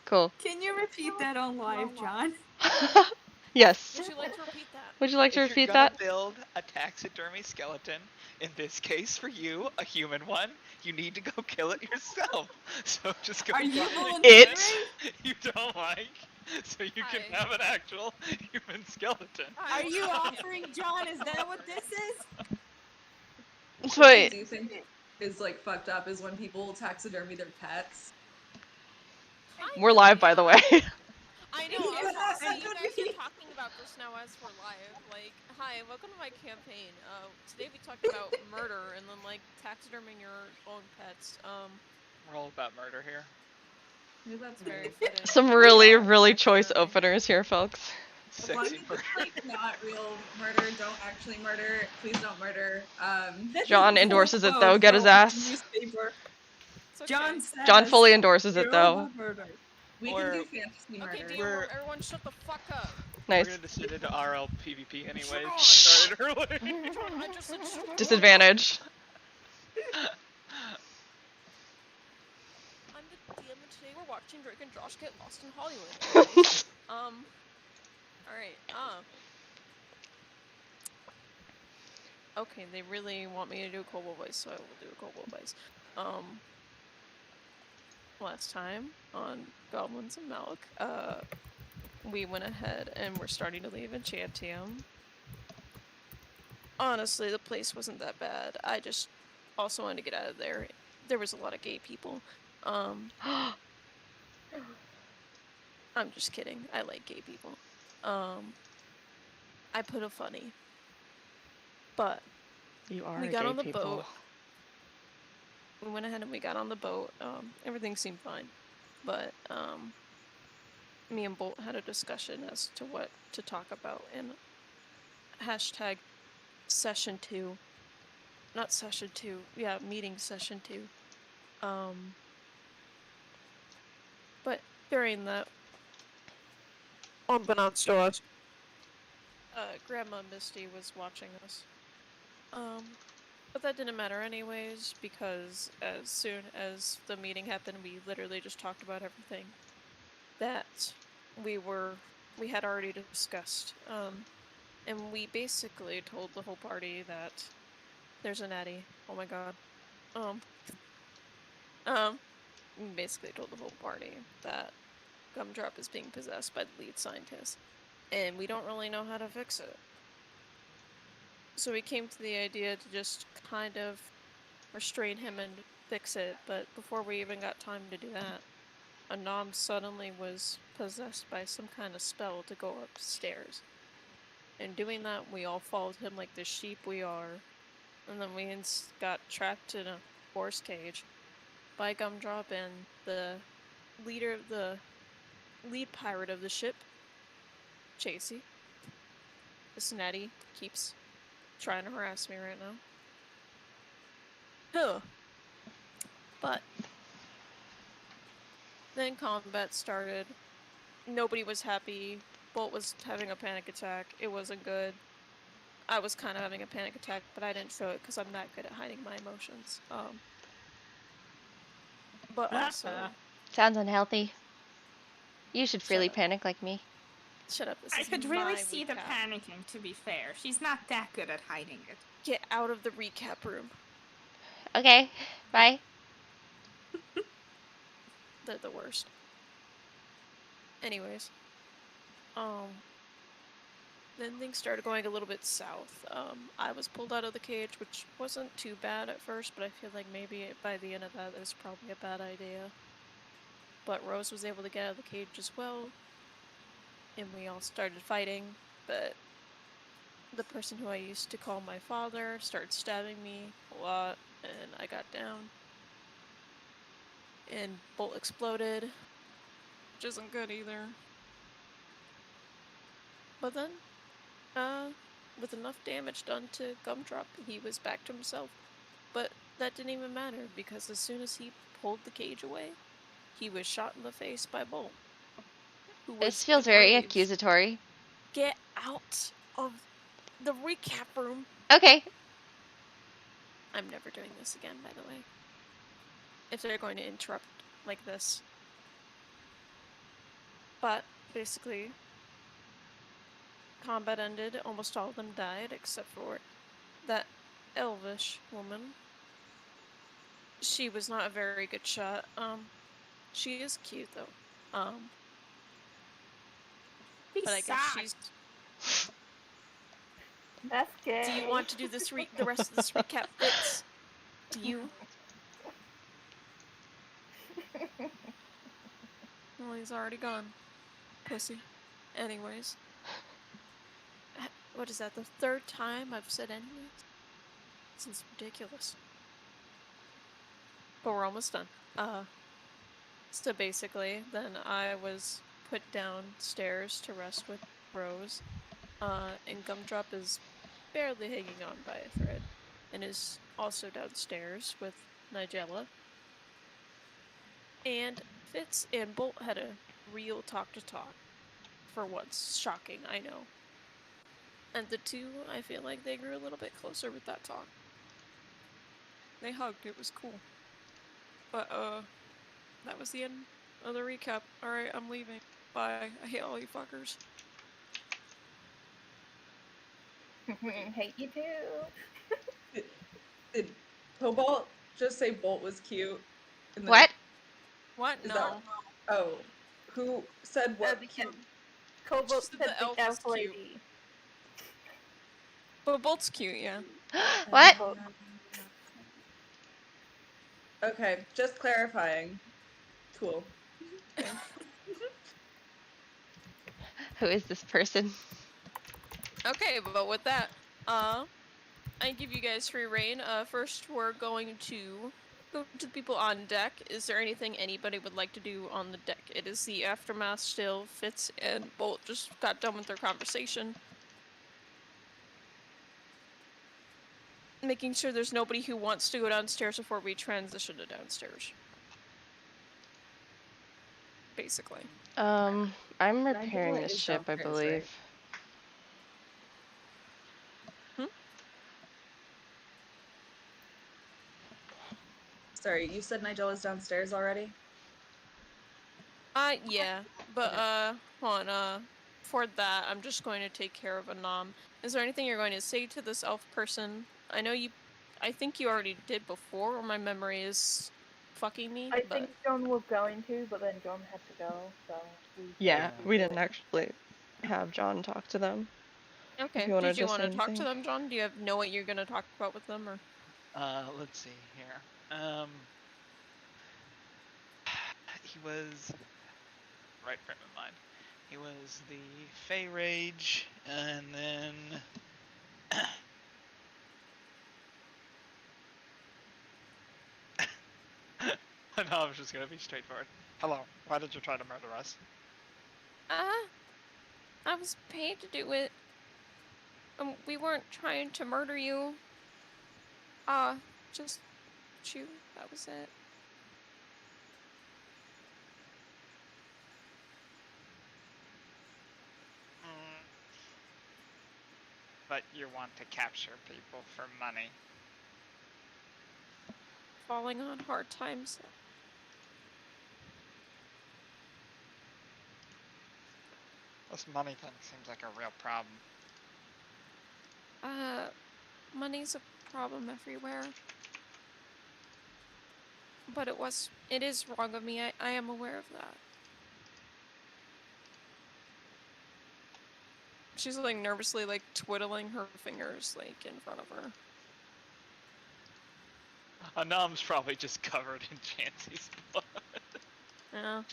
Cool. Can you repeat that on live, John? Yes. Would you like to repeat that? Would you like to If repeat you're gonna that? build a taxidermy skeleton, in this case for you, a human one, you need to go kill it yourself. So just go Are you find volunteering? it you don't like, so you can Hi. have an actual human skeleton. Are you offering, John? Is that what this is? What I Wait. do think is like fucked up is when people taxidermy their pets. We're live, by the way. I know. Yeah, So you that's guys me. are talking about this now as we're live. Like, hi, welcome to my campaign. Today we talked about murder and then like taxiderming your own pets. We're all about murder here. Maybe that's Very weird. fitting. Some really, Wow, really choice taxidermy. openers here, folks. As long as Sexy it's murder. like not real murder, don't actually murder. Please don't murder. This John is endorses it so though. Get his from ass. Newspaper. It's okay. John says. John fully endorses it you though. will murder. We Or- can do fantasy Okay, murder. DM, everyone shut the fuck up. We're Nice. gonna descend into RL PvP anyways. John! Started early. John, I just said shut the Disadvantage. I'm the DM and today we're watching Drake and Josh get lost in Hollywood. Anyways, alright, okay, they really want me to do a kobold voice, so I will do a kobold voice. Last time on Goblins and Maelk, we went ahead and we're starting to leave Enchantium. Honestly, the place wasn't that bad. I just also wanted to get out of there. There was a lot of gay people. I'm just kidding. I like gay people. I put a funny. But You are we a got gay on the people. boat. We went ahead and we got on the boat. Everything seemed fine. But me and Bolt had a discussion as to what to talk about in hashtag session 2. Not session 2. Yeah, meeting session 2. But during that, unbeknownst to us, Grandma Misty was watching us. But that didn't matter anyways, because as soon as the meeting happened, we literally just talked about everything that we had already discussed. And we basically told the whole party that there's an Addy. Oh my god. We basically told the whole party that Gumdrop is being possessed by the lead scientist, and we don't really know how to fix it. So we came to the idea to just kind of restrain him and fix it, but before we even got time to do that, Anam suddenly was possessed by some kind of spell to go upstairs. In doing that, we all followed him like the sheep we are, and then we got trapped in a horse cage by Gumdrop and the leader of the lead pirate of the ship, Chasey. This natty keeps trying to harass me right now. Huh. But then combat started. Nobody was happy. Bolt was having a panic attack. It wasn't good. I was kind of having a panic attack, but I didn't show it because I'm not good at hiding my emotions. But also... Sounds unhealthy. You should freely Shut up. panic like me. Shut up, this I is could my really see the recap. panicking, to be fair. She's not that good at hiding it. Get out of the recap room. Okay, bye. They're the worst. Anyways. Then things started going a little bit south. I was pulled out of the cage, which wasn't too bad at first, but I feel like maybe by the end of that, it's probably a bad idea. But Rose was able to get out of the cage as well, and we all started fighting, but the person who I used to call my father started stabbing me a lot, and I got down. And Bolt exploded, which isn't good either. But then, with enough damage done to Gumdrop, he was back to himself. But that didn't even matter, because as soon as he pulled the cage away, he was shot in the face by Bolt. This feels very enraged. accusatory. Get out of the recap room. Okay. I'm never doing this again, by the way. If they're going to interrupt like this, But basically, combat ended. Almost all of them died, except for that elvish woman. She was not a very good shot. She is cute though. But I guess she's. That's good. Do you want to do this the rest of this recap, Fitz? Do you? Well, he's already gone. Pussy. Anyways. What is that, the third time I've said anyways? This is ridiculous. But we're almost done. So basically, then I was put downstairs to rest with Rose. And Gumdrop is barely hanging on by a thread. And is also downstairs with Nigella. And Fitz and Bolt had a real talk-to-talk. For once. Shocking, I know. And the two, I feel like they grew a little bit closer with that talk. They hugged, it was cool. But, that was the end of the recap. Alright, I'm leaving. Bye. I hate all you fuckers. Hate you too. Did Cobalt just say Bolt was cute? And then- What? What? Is No. that- Oh, who said what? Because Cobalt Just said the elf the is elf cute. lady. But Bolt's cute, yeah. What? Bolt. Okay, just clarifying. Cool. Who is this person? Okay, but with that, I give you guys free reign. First we're going to go to the people on deck. Is there anything anybody would like to do on the deck? It is the aftermath still. Fitz and Bolt just got done with their conversation. Making sure there's nobody who wants to go downstairs before we transition to downstairs. Basically. I'm repairing Nigella the is ship, I downstairs, believe. right? Sorry, you said Nigella's downstairs already? Yeah, but, hold on, for that, I'm just going to take care of Anam. Is there anything you're going to say to this elf person? I think you already did before, or my memory is fucking me, I but... think John was going to, but then John had to go, so we... Yeah, we didn't actually have John talk to them. Okay, you wanna did you just want to say talk to anything? them, John? Do you know what you're going to talk about with them, or...? Let's see here. He was right frame of mind. He was the Fey Rage, and then no, I was just gonna be straightforward. Hello, why did you try to murder us? I was paid to do it. We weren't trying to murder you. Just you. That was it. But you want to capture people for money. Falling on hard times. This money thing seems like a real problem. Money's a problem everywhere. But it is wrong of me. I am aware of that. She's like nervously like twiddling her fingers like in front of her. Anam's probably just covered in Chansey's blood. Yeah.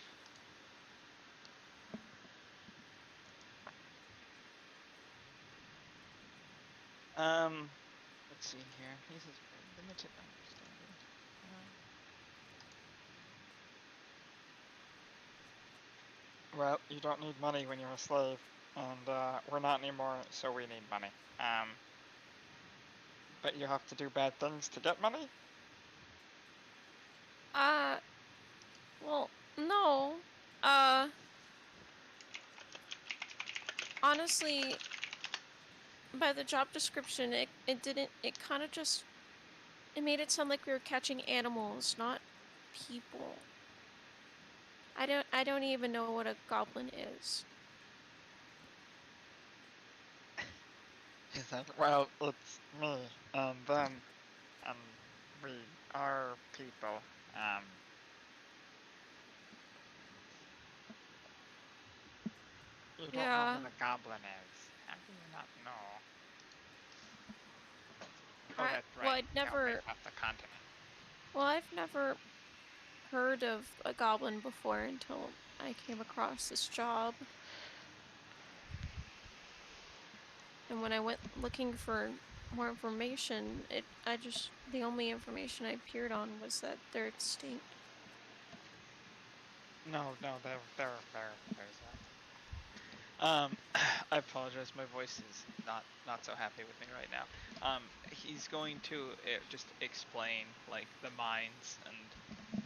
Let's see here. He says limited understanding. Well, you don't need money when you're a slave, and we're not anymore, so we need money. But you have to do bad things to get money? Well, no. Honestly, by the job description, it kind of just, it made it sound like we were catching animals, not people. I don't even know what a goblin is. He said, well, it's me, and then, we are people, you don't know Yeah. what a goblin is. How do you not know? Oh, that's right. Well, I'd They'll never. make up the continent. Well, I've never heard of a goblin before until I came across this job. And when I went looking for more information, the only information I appeared on was that they're extinct. No, there's that. I apologize. My voice is not so happy with me right now. He's going to just explain like the mines and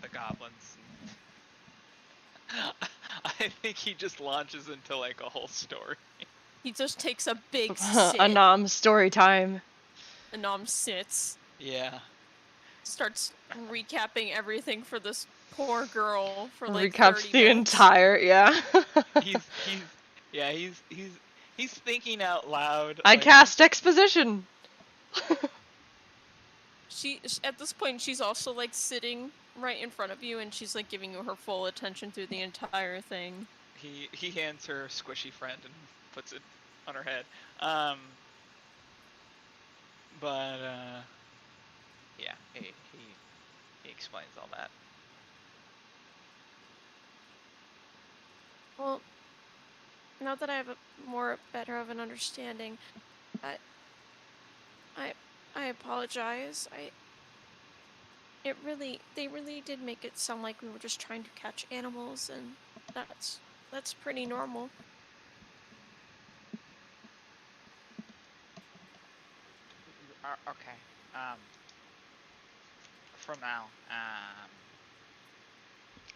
the goblins. I think he just launches into like a whole story. He just takes a big sit. Anam story time. Anam sits. Yeah. Starts recapping everything for this poor girl for like Recaps 30 the minutes. entire, yeah. He's thinking out loud. I like, cast exposition. At this point, she's also like sitting right in front of you, and she's like giving you her full attention through the entire thing. He hands her squishy friend and puts it on her head. Yeah, he explains all that. Well, now that I have better of an understanding, I apologize. They really did make it sound like we were just trying to catch animals, and that's pretty normal. Okay. For now,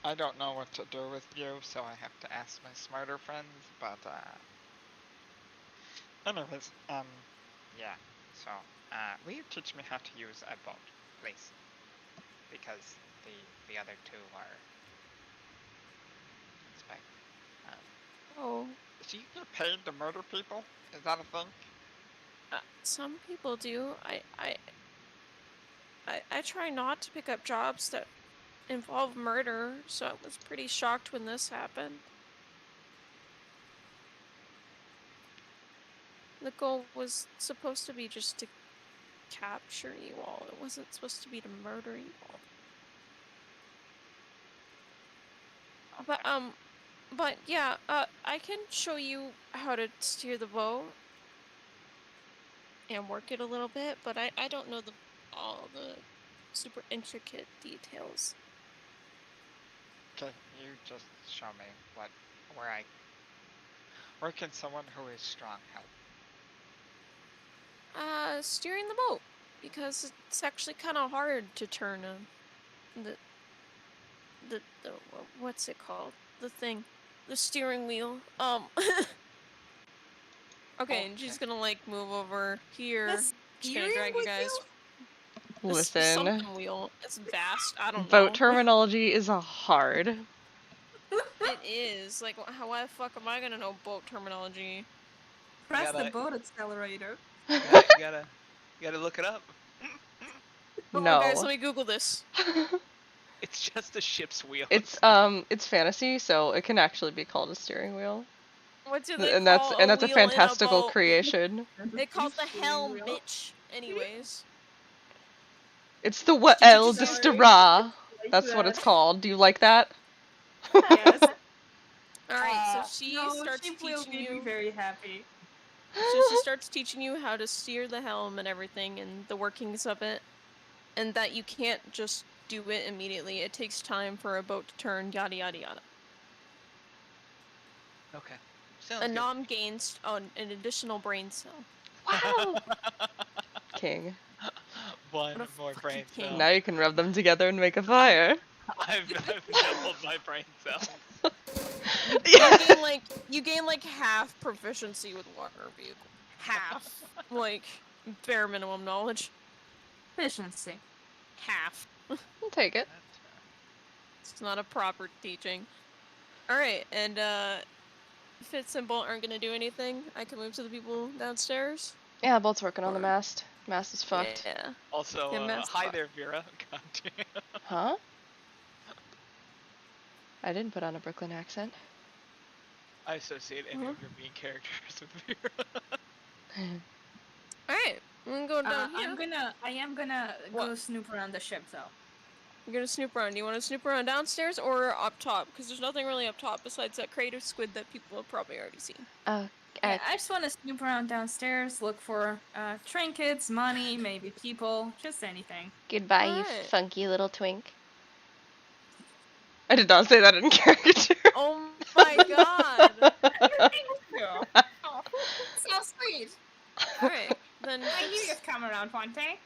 I don't know what to do with you, so I have to ask my smarter friends, but, anyways, yeah, so, will you teach me how to use a boat, please? Because the other two are spec. Oh. So you get paid to murder people? Is that a thing? Some people do. I try not to pick up jobs that involve murder, so I was pretty shocked when this happened. The goal was supposed to be just to capture you all. It wasn't supposed to be to murder you all. But yeah, I can show you how to steer the boat and work it a little bit, but I don't know all the super intricate details. Okay, you just show me where can someone who is strong help? Steering the boat, because it's actually kind of hard to turn the what's it called? The thing, the steering wheel. Okay, and she's gonna like move over here. She's gonna drag you guys. Listen. Something wheel. It's vast. I don't know. Boat terminology is hard. It is. Like, how the fuck am I gonna know boat terminology? Press the boat accelerator. You gotta look it up. Oh, No. guys, let me Google this. It's just a ship's wheel. It's fantasy, so it can actually be called a steering wheel. What do they And call that's a wheel in a fantastical boat? creation. They call it the helm, bitch. Anyways. It's the what el distera. That's what it's called. Do you like that? Yes. Alright, so she starts she will teaching be you. very happy. So she starts teaching you how to steer the helm and everything and the workings of it. And that you can't just do it immediately. It takes time for a boat to turn, yada yada yada. Okay. Sounds A good. nom gains an additional brain cell. Wow. King. One What a more brain fucking king. cell. Now you can rub them together and make a fire. I've doubled my brain cells. You gain like half proficiency with water vehicle. Half. Like bare minimum knowledge. Efficiency. Half. I'll take it. That's It's not a proper teaching. Alright, and Fitz and Bolt aren't gonna do anything. I can move to the people downstairs. Yeah, Bolt's working on the Or- mast. Mast is fucked. Yeah. Also, Yeah, mess hi fuck. there, Vera. God damn. Huh? I didn't put on a Brooklyn accent. I associate any of your mean characters with Vera. Alright, I'm gonna go down here. I am gonna What? go snoop around the ship though. You're gonna snoop around. Do you want to snoop around downstairs or up top? Because there's nothing really up top besides that crater squid that people have probably already seen. Yeah, I just want to snoop around downstairs, look for trinkets, money, maybe people, just anything. Goodbye, you Alright. funky little twink. I did not say that in character. Oh my god! Yeah. Oh, so sweet. Alright, then. I knew you'd come around one day.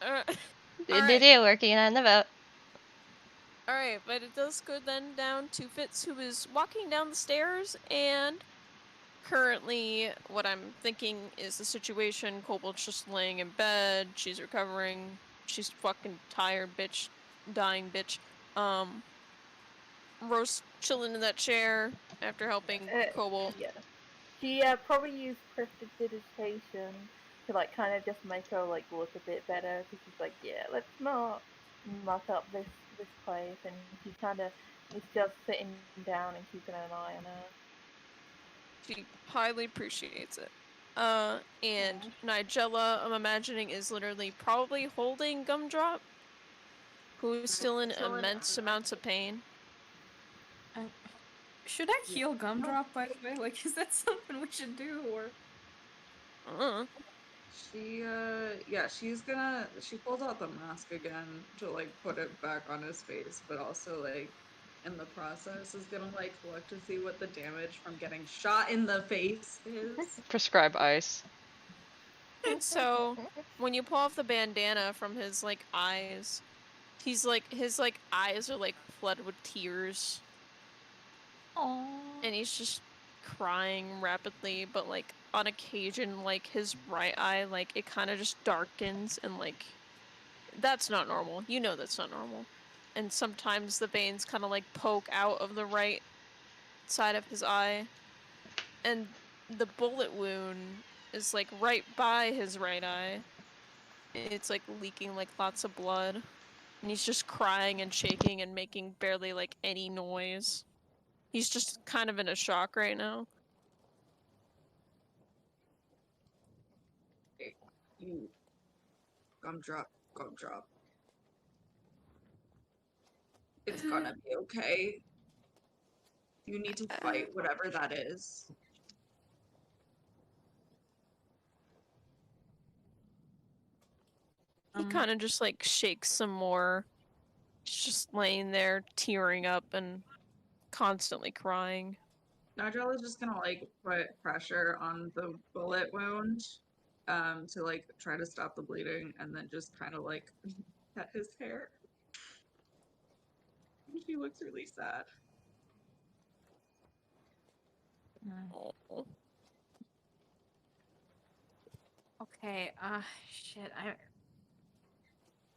Alright, Working on the boat. alright, but it does go then down to Fitz, who is walking down the stairs, and currently, what I'm thinking is the situation. Kobold's just laying in bed, she's recovering, she's fucking tired, bitch, dying bitch. Rose chilling in that chair after helping Kobold. Yeah. She probably used prestidigitation to like kind of just make her like look a bit better, because she's like, yeah, let's not muck up this place, and she kind of is just sitting down and keeping an eye on her. She highly appreciates it. And Nigella, I'm imagining, is literally probably holding Gumdrop, who is still in immense amounts of pain. Should I heal Gumdrop, by the way? Like, is that something we should do, or? She pulls out the mask again to like put it back on his face, but also like in the process is gonna like look to see what the damage from getting shot in the face is. Prescribe ice. So, when you pull off the bandana from his, like, eyes, he's like, his, like, eyes are, like, flooded with tears. Aww. And he's just crying rapidly, but, like, on occasion, like, his right eye, like, it kind of just darkens, and, like, that's not normal. You know that's not normal. And sometimes the veins kind of, like, poke out of the right side of his eye. And the bullet wound is, like, right by his right eye. It's, like, leaking, like, lots of blood. And he's just crying and shaking and making barely, like, any noise. He's just kind of in a shock right now. You Gumdrop. It's gonna be okay. You need to fight whatever that is. He kind of just, like, shakes some more. He's just laying there, tearing up and constantly crying. Nigel is just gonna like put pressure on the bullet wound, to like try to stop the bleeding, and then just kind of like pet his hair. He looks really sad. Oh. Okay, shit,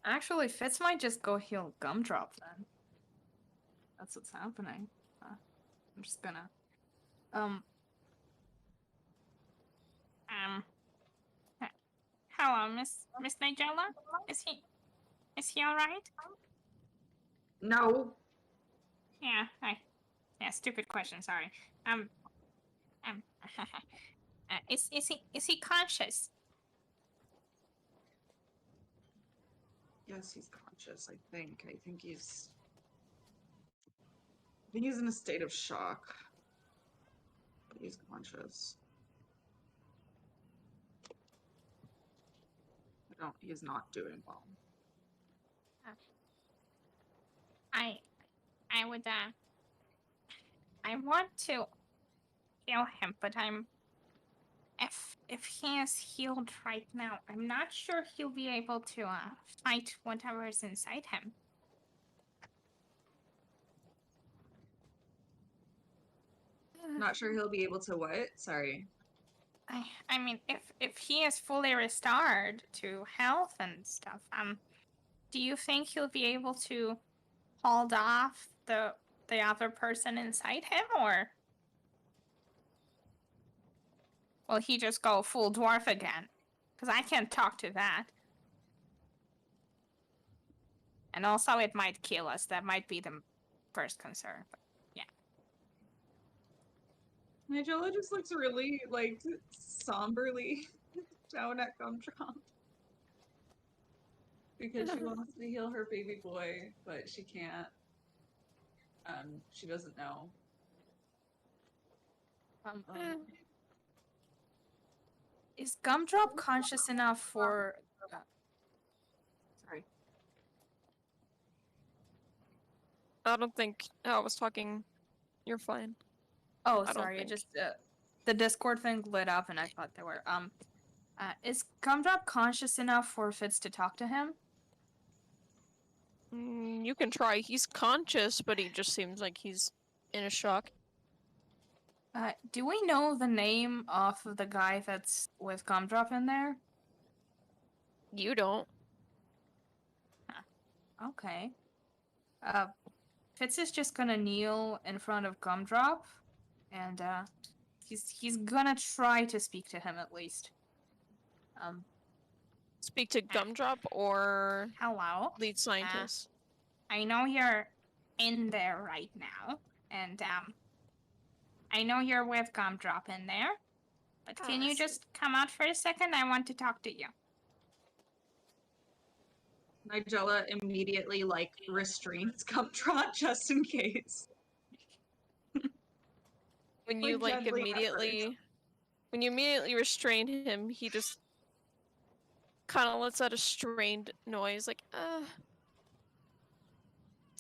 Actually, Fitz might just go heal Gumdrop then. That's what's happening. I'm just gonna... Hello, Miss Nigella? Is he alright? No. Yeah, stupid question, sorry. Is he conscious? Yes, he's conscious, I think. I think he's in a state of shock. But he's conscious. He's not doing well. I would, I want to heal him, but if he is healed right now, I'm not sure he'll be able to, fight whatever is inside him. Not sure he'll be able to what? Sorry. I mean, if he is fully restored to health and stuff, do you think he'll be able to hold off the the other person inside him, or will he just go full dwarf again? Because I can't talk to that. And also, it might kill us. That might be the first concern. But Nigella just looks really, like, somberly down at Gumdrop. Because she wants to heal her baby boy, but she can't. She doesn't know. Is Gumdrop conscious enough for... sorry. I don't think I was talking. You're fine. Oh, I don't sorry. It think. just the Discord thing lit up, and I thought there were. Is Gumdrop conscious enough for Fitz to talk to him? You can try. He's conscious, but he just seems like he's in a shock. Do we know the name of the guy that's with Gumdrop in there? You don't. Okay. Fitz is just gonna kneel in front of Gumdrop, and he's gonna try to speak to him at least. Speak to Gumdrop or Hello. lead scientist. I know you're in there right now, and I know you're with Gumdrop in there, but can you just come out for a second? I want to talk to you. Nigella immediately, like, restrains Gumdrop just in case. When you Like, like gently at immediately, when you immediately restrain him, he just kind of lets out a strained noise, like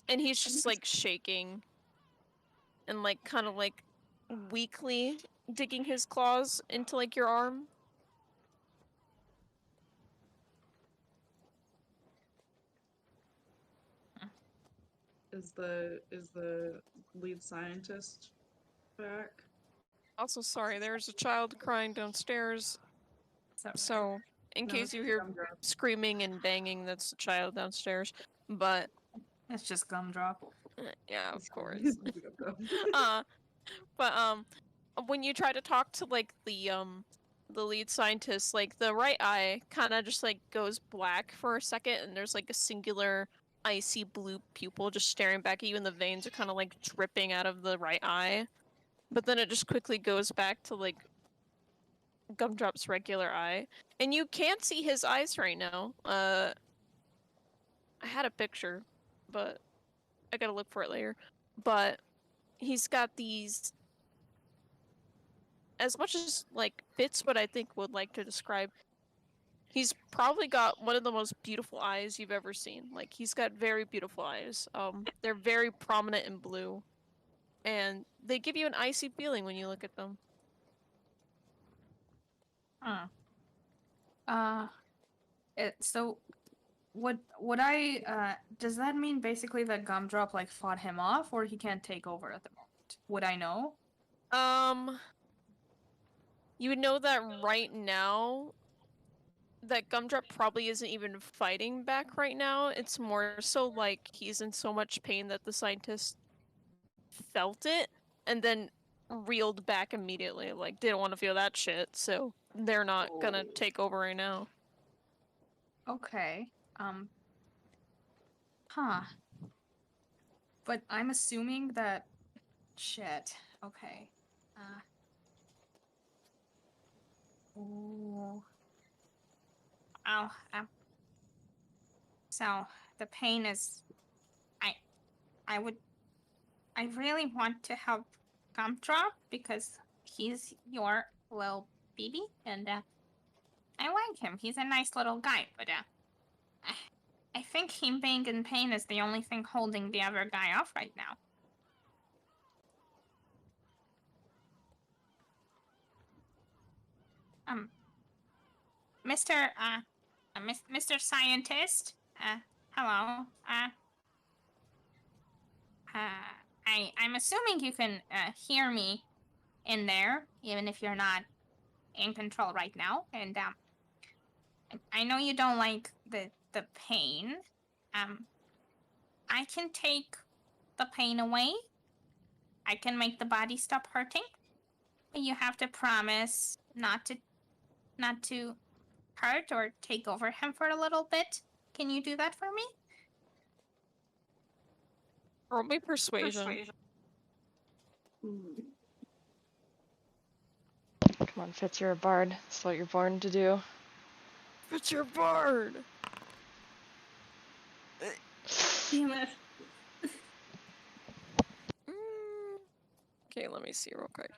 and he's just like shaking and like kind of like weakly digging his claws into like your arm. Is the lead scientist back? Also, sorry, there's a child crying downstairs. So, in No, case it's you hear Gumdrop. screaming and banging, that's the child downstairs. But It's just Gumdrop. yeah, of course. Gumdrop. But when you try to talk to like the lead scientist, like the right eye kind of just like goes black for a second, and there's like a singular icy blue pupil just staring back at you, and the veins are kind of like dripping out of the right eye. But then it just quickly goes back to like Gumdrop's regular eye, and you can't see his eyes right now. I had a picture, but I gotta look for it later. But he's got these, as much as like fits what I think would like to describe, he's probably got one of the most beautiful eyes you've ever seen. Like, he's got very beautiful eyes. They're very prominent in blue, and they give you an icy feeling when you look at them. So would I does that mean basically that Gumdrop like fought him off, or he can't take over at the moment? Would I know? You would know that right now that Gumdrop probably isn't even fighting back right now. It's more so like he's in so much pain that the scientist felt it and then reeled back immediately. Like, didn't want to feel that shit, so they're not gonna take over right now. Okay. Huh. But I'm assuming that shit. Okay. Ooh. Oh, so the pain is I really want to help Gumdrop because he's your little baby, and I like him. He's a nice little guy, but I think him being in pain is the only thing holding the other guy off right now. Mr. Scientist, hello, I'm assuming you can hear me in there, even if you're not in control right now. And I know you don't like the pain. I can take the pain away I can make the body stop hurting. But you have to promise not to hurt or take over him for a little bit. Can you do that for me? Roll me persuasion. Come on, Fitz, you're a bard. That's what you're born to do. It's your bard! Damn it. Okay, let me see real quick.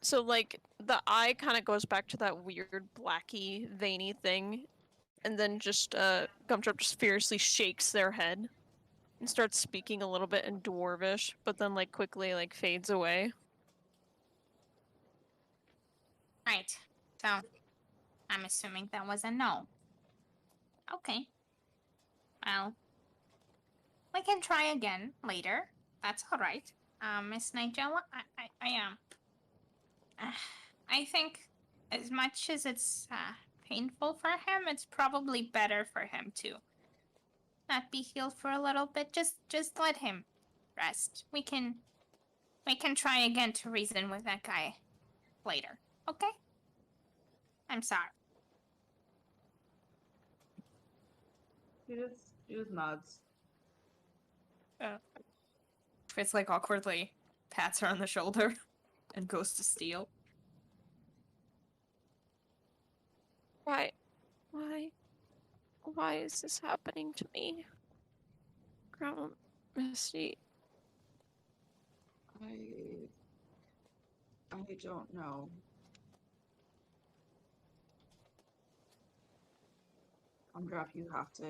So like the eye kind of goes back to that weird blacky veiny thing, and then just Gumdrop just fiercely shakes their head and starts speaking a little bit in Dwarvish, but then like quickly like fades away. Right. So, I'm assuming that was a no. Okay. Well, we can try again later. That's all right. Miss Nigella, I am. I think as much as it's painful for him, it's probably better for him to not be healed for a little bit. Just let him rest. We can try again to reason with that guy later. Okay? I'm sorry. He just nods. Fitz like awkwardly pats her on the shoulder and goes to steal. Why is this happening to me? Grandma Misty. I don't know. Gumdrop, you have to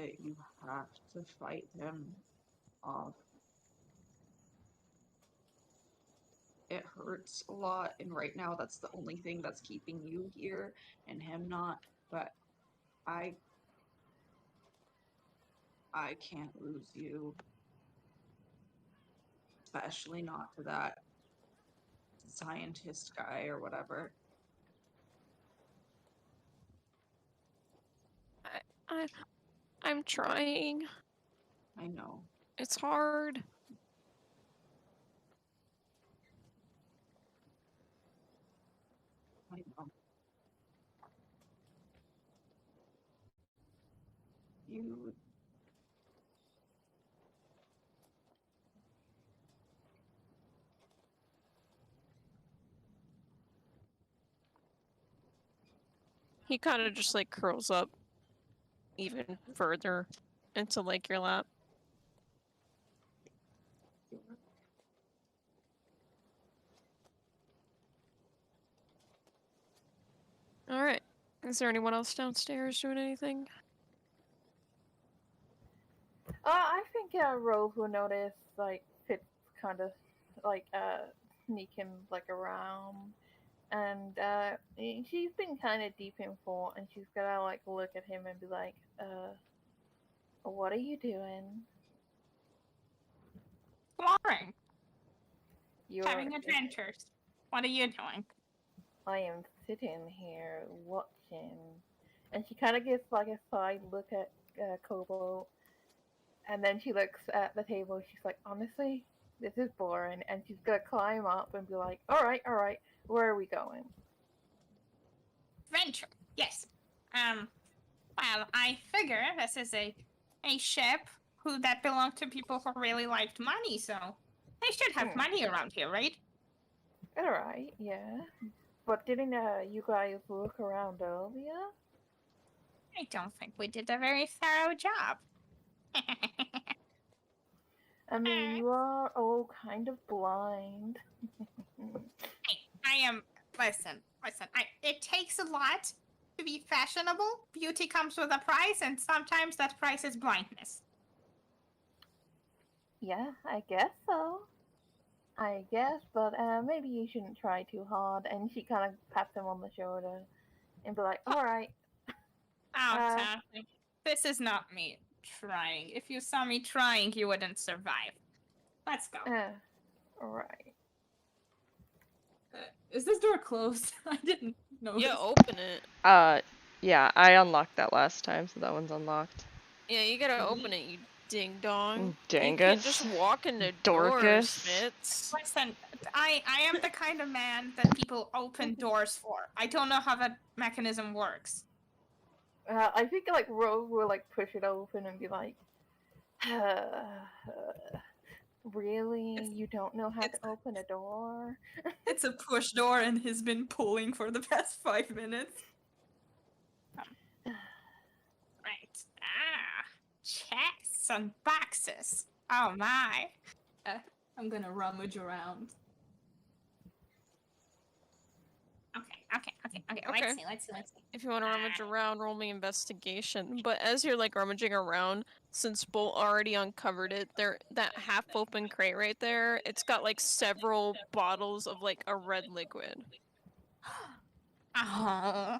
fight him off. It hurts a lot, and right now that's the only thing that's keeping you here and him not. But I can't lose you. Especially not to that scientist guy or whatever. I'm trying. I know. It's hard. I know. You He kind of just like curls up even further into like your lap. Alright. Is there anyone else downstairs doing anything? I think Rose will notice like Fitz kind of like sneaking like around, and she's been kind of deep in thought, and she's gonna like look at him and be like, what are you doing? Exploring. You're Having adventures. What are you doing? I am sitting here watching, and she kind of gives like a side look at Kobo, and then she looks at the table. She's like, honestly, this is boring, and she's gonna climb up and be like, all right, where are we going? Venture. Yes. Well, I figure this is a ship that belonged to people who really liked money, so they should have money around here, right? All right, yeah. But didn't you guys look around earlier? I don't think we did a very thorough job. I mean, you are all kind of blind. I am. Listen. It takes a lot to be fashionable. Beauty comes with a price, and sometimes that price is blindness. Yeah, I guess so. But maybe you shouldn't try too hard. And she kind of pats him on the shoulder and be like, all right. Oh, Taffy. This is not me trying. If you saw me trying, you wouldn't survive. Let's go. All right. Is this door closed? I didn't know. Yeah, open it. Yeah, I unlocked that last time, so that one's unlocked. Yeah, you gotta open it, you ding dong. You Dingus. can't just walk into doors, Dorcas. Fitz. Listen, I am the kind of man that people open doors for. I don't know how that mechanism works. I think like Rose will like push it open and be like, really? You don't know how to open a door? It's a push door and has been pulling for the past 5 minutes. Right. Chests and boxes. Oh my. I'm gonna rummage around. Okay. Okay. Let's see. If you want to rummage around, roll me investigation. But as you're like rummaging around, since Bolt already uncovered it, that half-open crate right there, it's got like several bottles of like a red liquid. Oh,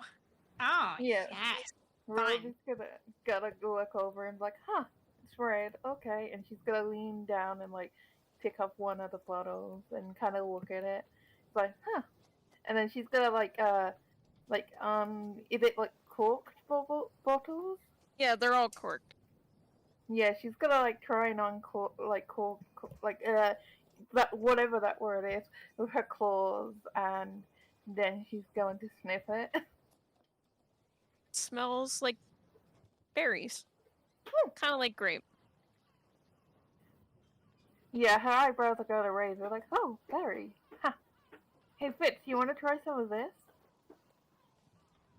Yeah. yes. Rose Fine. is gotta go look over and be like, huh, it's red, okay. And she's gonna lean down and like pick up one of the bottles and kind of look at it. It's like, huh. And then she's gonna is it like corked bottles? Yeah, they're all corked. Yeah, she's gonna like try and uncork that whatever that word is with her claws, and then she's going to sniff it. Smells like berries. Kind of like grape. Yeah, her eyebrows are gonna raise. They're like, oh, berry. Huh. Hey Fitz, you want to try some of this?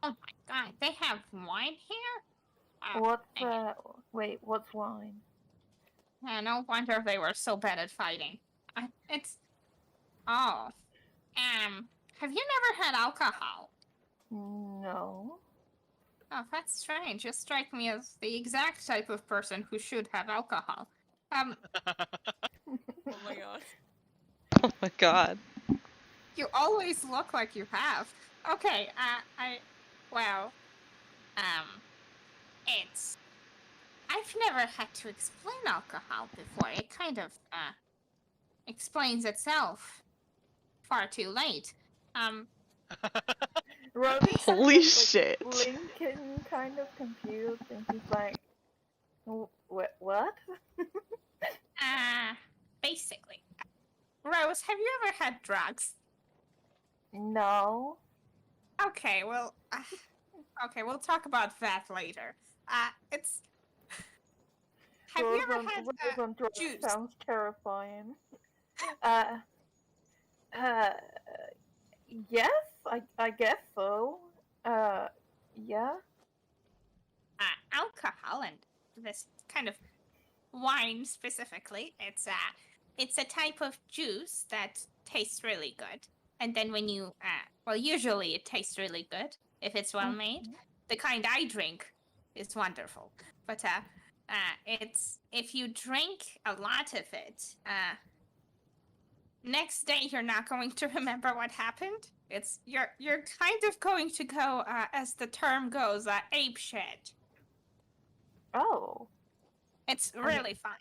Oh my god, they have wine here? What's wine? No wonder they were so bad at fighting. Have you never had alcohol? No. Oh, that's strange. You strike me as the exact type of person who should have alcohol. Oh my god. Oh my god. You always look like you have. Okay, I've never had to explain alcohol before. It kind of, explains itself far too late. Rosie Holy sounds shit. like Lincoln kind of confused, and he's like, what? Basically. Rose, have you ever had drugs? No. Okay, well, we'll talk about that later. Have you ever had Rose on drugs juice? sounds terrifying. Yes, I guess so. Yeah. Alcohol and this kind of wine specifically, it's a type of juice that tastes really good. And then when you, usually it tastes really good if it's well made. The kind I drink is wonderful. But, if you drink a lot of it, next day you're not going to remember what happened. You're kind of going to go, as the term goes, ape shit. Oh. It's really fun.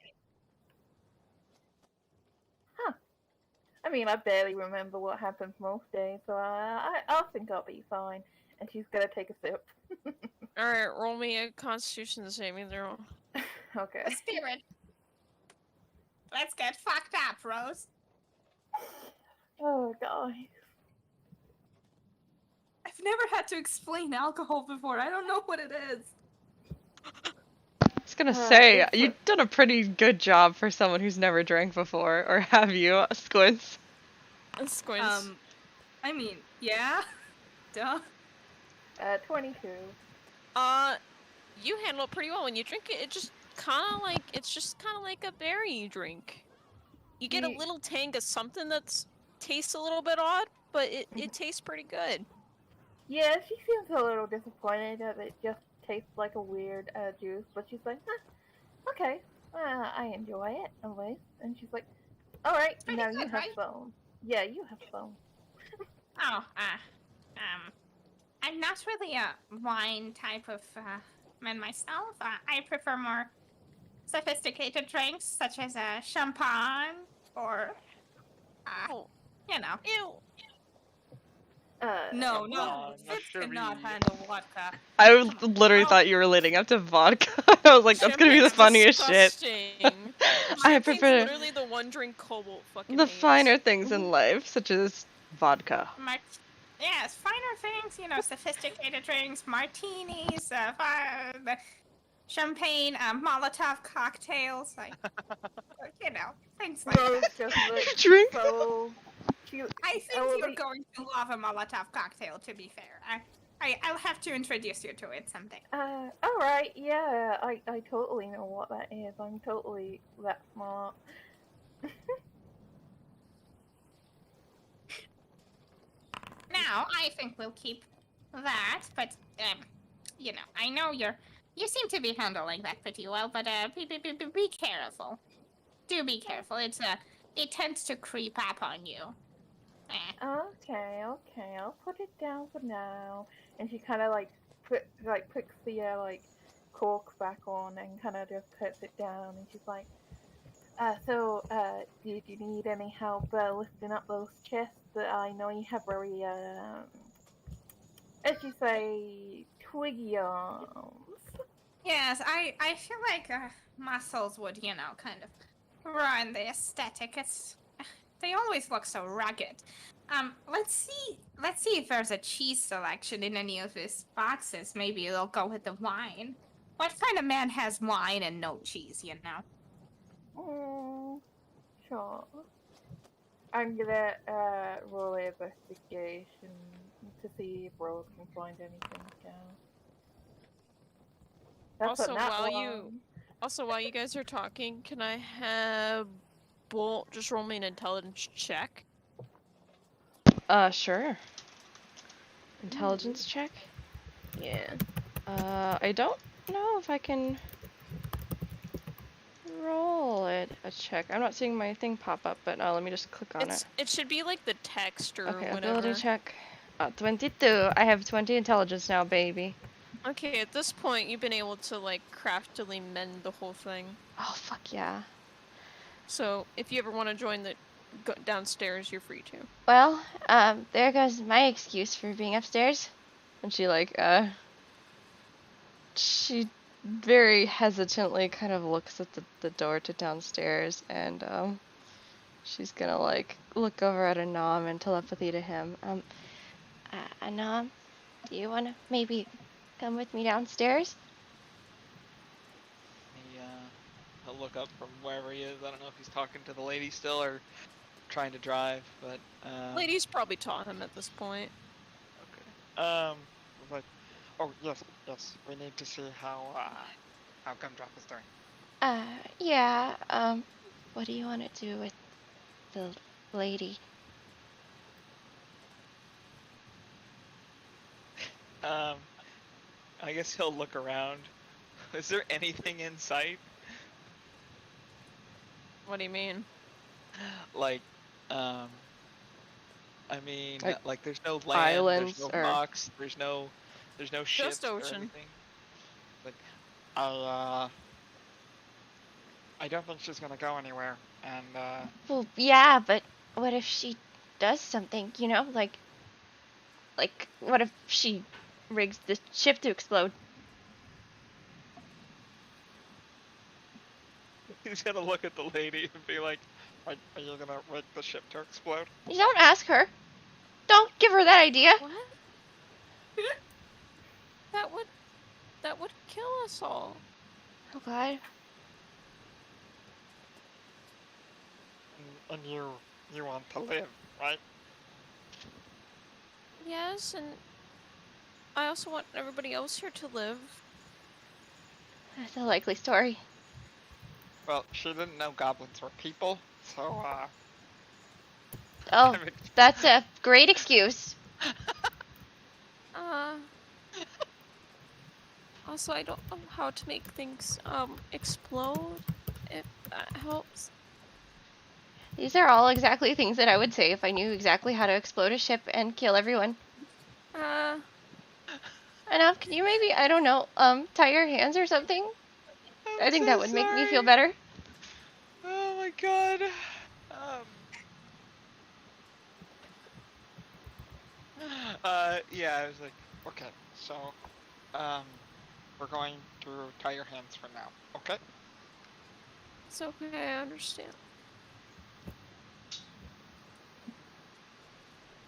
Huh. I mean, I barely remember what happens most days, so I'll think I'll be fine. And she's gonna take a sip. Alright, roll me a Constitution saving throw. Okay. Spirit. Let's get fucked up, Rose. Oh, God. I've never had to explain alcohol before. I don't know what it is. I was gonna say, it's you've done a pretty good job for someone who's never drank before, or have you, Squints? Squints. I mean, yeah. Duh. 22. You handle it pretty well. When you drink it, it's just kind of like a berry you drink. You get a little tang of something that tastes a little bit odd, but it tastes pretty good. Yeah, she seems a little disappointed that it just tastes like a weird juice, but she's like, okay, I enjoy it, at least. And she's like, alright, now you have some. Yeah, you have some. I'm not really a wine type of man myself. I prefer more sophisticated drinks, such as champagne or, you know. Ew. No, Come no, on, Fitz a cannot Cherie. handle vodka. I Come on. literally Oh. thought you were leading up to vodka. I was like, that's gonna be the Champagne's funniest shit. disgusting. I Champagne's prefer literally the one drink Cobalt fucking the hates. finer things in life, such as vodka. Yes, finer things, you know, sophisticated drinks, martinis, champagne, Molotov cocktails, like, you know, things like Rose that. just looks Drink. so. I think Oh, you're going to love a Molotov cocktail, to be fair. I'll have to introduce you to it someday. Alright, yeah, I totally know what that is. I'm totally that smart. Now, I think we'll keep that, but, you know, I know you seem to be handling that pretty well, but, be careful. Do be careful. It tends to creep up on you. Okay, I'll put it down for now. And she kind of puts the cork back on and kind of just puts it down. And she's like, did you need any help lifting up those chests? I know you have very as you say, twiggy arms. Yes, I feel like muscles would, you know, kind of ruin the aesthetic. They always look so rugged. Let's see if there's a cheese selection in any of these boxes. Maybe they'll go with the wine. What kind of man has wine and no cheese, you know? Sure. I'm gonna roll an investigation to see if Rose can find anything down. Also, while you guys are talking, can I have Bolt just roll me an intelligence check? Sure. Intelligence check? Yeah. I don't know if I can roll it a check. I'm not seeing my thing pop up, but let me just click on it. It should be like the text or Okay, whatever. ability check. 22. I have 20 intelligence now, baby. Okay, at this point, you've been able to, like, craftily mend the whole thing. Oh, fuck yeah. So, if you ever want to join the downstairs, you're free to. Well, there goes my excuse for being upstairs. And she, she very hesitantly kind of looks at the door to downstairs, and, she's gonna, look over at Anam and telepathy to him. Anam, do you want to maybe come with me downstairs? He'll look up from wherever he is. I don't know if he's talking to the lady still or trying to drive, but Lady's probably taught him at this point. Okay. Like, oh yes, we need to see how Gumdrop is doing. Yeah, what do you want to do with the lady? I guess he'll look around. Is there anything in sight? What do you mean? I mean, there's no land, islands there's no or rocks, there's no ships Just ocean. or anything. I don't think she's gonna go anywhere, and Well, yeah, but what if she does something, you know? Like, what if she rigs the ship to explode? he's gonna look at the lady and be like, are you gonna rig the ship to explode? You don't ask her. Don't give her that idea. What? That would kill us all. Oh God. And you want to live, right? Yes, and I also want everybody else here to live. That's a likely story. Well, she didn't know goblins were people, so Oh, that's a great excuse. Also, I don't know how to make things, explode, if that helps. These are all exactly things that I would say if I knew exactly how to explode a ship and kill everyone. Enough, can you maybe, I don't know, tie your hands or something? I think that would make me feel better. Oh my god. Yeah, I was like, okay, so, we're going to tie your hands for now, okay? It's okay, I understand.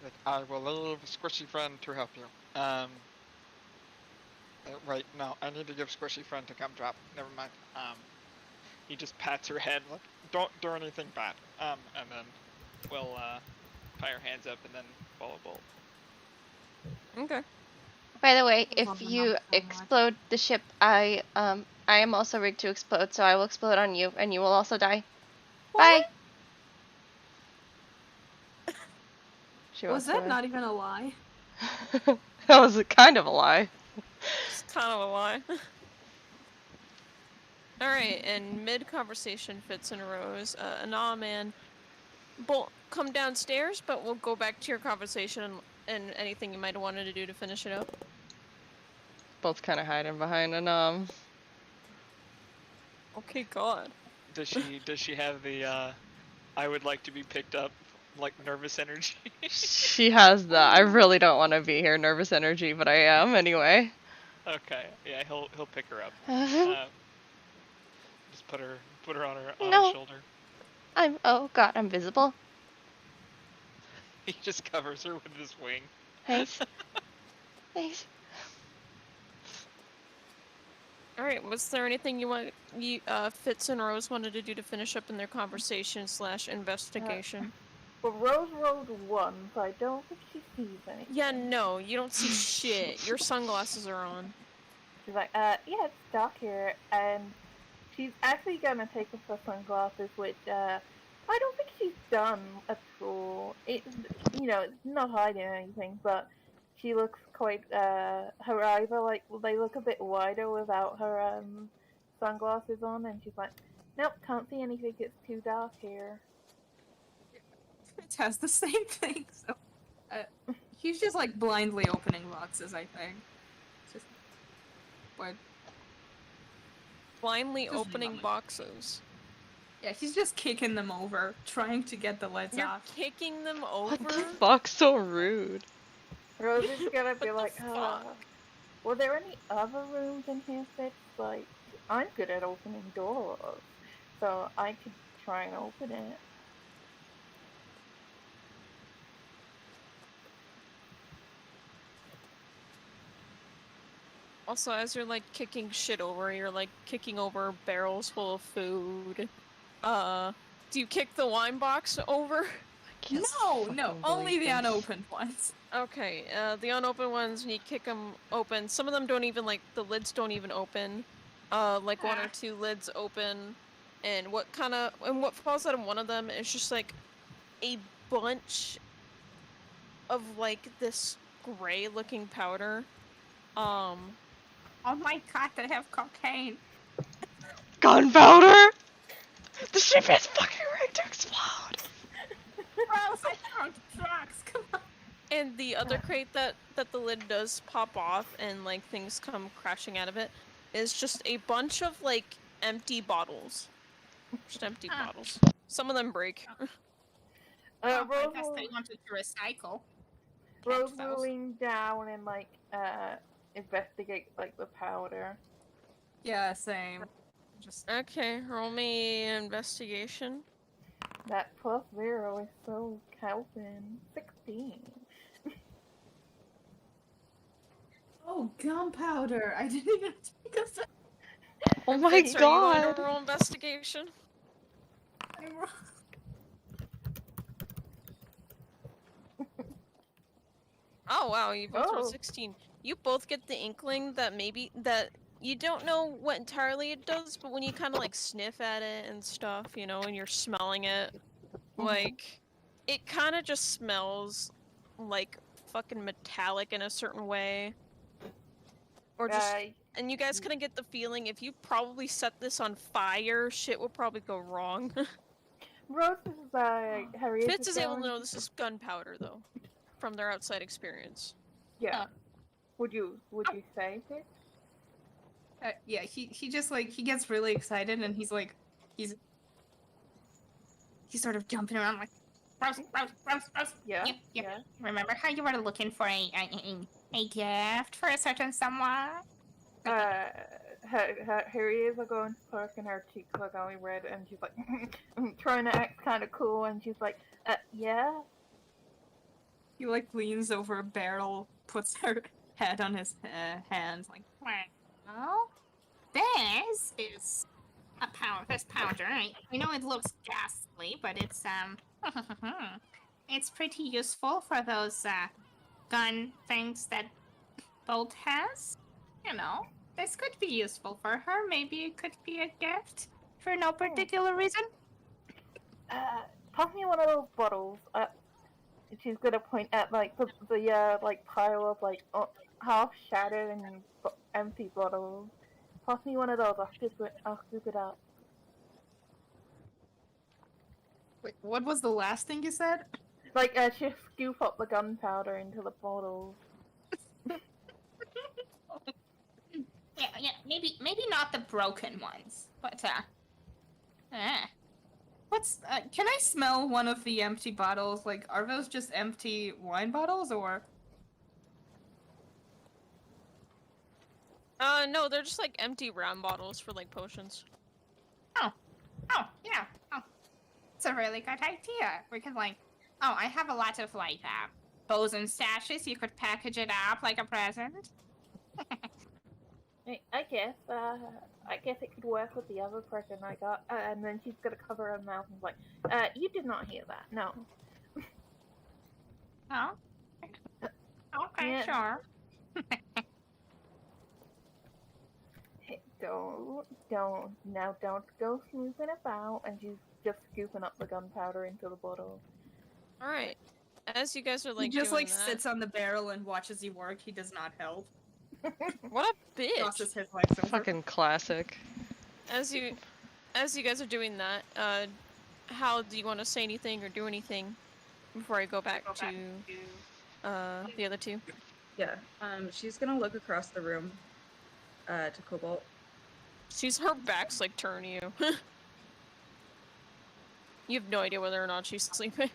Like, I will leave Squishy Friend to help you. Wait, no, I need to give Squishy Friend to Gumdrop. Never mind. He just pats her head, like, don't do anything bad. And then we'll, tie our hands up and then follow Bolt. Okay. By the way, I love if the you mom so much. explode the ship, I am also rigged to explode, so I will explode on you, and you will also die. Bye. She Was walks that away. not even a lie? That was kind of a lie. It's kind of a lie. Alright, and mid-conversation, Fitz and Rose, Anam and Bolt come downstairs, but we'll go back to your conversation and anything you might have wanted to do to finish it up. Both kind of hiding behind an Okay, God. Does she have the I would like to be picked up, like, nervous energy? She has the I really don't want to be here nervous energy, but I am anyway. Okay, yeah, he'll pick her up. Just put her on her No. shoulder. Oh god, I'm visible. He just covers her with his wing. Thanks. Thanks. Alright, was there anything Fitz and Rose wanted to do to finish up in their conversation / investigation? Well, Rose rolled 1, so I don't think she sees anything. Yeah, no, you don't see shit. Your sunglasses are on. She's like, yeah, it's dark here, and she's actually gonna take off her sunglasses, which, I don't think she's done at all. It's not hiding anything, but she looks quite, her eyes are like, they look a bit wider without her, sunglasses on, and she's like, nope, can't see anything, it's too dark here. It has the same thing, so... he's just, like, blindly opening boxes, I think. Just... What? Blindly Just opening vomit. boxes. Yeah, he's just kicking them over, trying to get the lids You're off. kicking them over? What the fuck? So rude. Rose is gonna be What like, the fuck? were there any other rooms in here, Fitz? Like, I'm good at opening doors, so I could try and open it. Also, as you're like kicking shit over, you're like kicking over barrels full of food. Do you kick the wine box over? No, fucking only believe the this. unopened ones. Okay, the unopened ones, when you kick them open, some of them don't even, like, the lids don't even open. Like, one or two lids open, and what falls out of one of them is just, like, a bunch of, like, this gray-looking powder. Oh my god, they have cocaine. Gunpowder? The ship is fucking ready to explode! Rose, I found drugs, come on. And the other crate that the lid does pop off and, like, things come crashing out of it is just a bunch of, like, empty bottles. Just empty bottles. Some of them break. I Rose guess will, they wanted to recycle. Rose Catch will those. lean down and, like, investigate, like, the powder. Yeah, same. Just... Okay, roll me investigation. That +0 is so helping. 16. Oh, gunpowder! I didn't even think of that. Oh my Fitz, are you going god! to roll investigation? I'm wrong. Oh wow, you both rolled Oh. 16. You both get the inkling that you don't know what entirely it does, but when you kind of like sniff at it and stuff, you know, and you're smelling it, like, it kind of just smells like fucking metallic in a certain way. Or just, and you guys kind of get the feeling if you probably set this on fire, shit will probably go wrong. Rose is, Harry Fitz is able to know this is gunpowder, though, from their outside experience. Yeah. Would you say it? Yeah, he just, like, he gets really excited and he's like, he's sort of jumping around like, Rose. Yeah, Yep. yeah. Remember how you were looking for a gift for a certain someone? Her ears are going to perk and her cheeks are going red, and she's like trying to act kind of cool, and she's like, yeah. He like leans over a barrel, puts her head on his hands, like, well, this is this powder. I know it looks ghastly, but it's it's pretty useful for those gun things that Bolt has. You know, this could be useful for her. Maybe it could be a gift for no particular reason. Pass me one of those bottles. She's gonna point at like the like pile of like half shattered and empty bottles. Pass me one of those. I'll scoop it up. Wait, what was the last thing you said? Like she scoop up the gunpowder into the bottles. Yeah, maybe not the broken ones, but what's can I smell one of the empty bottles? Like, are those just empty wine bottles, or? No, they're just like empty round bottles for like potions. Oh, yeah. Oh, it's a really good idea. We could like, I have a lot of like bows and stashes. You could package it up like a present. I guess it could work with the other present I got. And then she's gonna cover her mouth and like, you did not hear that, no. Oh, okay, Yeah. sure. Hey, don't go snooping about. And she's just scooping up the gunpowder into the bottle. All right. As you guys are like he just doing like that, sits on the barrel and watches you work. He does not help. what a bitch! Crosses his legs over. Fucking classic. As you guys are doing that, how do you want to say anything or do anything before I go back to the other two? Yeah. She's gonna look across the room to Cobalt. Her back's like turned to you. You have no idea whether or not she's sleeping.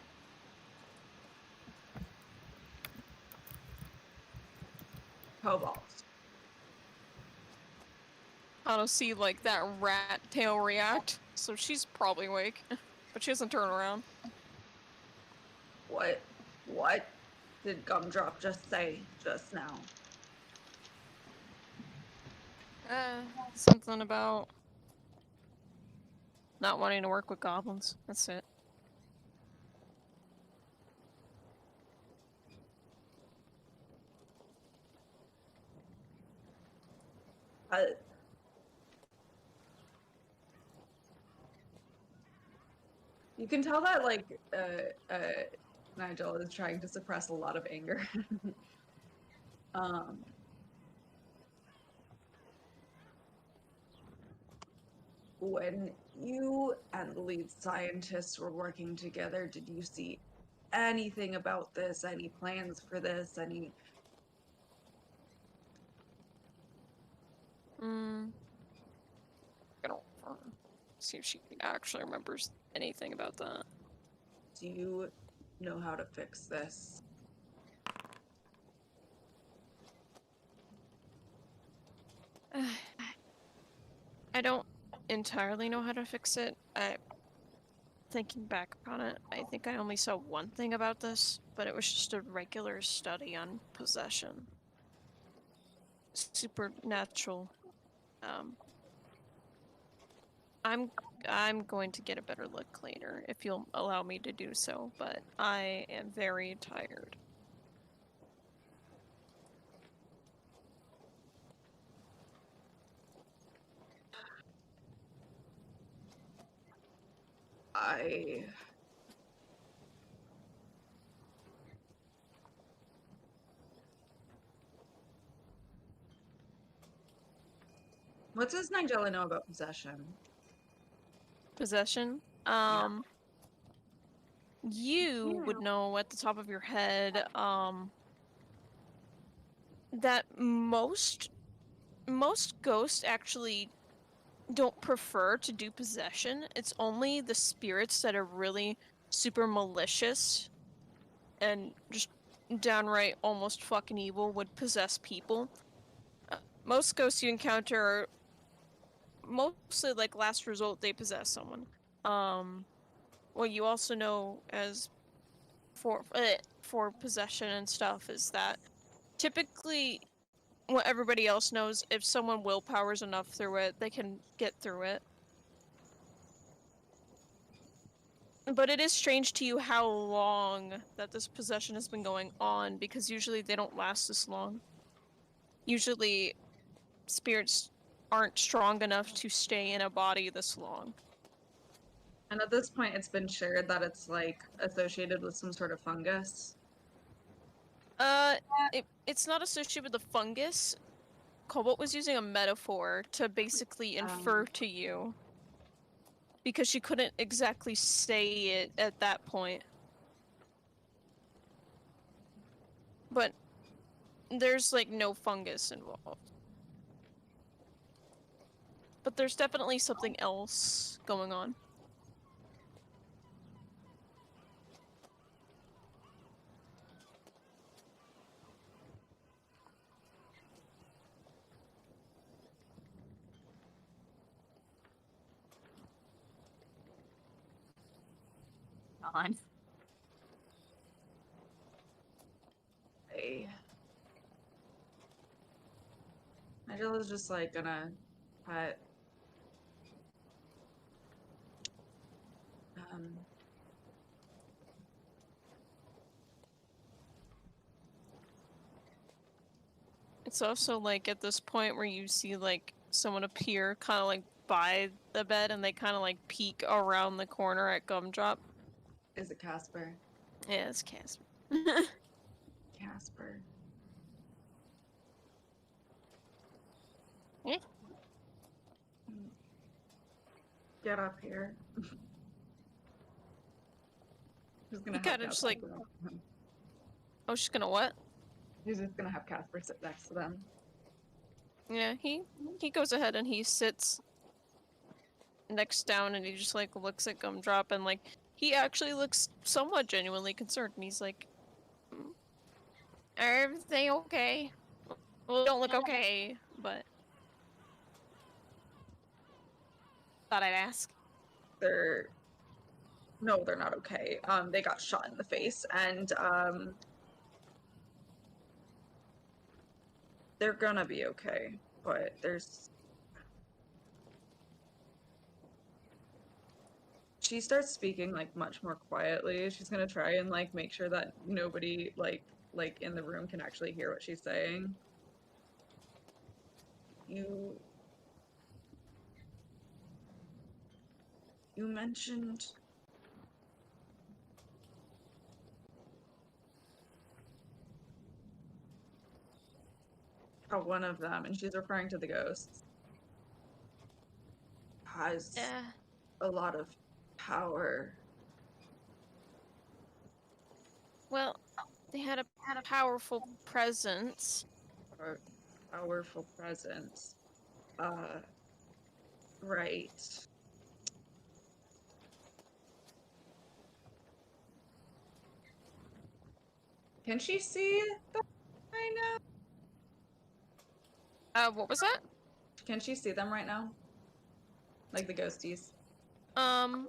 Cobalt. I don't see like that rat tail react, so she's probably awake, but she doesn't turn around. What did Gumdrop just say just now? Something about not wanting to work with goblins. That's it. You can tell that like Nigel is trying to suppress a lot of anger. When you and the lead scientists were working together, did you see anything about this? Any plans for this? Any? I don't see if she actually remembers anything about that. Do you know how to fix this? I don't entirely know how to fix it. Thinking back on it, I think I only saw one thing about this, but it was just a regular study on possession. Supernatural. I'm going to get a better look later, if you'll allow me to do so, but I am very tired. What does Nigella know about possession? Possession? You would know at the top of your head, that most ghosts actually don't prefer to do possession. It's only the spirits that are really super malicious and just downright almost fucking evil would possess people. Most ghosts you encounter are mostly like last result they possess someone. What you also know as for possession and stuff is that typically what everybody else knows, if someone willpowers enough through it, they can get through it. But it is strange to you how long that this possession has been going on, because usually they don't last this long. Usually spirits aren't strong enough to stay in a body this long. And at this point, it's been shared that it's like associated with some sort of fungus. It's not associated with the fungus. Cobalt was using a metaphor to basically infer to you, because she couldn't exactly say it at that point. But there's like no fungus involved. But there's definitely something else going on. On. Hey. Angela's just like gonna pet. It's also like at this point where you see like someone appear kind of like by the bed, and they kind of like peek around the corner at Gumdrop. Is it Casper? Yeah, it's Casper. Casper. Yeah. Get up here. He's gonna He kinda just, like- Oh, she's gonna what? He's just gonna have Casper sit next to them. Yeah, he goes ahead and he sits next down, and he just like looks at Gumdrop, and like he actually looks somewhat genuinely concerned, and he's like, "Are they okay? Well, don't look okay, but thought I'd ask." No, they're not okay. They got shot in the face, and they're gonna be okay, but she starts speaking like much more quietly. She's gonna try and like make sure that nobody like in the room can actually hear what she's saying. You mentioned how one of them, and she's referring to the ghosts, has a lot of power. Well, they had a powerful presence. Or powerful presence. Right. Can she see them right now? What was that? Can she see them right now? Like the ghosties? They're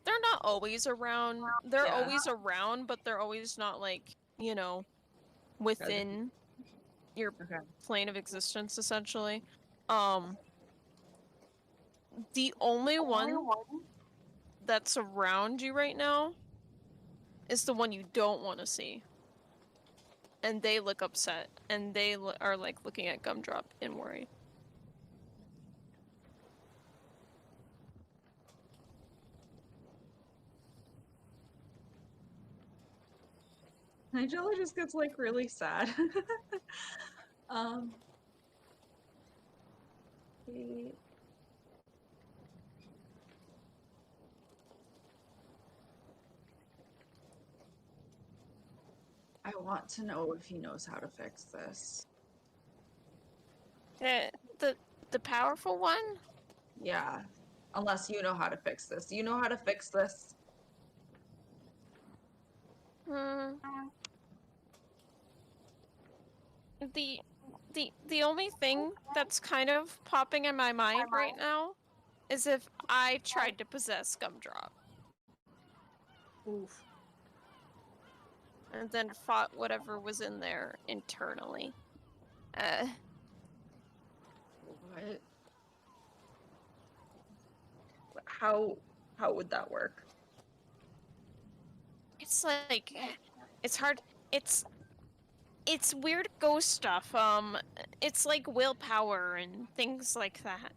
not always around. They're Yeah. always around, but they're always not like, you know, within your Okay. plane of existence, essentially. The only one that's around you right now is the one you don't want to see. And they look upset, and they are like looking at Gumdrop in worry. Nigella just gets like really sad. He... I want to know if he knows how to fix this. The powerful one? Yeah. Unless you know how to fix this. Do you know how to fix this? The only thing that's kind of popping in my mind right now is if I tried to possess Gumdrop Oof. and then fought whatever was in there internally. What? How would that work? It's like it's hard. It's weird ghost stuff. It's like willpower and things like that.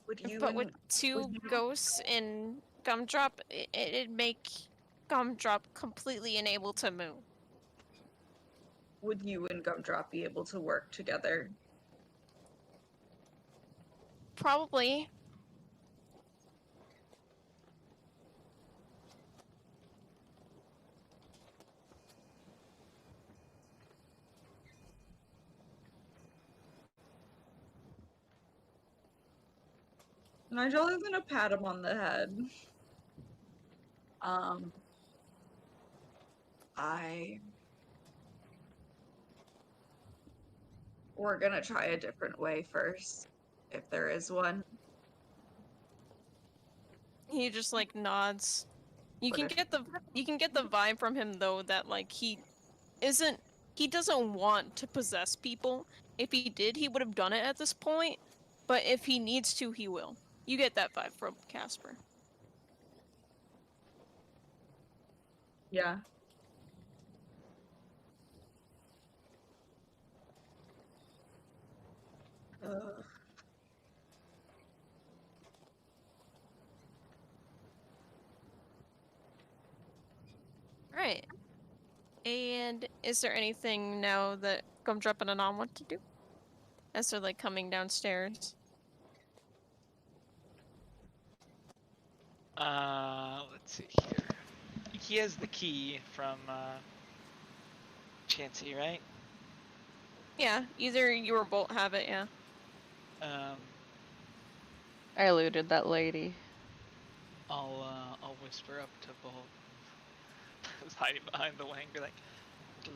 Would you But and, with two ghosts in Gumdrop, it'd make Gumdrop completely unable to move. would you and Gumdrop be able to work together? Probably. Nigel is gonna pat him on the head. We're gonna try a different way first, if there is one. He just like nods. You But can if- get the vibe from him though that like he doesn't want to possess people. If he did, he would have done it at this point. But if he needs to, he will. You get that vibe from Casper. Yeah. Right. And is there anything now that Gumdrop and Anon want to do? As they're like coming downstairs. Let's see here. He has the key from Chansey, right? Yeah, either you or Bolt have it, yeah. I eluded that lady. I'll whisper up to Bolt. I was hiding behind the wing, be like, do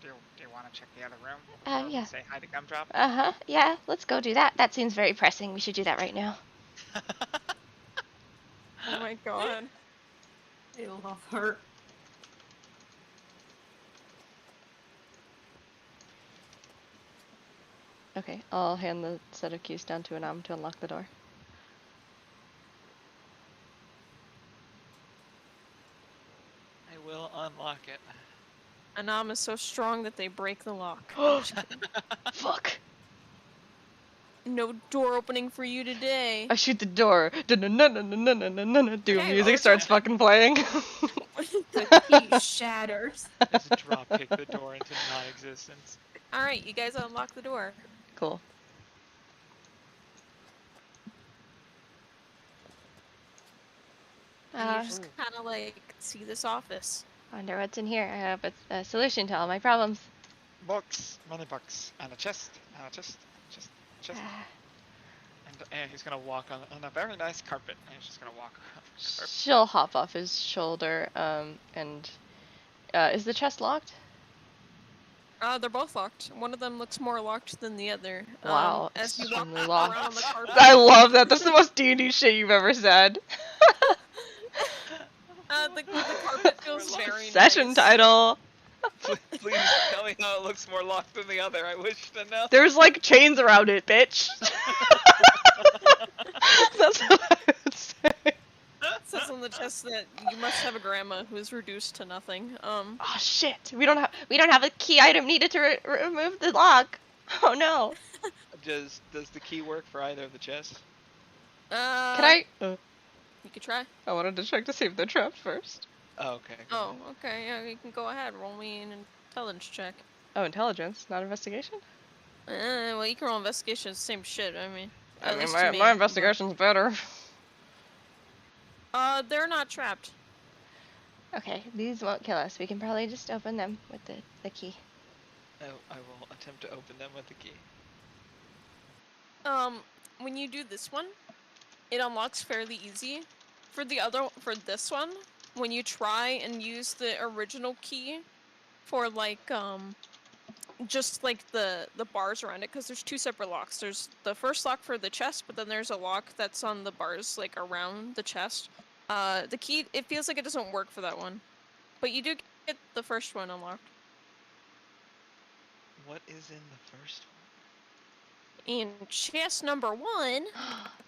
you want to check the other room? Or Yeah. Say hi to Gumdrop. Yeah, let's go do that. That seems very pressing. We should do that right now. Oh my god. I love her. Okay, I'll hand the set of keys down to Anam to unlock the door. I will unlock it. Anam is so strong that they break the lock. Fuck! No door opening for you today. I shoot the door. Doom Okay, music starts fucking playing. The key shatters. Just drop kick the door into non-existence. Alright, you guys unlock the door. Cool. And you just kind of like see this office. Wonder what's in here. I have a solution to all my problems. Box, money box, and a chest, chest. And he's gonna walk on a very nice carpet. And he's just gonna walk around the carpet. She'll hop off his shoulder, and is the chest locked? They're both locked. One of them looks more locked than the other. Wow, As you walk extremely around locked. the carpet. I love that. That's the most D&D shit you've ever said. The carpet feels very Session nice. title. Please tell me how it looks more locked than the other. I wish to know. There's like chains around it, bitch. That's what I would say. It says on the chest that you must have a grandma who is reduced to nothing. Oh shit! We don't have a key item needed to remove the lock. Oh no. Does the key work for either of the chests? Can I? You could try. I wanted to check to see if they're trapped first. Oh, okay. Oh, okay. Yeah, you can go ahead. Roll me an intelligence check. Oh, intelligence, not investigation. Well, you can roll investigation. It's the same shit. I mean, I at mean, least to me, my investigation's better. They're not trapped. Okay, these won't kill us. We can probably just open them with the key. I will attempt to open them with the key. When you do this one, it unlocks fairly easy. For this one, when you try and use the original key for like just like the bars around it, because there's two separate locks. There's the first lock for the chest, but then there's a lock that's on the bars like around the chest. The key, it feels like it doesn't work for that one, but you do get the first one unlocked. What is in the first one? In chest number 1,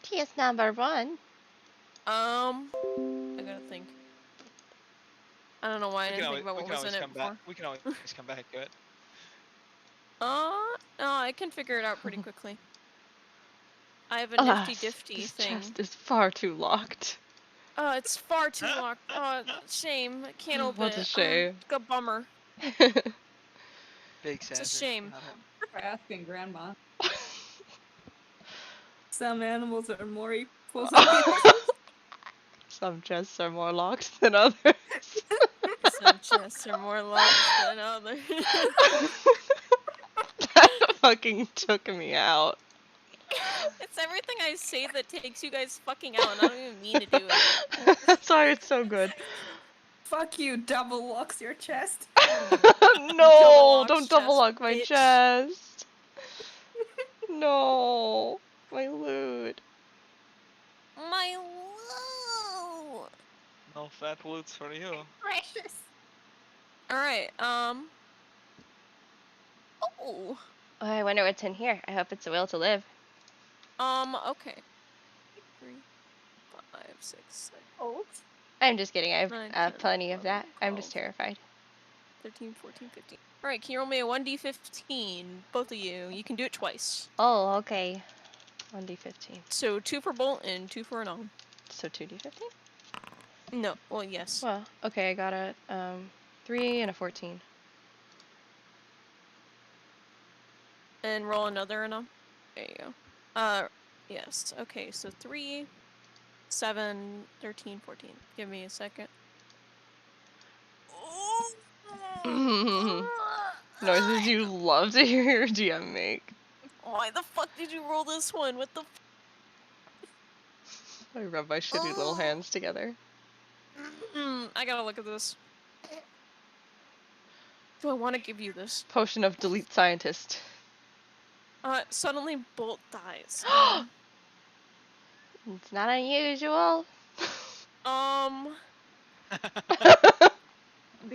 TS number 1. I gotta think. I don't know why I We didn't can think about always, we what can was always in it come back. before. We can always come back to it. No, I can figure it out pretty quickly. I have a Alas, nifty-difty this thing. chest is far too locked. Oh, it's far too locked. Oh, shame. I can't open What it. a shame. It's a bummer. Big It's sad. a shame. For asking grandma. Some animals are more equal than others. Some chests are more locked than others. Some chests are more locked than others. That fucking took me out. It's everything I say that takes you guys fucking out, and I don't even mean to do it. That's why it's so good. Fuck you, double locks your chest. No, Double-lock don't double chest, lock my bitch. chest. No, my loot. My loot! No fat loots for you. Precious. Alright, Oh! Oh, I wonder what's in here. I hope it's a will to live. Okay. 3, 5, 6, 7, Old. I'm just kidding. I have 9, 10, plenty of 11, that. I'm just 12. terrified. 13, 14, 15. Alright, can you roll me a 1d15? Both of you. You can do it twice. Oh, okay. 1d15. So 2 for bolt and 2 for an on. So 2d15? No, well, yes. Well, okay, I got a 3 and a 14. And roll another and on. There you go. Yes. Okay, so 3, 7, 13, 14. Give me a second. Noises you love to hear your GM make. Why the fuck did you roll this one? What the I rub my shitty little hands together. I gotta look at this. Do I want to give you this? Potion of delete scientist. Suddenly Bolt dies. It's not unusual. The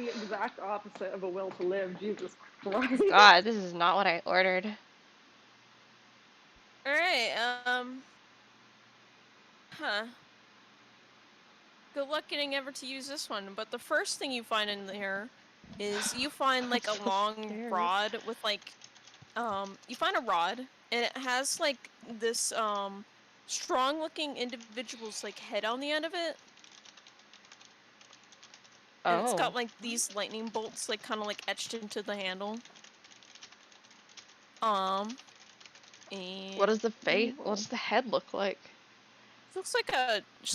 exact opposite of a will to live, Jesus Christ. God, this is not what I ordered. Alright, huh. Good luck getting ever to use this one, but the first thing you find in there is you find like a So long scary. rod with like, you find a rod, and it has like this, strong looking individual's like head on the end of it. And it's got Oh. like these lightning bolts like kind of like etched into the handle. And What does the face? What does the head look like? just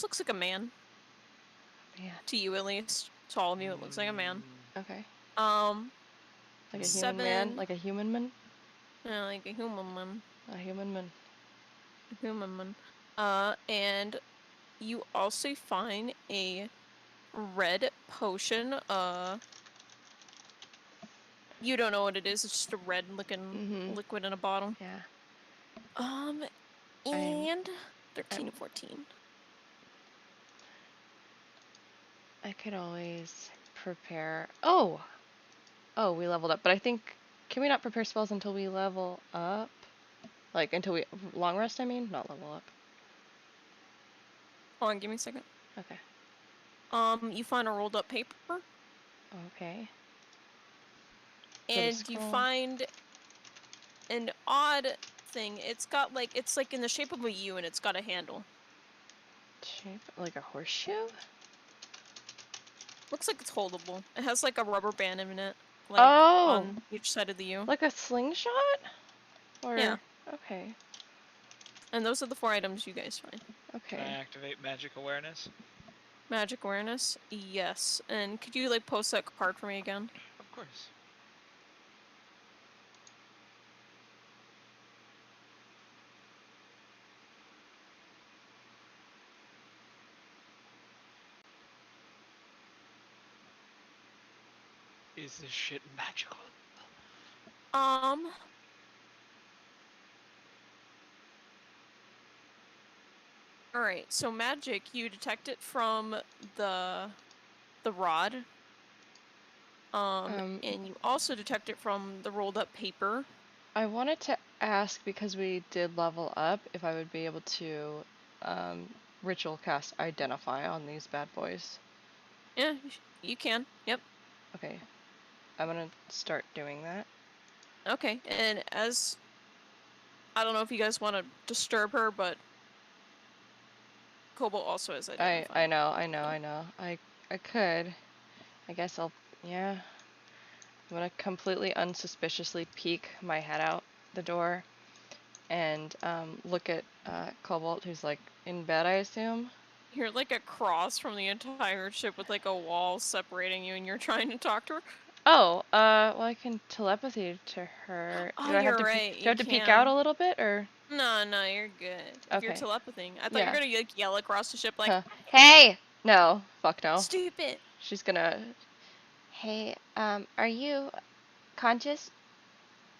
looks like a man. Man. To you at least. To all of you, it looks like a man. Okay. Like a human man? 7. Like a human man? Yeah, like a human man. A human man. A human man. And you also find a red potion. You don't know what it is. It's just a red looking liquid in a bottle. Yeah. And 13 and 14. I could always prepare. Oh! Oh, we leveled up. But I think. Can we not prepare spells until we level up? Like, until we. Long rest, I mean? Not level up. Hold on, give me a second. Okay. You find a rolled up paper. Okay. And you scroll. find an odd thing. It's got like, it's like in the shape of a U and it's got a handle. Shape. Like a horseshoe? Looks like it's holdable. It has like a rubber band in it. Like Oh! on each side of the U. Like a slingshot? Or. Yeah. Okay. And those are the 4 items you guys find. Okay. Can I activate magic awareness? Magic awareness? Yes. And could you like post that card for me again? Of course. Is this shit magical? Alright, so magic, you detect it from the rod. And you also detect it from the rolled up paper. I wanted to ask, because we did level up, if I would be able to ritual cast Identify on these bad boys. Yeah, you can. Yep. Okay. I'm gonna start doing that. Okay, and as... I don't know if you guys want to disturb her, but... Cobalt also has Identify. I know. I could. I guess I'll... Yeah. I'm gonna completely unsuspiciously peek my head out the door and look at Cobalt, who's like in bed, I assume. You're like a cross from the entire ship with like a wall separating you, and you're trying to talk to her. Oh, well, I can telepathy to her. Oh, Do I have you're to right. do I have to peek out a little bit, or? No, you're good. If you're Okay. telepathing. I thought you Yeah. were gonna like yell across the ship like, Huh. Hey! No. Fuck no. stupid! She's gonna... Hey, are you conscious?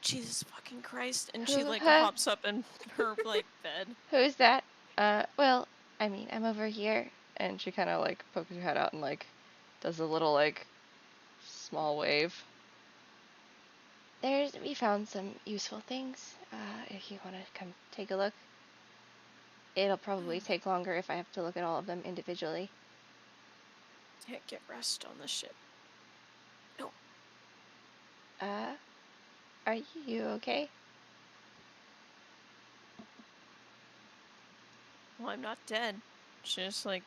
Jesus fucking Christ. And Who- she like huh? hops up in her like bed. Who's that? Well, I mean, I'm over here. And she kind of like pokes her head out and like does a little like small wave. We found some useful things. If you want to come take a look. It'll probably take longer if I have to look at all of them individually. Can't get rest on the ship. No. Are you okay? Well, I'm not dead. She just like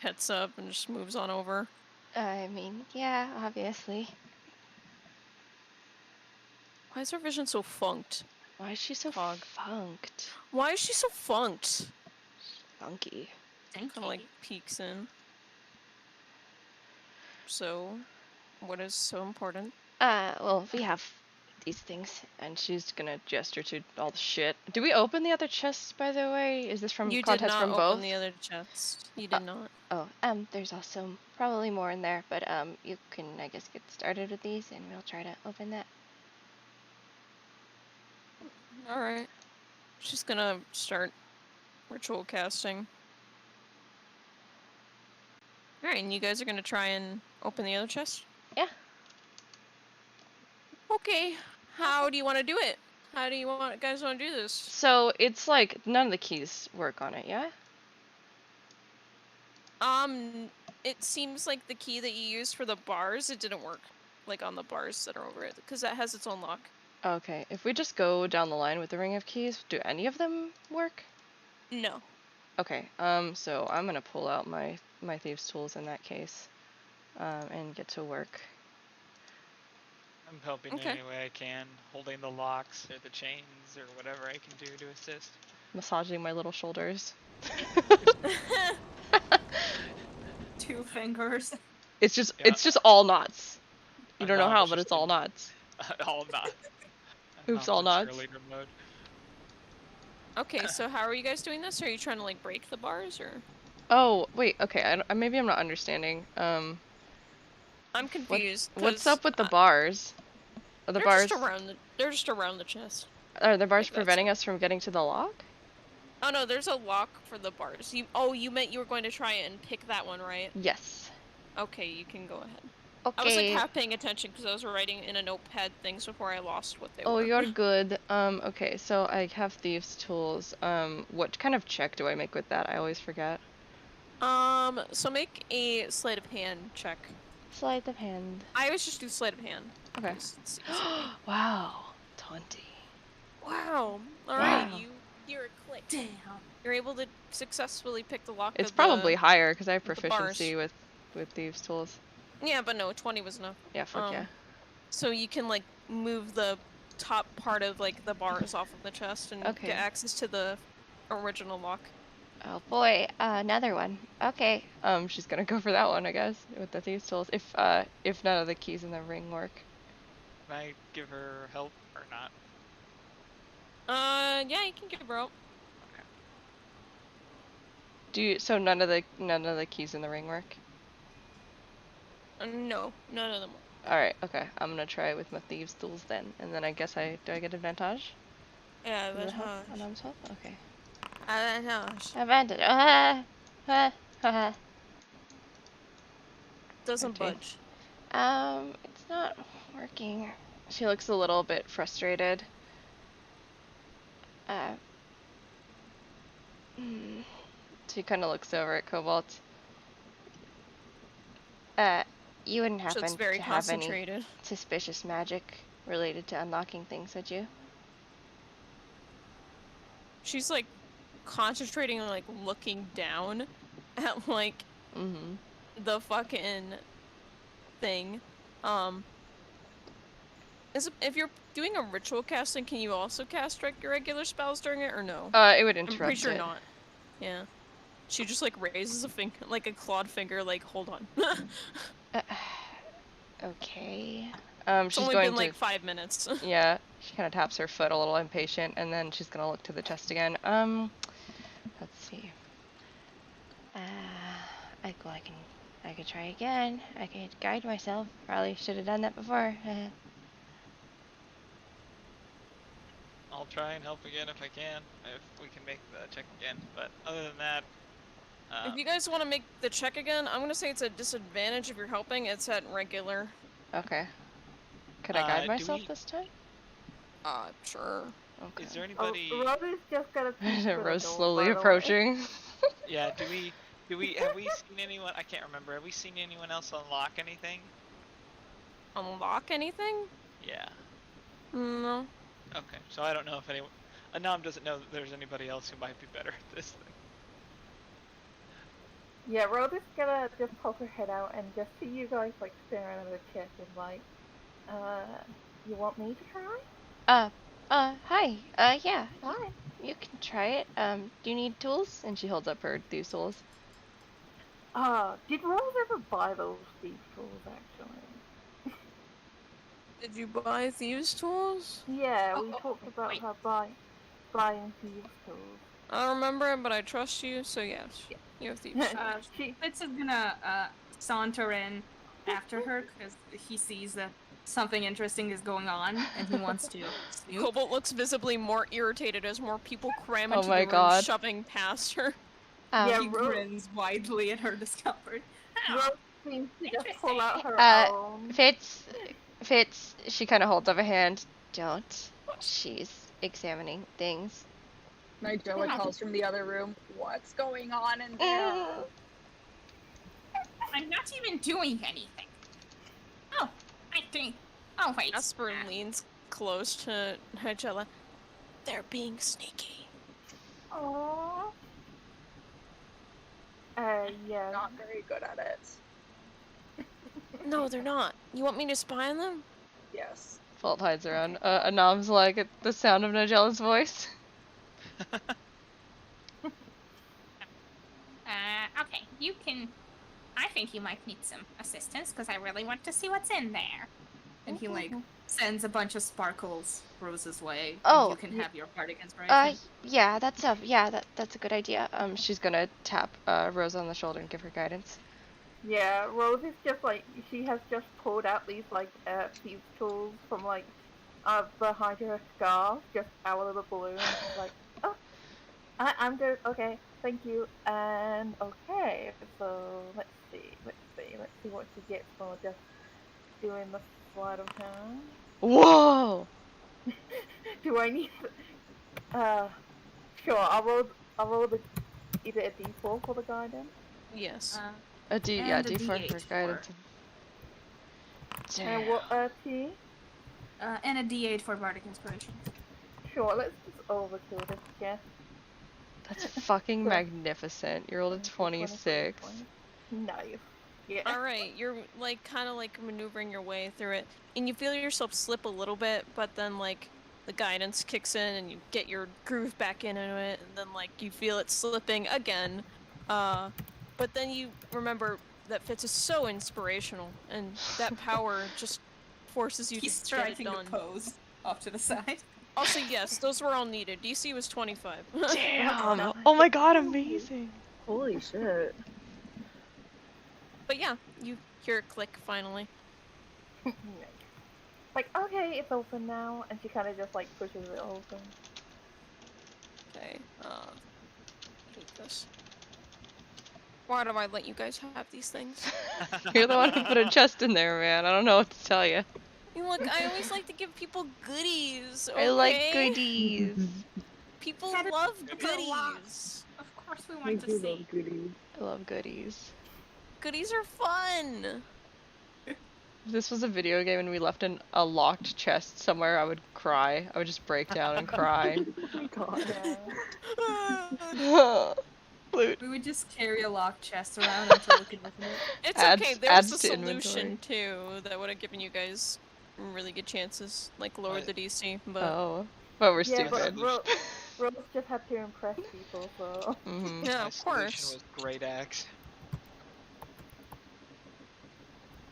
gets up and just moves on over. I mean, yeah, obviously. Why is her vision so funked? Why is she so Fog. funked? Why is she so funked? Funky. Kind of like peeks in. So, what is so important? Well, we have these things, and she's gonna gesture to all the shit. Do we open the other chests, by the way? Is this from You did contents not from open both? the other chest. You did not. Oh, there's also probably more in there, but you can, I guess, get started with these, and we'll try to open that. Alright. She's gonna start ritual casting. Alright, and you guys are gonna try and open the other chest? Yeah. Okay. How do you want to do it? How do you guys want to do this? So it's like none of the keys work on it, yeah? It seems like the key that you used for the bars, it didn't work. Like on the bars that are over it, because that has its own lock. Okay, if we just go down the line with the ring of keys, do any of them work? No. Okay, so I'm gonna pull out my thieves' tools in that case, and get to work. I'm helping Okay. any way I can, holding the locks or the chains or whatever I can do to assist. Massaging my little shoulders. 2 fingers. It's just Yeah. it's just all knots. You A don't know nom how, is but just it's all knots. all knots. Oops, all knots. Cheerleader mode. Okay, so how are you guys doing this? Are you trying to like break the bars or? Oh, wait, okay, maybe I'm not understanding. I'm confused. What's 'cause, up with the bars? Are the they're bars they're just around the chest. are the bars Like, that's preventing it. us from getting to the lock? Oh no, there's a lock for the bars. You meant you were going to try and pick that one, right? Yes. Okay, you can go ahead. Okay. I was like half paying attention because I was writing in a notepad things before I lost what they were. Oh, you're good. Okay, so I have thieves' tools. What kind of check do I make with that? I always forget. So make a sleight of hand check. Sleight of hand. I always just do sleight of hand. Okay. It's easier. Wow. 20. Wow. Alright, Wow. you hear a click. Damn. You're able to successfully pick the lock It's of probably the... higher because I have the bars. proficiency with thieves' tools. Yeah, but no, 20 was enough. Yeah, fuck yeah. So you can like move the top part of like the bars off of the chest and Okay. get access to the original lock. Oh boy, another one. Okay. She's gonna go for that one, I guess, with the thieves' tools. If none of the keys in the ring work. Can I give her help or not? Yeah, you can give her help. So none of the keys in the ring work? No, none of them. Alright, okay. I'm gonna try it with my thieves' tools then. And then I guess do I get advantage? Yeah, From the health? advantage. On arm's health? Okay. Advantage. Advantage. Doesn't Okay. budge. It's not working. She looks a little bit frustrated. She kind of looks over at Cobalt. You wouldn't So it's happen very to have any concentrated. suspicious magic related to unlocking things, would you? She's like concentrating on like looking down at like the fucking thing. If you're doing a ritual casting, can you also cast regular spells during it or no? It would I'm interrupt pretty sure it. not. Yeah. She just like raises a finger, like a clawed finger, like hold on. Okay. It's She's only going been like 5 minutes. Yeah, she kind of taps her foot a little impatient, and then she's gonna look to the chest again. Let's see. I could try again. I could guide myself. Probably should have done that before. I'll try and help again if I can, if we can make the check again. But other than that, If you guys want to make the check again, I'm gonna say it's a disadvantage if you're helping. It's at regular. Okay. Could I guide do myself we- this time? Sure. Okay. is there Oh, anybody? Rose just got a piece of Rose the door, slowly by the way. approaching. Yeah. Have we seen anyone? I can't remember. Have we seen anyone else unlock anything? Unlock anything? Yeah. No. Okay. So I don't know if anyone. Anam doesn't know that there's anybody else who might be better at this thing. Yeah, Rose is gonna just poke her head out and just see you guys like staring at her chest and like, you want me to try? Hi. Yeah. Hi. You can try it. Do you need tools? And she holds up her thieves' tools. Did Rose ever buy those thief tools actually? Did you buy thieves' tools? Yeah, we talked about her buying thieves tools. I don't remember it, but I trust you, so yes. You have thieves' tools. Fitz is gonna saunter in after her because he sees that something interesting is going on and he wants to snoop. Cobalt looks visibly more irritated as more people cram Oh into my the room, God. shoving past her. Yeah, He Rose, grins widely at her discomfort. Rose seems to just pull out her own. Fitz, she kind of holds up a hand. Don't. She's examining things. Nigella calls from the other room, what's going on in there? I'm not even doing anything. Oh, I think. Oh wait. Asper leans close to Nigella. They're being sneaky. Aww. Yeah. Not very good at it. No, they're not. You want me to spy on them? Yes. Fault hides around. Anam's like at the sound of Nigella's voice. Okay, you can. I think you might need some assistance because I really want to see what's in there. And he like sends a bunch of sparkles Rose's way. Oh, You can have your bardic inspiration. Yeah, that's a good idea. She's gonna tap Rose on the shoulder and give her guidance. Yeah, Rose is just like, she has just pulled out these like these tools from like behind her scarf, just out of the balloon. She's like, oh, I'm good. Okay, thank you. And okay, so let's see what she gets for just doing the sleight of hand. Whoa! Do I need? Sure. I'll roll either a d4 for the guidance. Yes. A And a D4 D8 for guidance. And what T? And a D8 for bardic inspiration. Sure. Let's just overkill this. Yeah. That's fucking So- magnificent. You rolled a 26. Nice. Yeah. Alright, you're like kind of like maneuvering your way through it, and you feel yourself slip a little bit, but then like the guidance kicks in and you get your groove back into it, and then like you feel it slipping again. But then you remember that Fitz is so inspirational, and that power just forces you He's to get it striking done. the pose off to the side. Also, yes, those were all needed. DC was 25. Damn! Oh my god, amazing! Holy shit. But yeah, you hear it click finally. Like, okay, it's open now, and she kind of just like pushes it open. Okay. Hate this. Why do I let you guys have these things? You're the one who put a chest in there, man. I don't know what to tell you. Look, I always like to give people goodies. Okay? I like goodies. People That is love a lot. goodies. Of course we want to see. goodies. I love goodies. Goodies are fun. If this was a video game and we left in a locked chest somewhere, I would cry. I would just break down and cry. Oh my god. Loot. We would just carry a locked chest around until we could open it. It's Adds- okay. There adds was a to solution inventory. too that would have given you guys really good chances, like lowered the DC. But Oh. But we're Yeah, stupid. but Rose just had to impress people, so. Mhm. yeah, My of solution course. was Great Axe.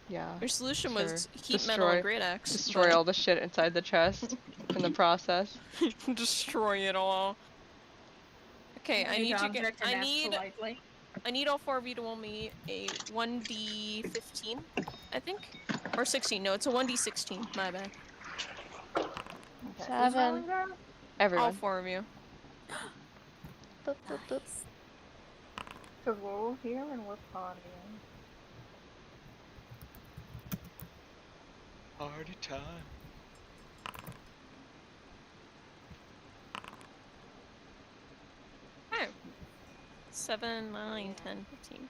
Yeah. Your solution Sure. was heat metal and Destroy- great axe. Destroy all the shit inside the chest in the process. Destroy it all. Okay, I need to get. I need all 4 of you to roll me a 1d15, I think, or 16. No, it's a 1d16. My bad. Okay. 7. All Everyone. 4 of you. Boop, boop, boop. Because we're all here and we're partying. Party time. Oh. 7, 9, 10, 15.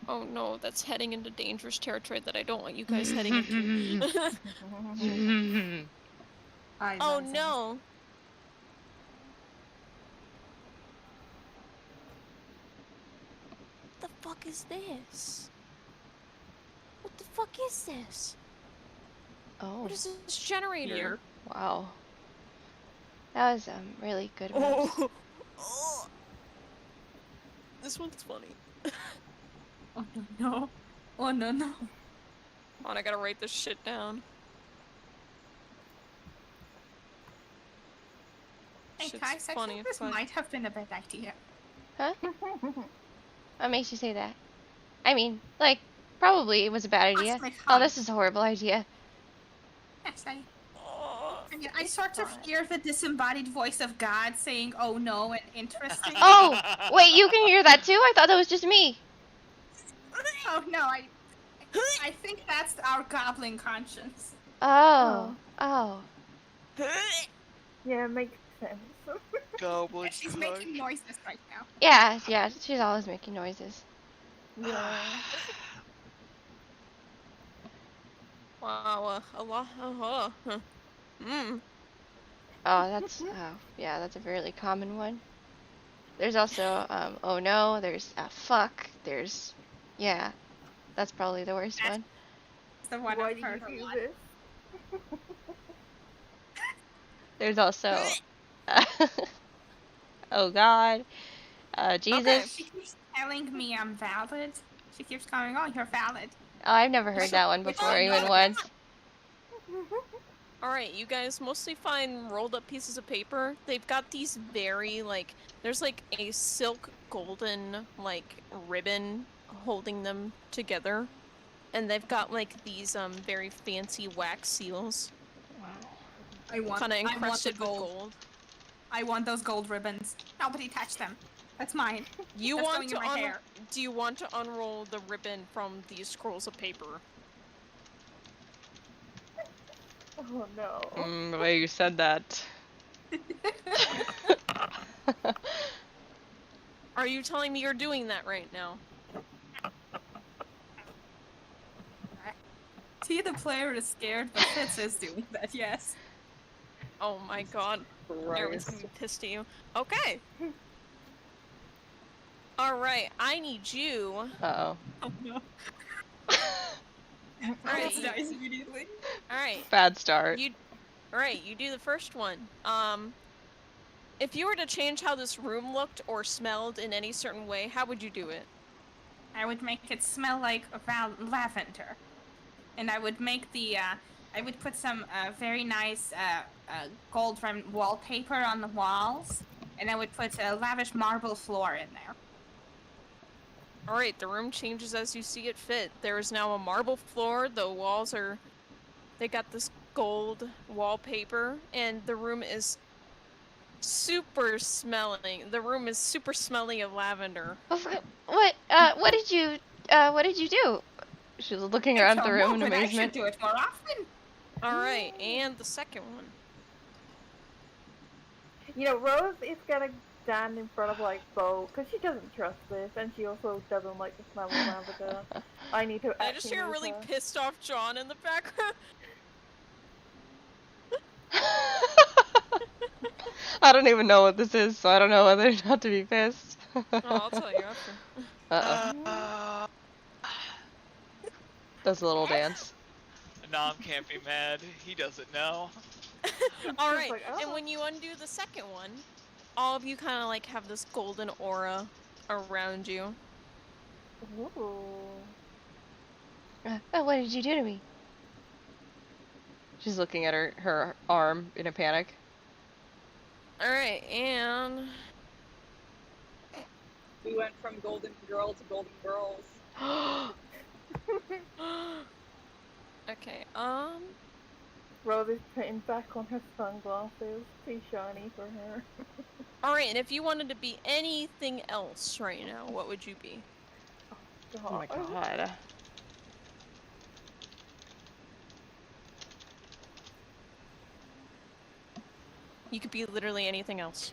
Oh no, that's heading into dangerous territory that I don't want you guys heading into. Oh no! What the fuck is this? What the fuck is this? Oh. What is this generator? Here. Wow. That was really good. Moves. Oh. Oh. This one's funny. Oh no. Oh no no. Oh, and I gotta write this shit down. Hey Shit's guys, I funny, think this but- might have been a bad idea. Huh? What makes you say that? I mean, like, probably it was a bad idea. Cosmic Oh, hug. this is a horrible idea. Yes, Oh. I mean, I sort of hear the disembodied voice of God saying, "Oh no," and interesting. Oh, wait, you can hear that too? I thought that was just me. Oh no, I think that's our goblin conscience. Oh. Oh. Yeah, it makes sense. Goblin She's making noises right now. Yeah, yeah, she's always making noises. Yeah. Wow, a lot. Oh, that's, yeah, that's a fairly common one. There's also, oh no, there's, fuck, there's, yeah, that's probably the worst one. It's the one Why I've do you heard a do lot. this? There's also, oh god, Jesus. She keeps telling me I'm valid. She keeps going, "Oh, you're valid." Oh, I've never heard that one before, even once. Alright, you guys mostly find rolled up pieces of paper. They've got these very, like, there's like a silk golden, like, ribbon holding them together. And they've got, like, these, very fancy wax seals. I want Kind of I want the encrusted with gold. gold. I want those gold ribbons. Nobody touch them. That's mine. You That's want going to in my hair. Do you want to unroll the ribbon from these scrolls of paper? Oh no. The way you said that. Are you telling me you're doing that right now? See, the player is scared, but Fitz is doing that. Yes. Oh my god. Everyone's gonna be pissed at you. Okay. Alright, I need you. Uh-oh. Oh no. Alright, Fitz dies immediately. Alright. Bad start. Alright, you do the first one. If you were to change how this room looked or smelled in any certain way, how would you do it? I would make it smell like lavender, and I would make the I would put some very nice gold rimmed wallpaper on the walls, and I would put a lavish marble floor in there. Alright, the room changes as you see it fit. There is now a marble floor, the walls are... They got this gold wallpaper, and the room is super smelling. The room is super smelly of lavender. What did you do? She was looking I around the don't room know, in but I should amazement. do it more often. Alright, and the second one. You know, Rose is gonna stand in front of like Bo because she doesn't trust this, and she also doesn't like the smell of lavender. I need to. I just hear a really pissed off John in the background. I don't even know what this is, so I don't know whether not to be pissed. Oh, I'll tell you after. Does a little dance. Nom can't be mad. He doesn't know. Alright, like, and oh. when you undo the second one, all of you kind of like have this golden aura around you. Ooh. What did you do to me? She's looking at her arm in a panic. Alright, and... We went from golden girl to golden girls. Okay, Rose is putting back on her sunglasses. Too shiny for her. Alright, and if you wanted to be anything else right now, what would you be? Oh my god. You could be literally anything else.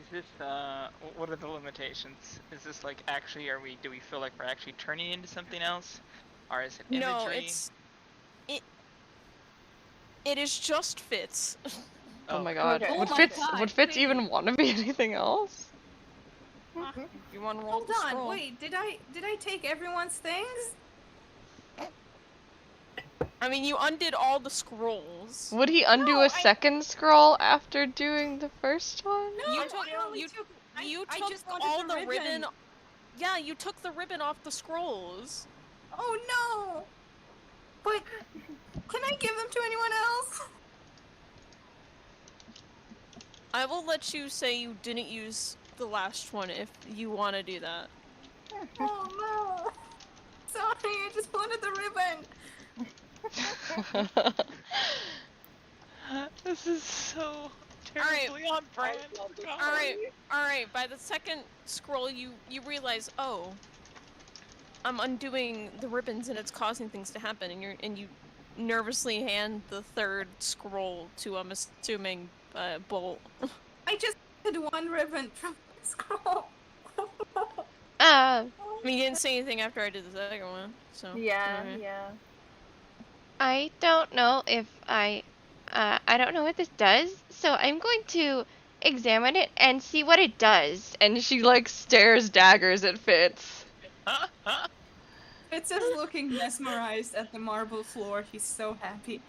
Is this, what are the limitations? Is this like actually, do we feel like we're actually turning into something else? Or is it imagery? No, it is just Fitz. Oh my god. Okay. Would Oh my Fitz God, would Fitz wait. even want to be anything else? You want to roll Hold the on, scroll? wait, did I take everyone's things? I mean, you undid all the scrolls. Would he undo No, a second scroll after doing the first one? No, You I took- only you- took. You I took just wanted all the ribbon. Yeah, you took the ribbon off the scrolls. Oh no! But can I give them to anyone else? I will let you say you didn't use the last one if you want to do that. Oh no! Sorry, I just wanted the ribbon. This is so terribly on brand. God. Alright, by the second scroll you realize, oh, I'm undoing the ribbons and it's causing things to happen, and you nervously hand the third scroll to, I'm assuming, Bolt. I just did one ribbon from the scroll. I mean, you didn't say anything after I did the second one, so... Yeah, alright. yeah. I don't know if I don't know what this does, so I'm going to examine it and see what it does. And she like stares daggers at Fitz. Fitz is looking mesmerized at the marble floor. He's so happy.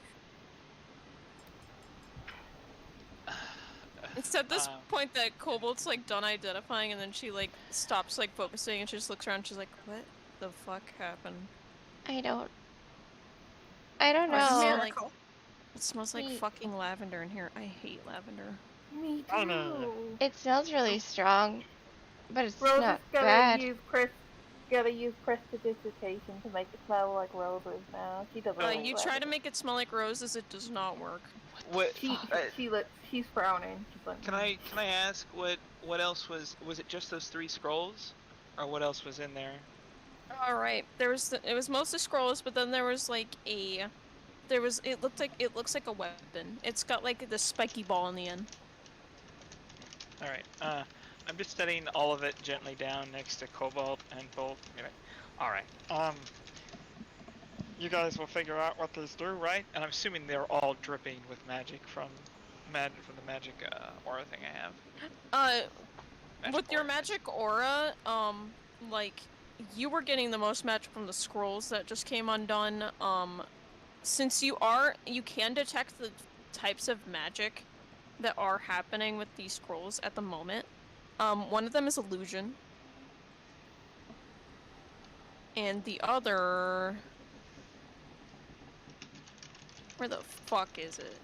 It's at this point that Cobalt's like done identifying, and then she like stops like focusing, and she just looks around. And she's like, "What the fuck happened?" I don't Oh, know. Miracle. It smells like fucking lavender in here. I hate lavender. Me Oh, too. no. It smells really strong, but it's Rose not is gonna bad. use prestidigitation to make it smell like roses now. She doesn't. like You try to make it smell like roses, it does not work. What? She's frowning. She's like, Can I ask what else was it? Just those 3 scrolls, or what else was in there? All right, it was mostly scrolls, but then there was like it looks like a weapon. It's got like this spiky ball in the end. All right. I'm just setting all of it gently down next to Cobalt and Bolt. All right. You guys will figure out what these do, right? And I'm assuming they're all dripping with magic from the magic aura thing I have. With your aura. magic aura, like you were getting the most magic from the scrolls that just came undone. Since you can detect the types of magic that are happening with these scrolls at the moment. One of them is illusion. And the other... Where the fuck is it?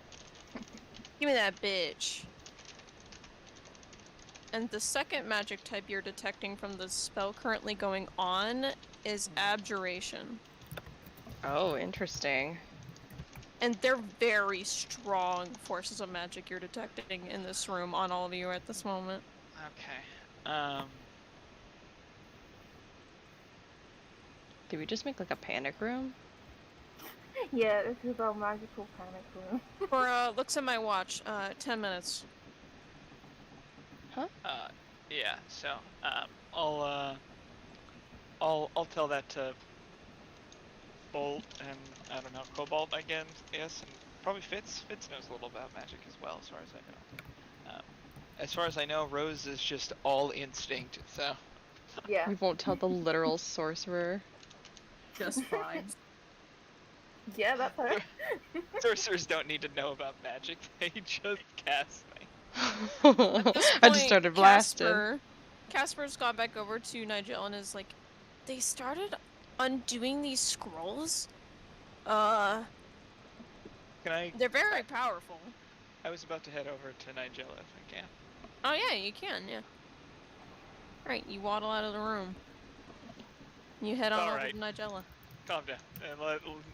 Give me that bitch. And the second magic type you're detecting from the spell currently going on is abjuration. Oh, interesting. And they're very strong forces of magic you're detecting in this room on all of you at this moment. Okay. Did we just make like a panic room? Yeah, this is our magical panic room. For looks at my watch, 10 minutes. Yeah. So, I'll tell that to Bolt and I don't know, Cobalt, I guess, and probably Fitz. Fitz knows a little about magic as well, as far as I know. As far as I know, Rose is just all instinct. So. Yeah. We won't tell the literal sorcerer. Just fine. Yeah, that's her. Sorcerers don't need to know about magic. They just cast things. I just started blasting. Casper's gone back over to Nigel and is like, they started undoing these scrolls? Can I? They're very powerful. I was about to head over to Nigella if I can. Oh yeah, you can, yeah. Alright, you waddle out of the room. You head on over to Nigella. Calm down. And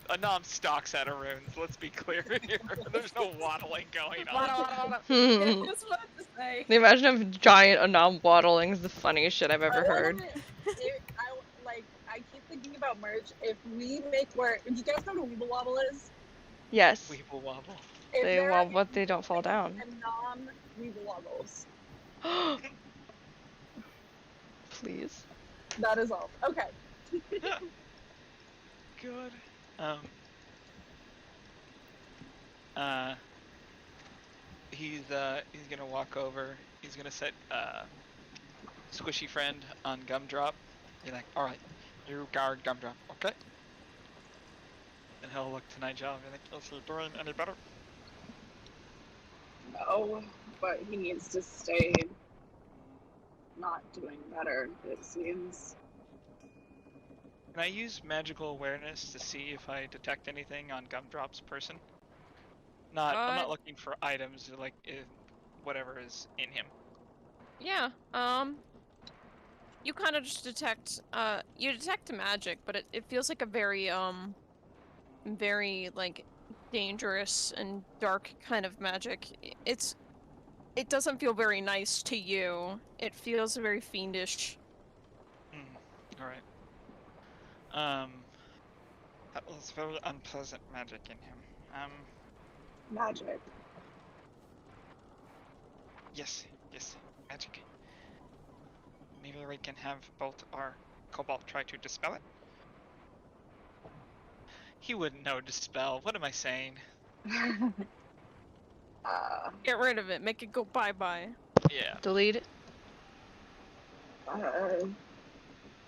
Anam stalks out of runes. Let's be clear here. There's no waddling going on. Yeah, just what to say. The imagine of giant Anam waddling is the funniest shit I've ever heard. I keep thinking about merch. If we make where, do you guys know what a Weeble Wobble is? Yes. Weeble wobble. If They there wobble, are but they don't fall down. Anon Weeble Wobbles. Please. That is all. Okay. Good. He's gonna walk over. He's gonna set Squishy Friend on Gumdrop. He's like, all right, you guard Gumdrop, okay? And he'll look to Nigel and be like, is he doing any better? No, but he needs to stay not doing better, it seems. Can I use magical awareness to see if I detect anything on Gumdrop's person? I'm not looking for items, like whatever is in him. Yeah, you kind of just detect, you detect magic, but it feels like a very, very, like, dangerous and dark kind of magic. It doesn't feel very nice to you. It feels very fiendish. Alright. That was very unpleasant magic in him. Magic. Yes, magic. Maybe we can have Bolt or Cobalt try to dispel it? He wouldn't know dispel. What am I saying? Get rid of it. Make it go bye-bye. Yeah. Delete it.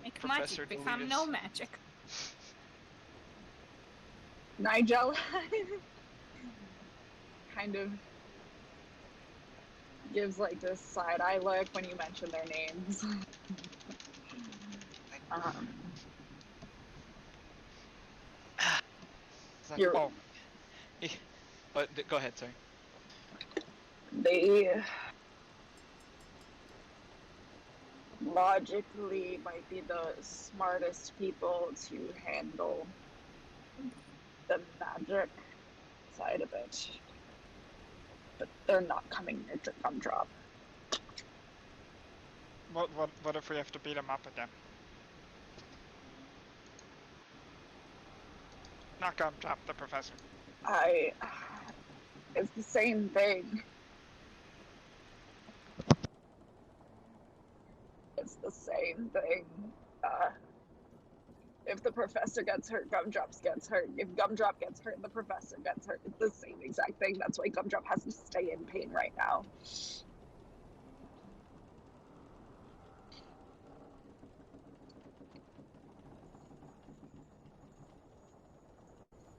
Make Professor magic become Deletus. no magic. Nigel kind of gives like this side eye look when you mention their names. You're- Oh. But go ahead, sorry. They logically might be the smartest people to handle the magic side of it, but they're not coming near to Gumdrop. What if we have to beat him up again? Not Gumdrop, the professor. It's the same thing. It's the same thing. If the professor gets hurt, Gumdrop gets hurt. If Gumdrop gets hurt, the professor gets hurt. It's the same exact thing. That's why Gumdrop has to stay in pain right now.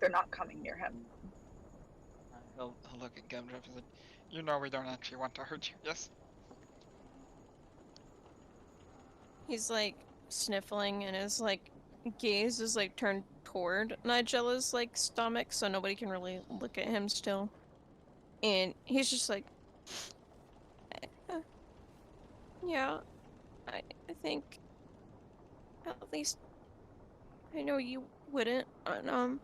They're not coming near him. He'll look at Gumdrop and like, You know we don't actually want to hurt you, yes? He's like sniffling and his like gaze is like turned toward Nigella's like stomach, so nobody can really look at him still. And he's just like, yeah, I think at least I know you wouldn't. And,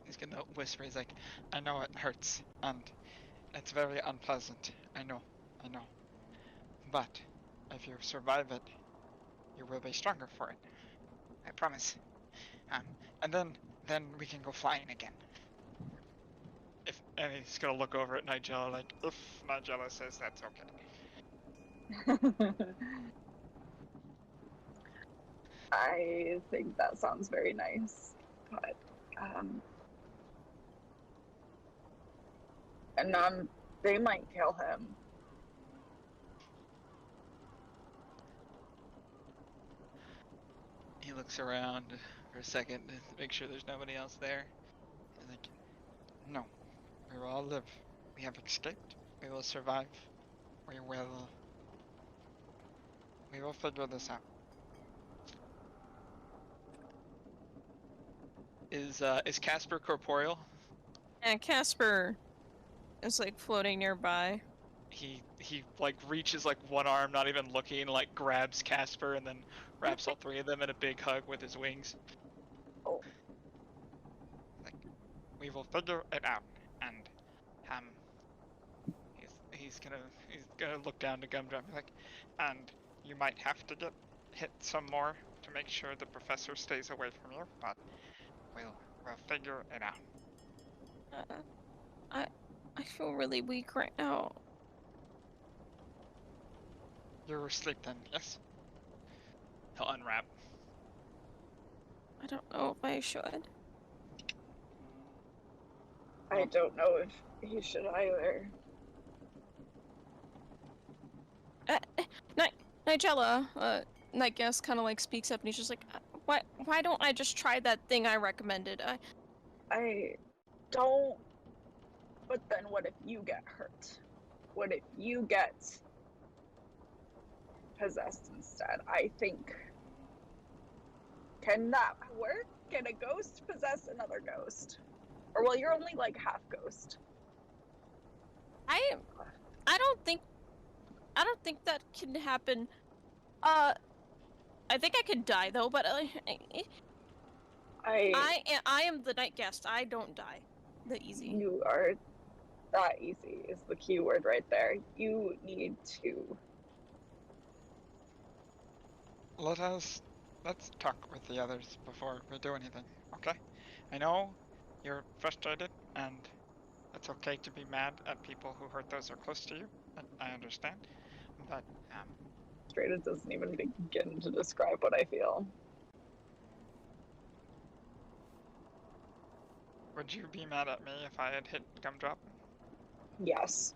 He's gonna whisper, he's like, I know it hurts, and it's very unpleasant. I know. But if you survive it, you will be stronger for it. I promise. And then we can go flying again. And he's gonna look over at Nigella, like, if Nigella says that's okay. I think that sounds very nice, but and they might kill him. He looks around for a second to make sure there's nobody else there. He's like, No, we will all live. We have escaped. We will survive. We will figure this out. is Casper corporeal? and Casper is like floating nearby. He like reaches like one arm, not even looking, like grabs Casper and then wraps all three of them in a big hug with his wings. Oh, Like, we will figure it out. And he's gonna look down to Gumdrop like, and you might have to get hit some more to make sure the professor stays away from you, but we'll figure it out. I feel really weak right now. You're asleep then, yes? He'll unwrap. I don't know if I should. I don't know if he should either. Nigella, Night Guest kind of like speaks up and he's just like, why don't I just try that thing I recommended? I don't. But then what if you get hurt? What if you get possessed instead? I think. Can that work? Can a ghost possess another ghost? Or well, you're only like half ghost. I don't think that can happen. I think I could die though, but I am the Night Guest. I don't die. The easy. You are. That easy is the key word right there. You need to. Let's talk with the others before we do anything, okay? I know you're frustrated, and it's okay to be mad at people who hurt those who are close to you. I understand, but Frustrated doesn't even begin to describe what I feel. would you be mad at me if I had hit Gumdrop? Yes.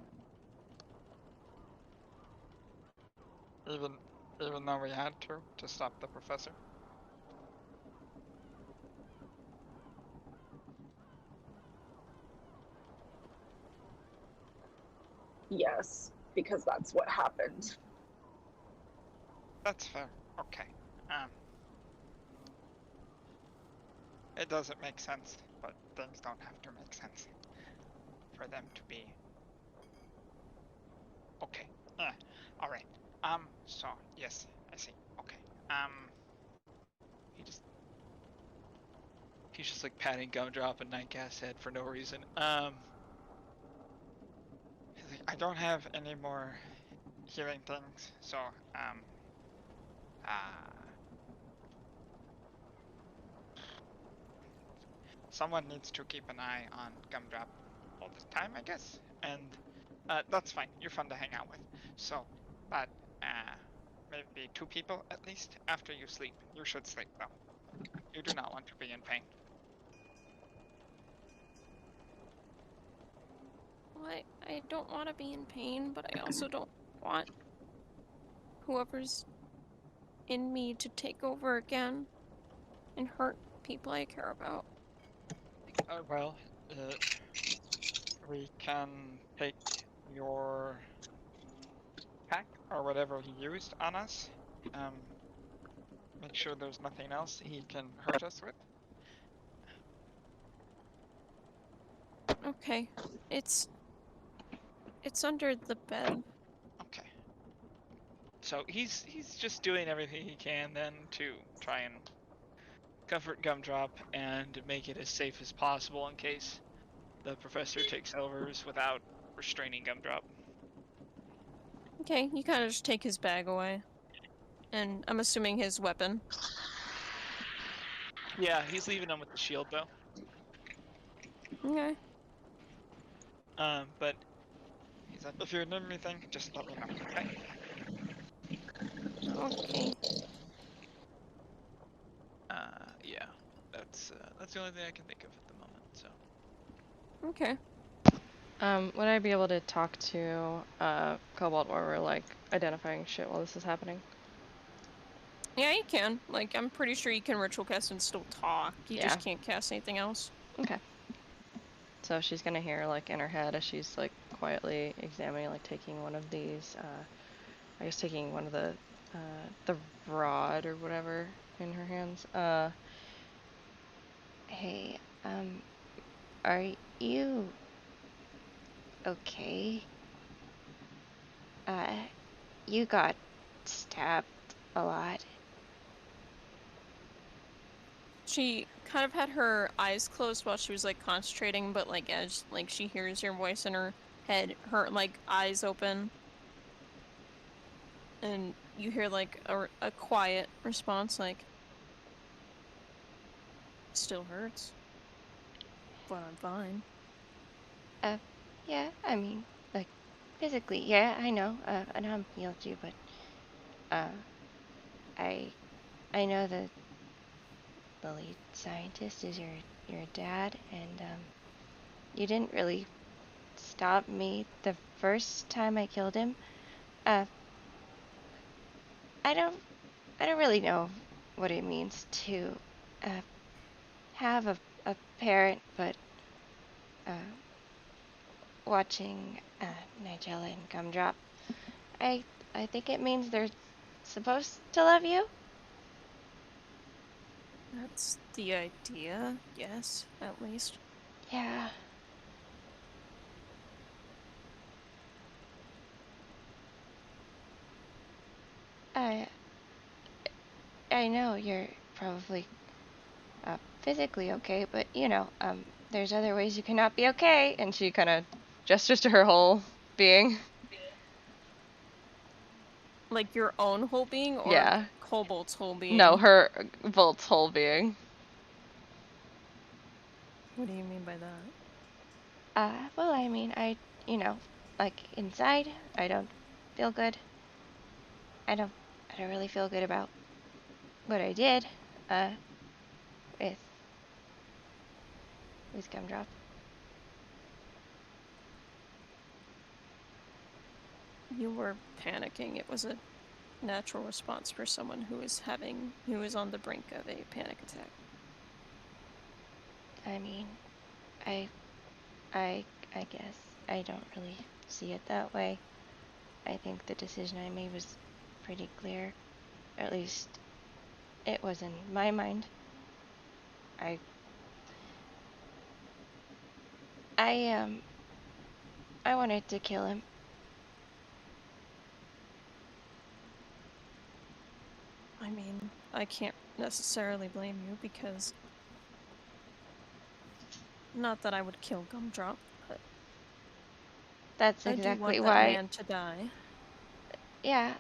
Even though we had to stop the professor? Yes, because that's what happened. That's fair. Okay. It doesn't make sense, but things don't have to make sense for them to be okay. All right. So yes, I see. Okay. He's just like patting Gumdrop and Nightcast's head for no reason. He's like, I don't have any more healing things, so someone needs to keep an eye on Gumdrop all the time, I guess. And that's fine. You're fun to hang out with. So, but maybe 2 people at least after you sleep. You should sleep though. You do not want to be in pain. Well, I don't want to be in pain, but I also don't want whoever's in me to take over again and hurt people I care about. Well, we can take your pack or whatever he used on us. Make sure there's nothing else he can hurt us with. Okay. It's under the bed. Okay. So he's just doing everything he can then to try and comfort Gumdrop and make it as safe as possible in case the professor takes overs without restraining Gumdrop. Okay, you kind of just take his bag away. And I'm assuming his weapon. Yeah, he's leaving him with the shield though. Okay. But He's like, if you need anything, just let me know. Okay. Okay. yeah, that's the only thing I can think of at the moment. So Okay. Would I be able to talk to Cobalt while we're like identifying shit while this is happening? Yeah, you can. Like, I'm pretty sure you can ritual cast and still talk. You Yeah. just can't cast anything else. Okay. So she's gonna hear like in her head as she's like quietly examining, like taking one of these, I guess taking one of the rod or whatever in her hands. Hey, are you okay? You got stabbed a lot. She kind of had her eyes closed while she was like concentrating, but like as like she hears your voice in her head, her like eyes open, and you hear like a quiet response, like, "Still hurts, but I'm fine." Yeah, I mean, like, physically, yeah, I know, I know I'm healed too, but, I know that the lead scientist is your dad, and, you didn't really stop me the first time I killed him. Uh, I don't really know what it means to, have a parent, but, watching, Nigella and Gumdrop, I think it means they're supposed to love you. That's the idea, yes, at least. Yeah. I know you're probably physically okay, but you know, there's other ways you cannot be okay. And she kind of gestures to her whole being. Like your own whole being, or Yeah. Cobalt's whole being? No, her Volt's whole being. What do you mean by that? Well, I mean, you know, like inside, I don't feel good. I don't really feel good about what I did, with Gumdrop. You were panicking. It was a natural response for someone who is on the brink of a panic attack. I mean, I guess I don't really see it that way. I think the decision I made was pretty clear. Or at least it was in my mind. I wanted to kill him. I mean, I can't necessarily blame you because not that I would kill Gumdrop, but That's I do want exactly that why. man to die. Yeah,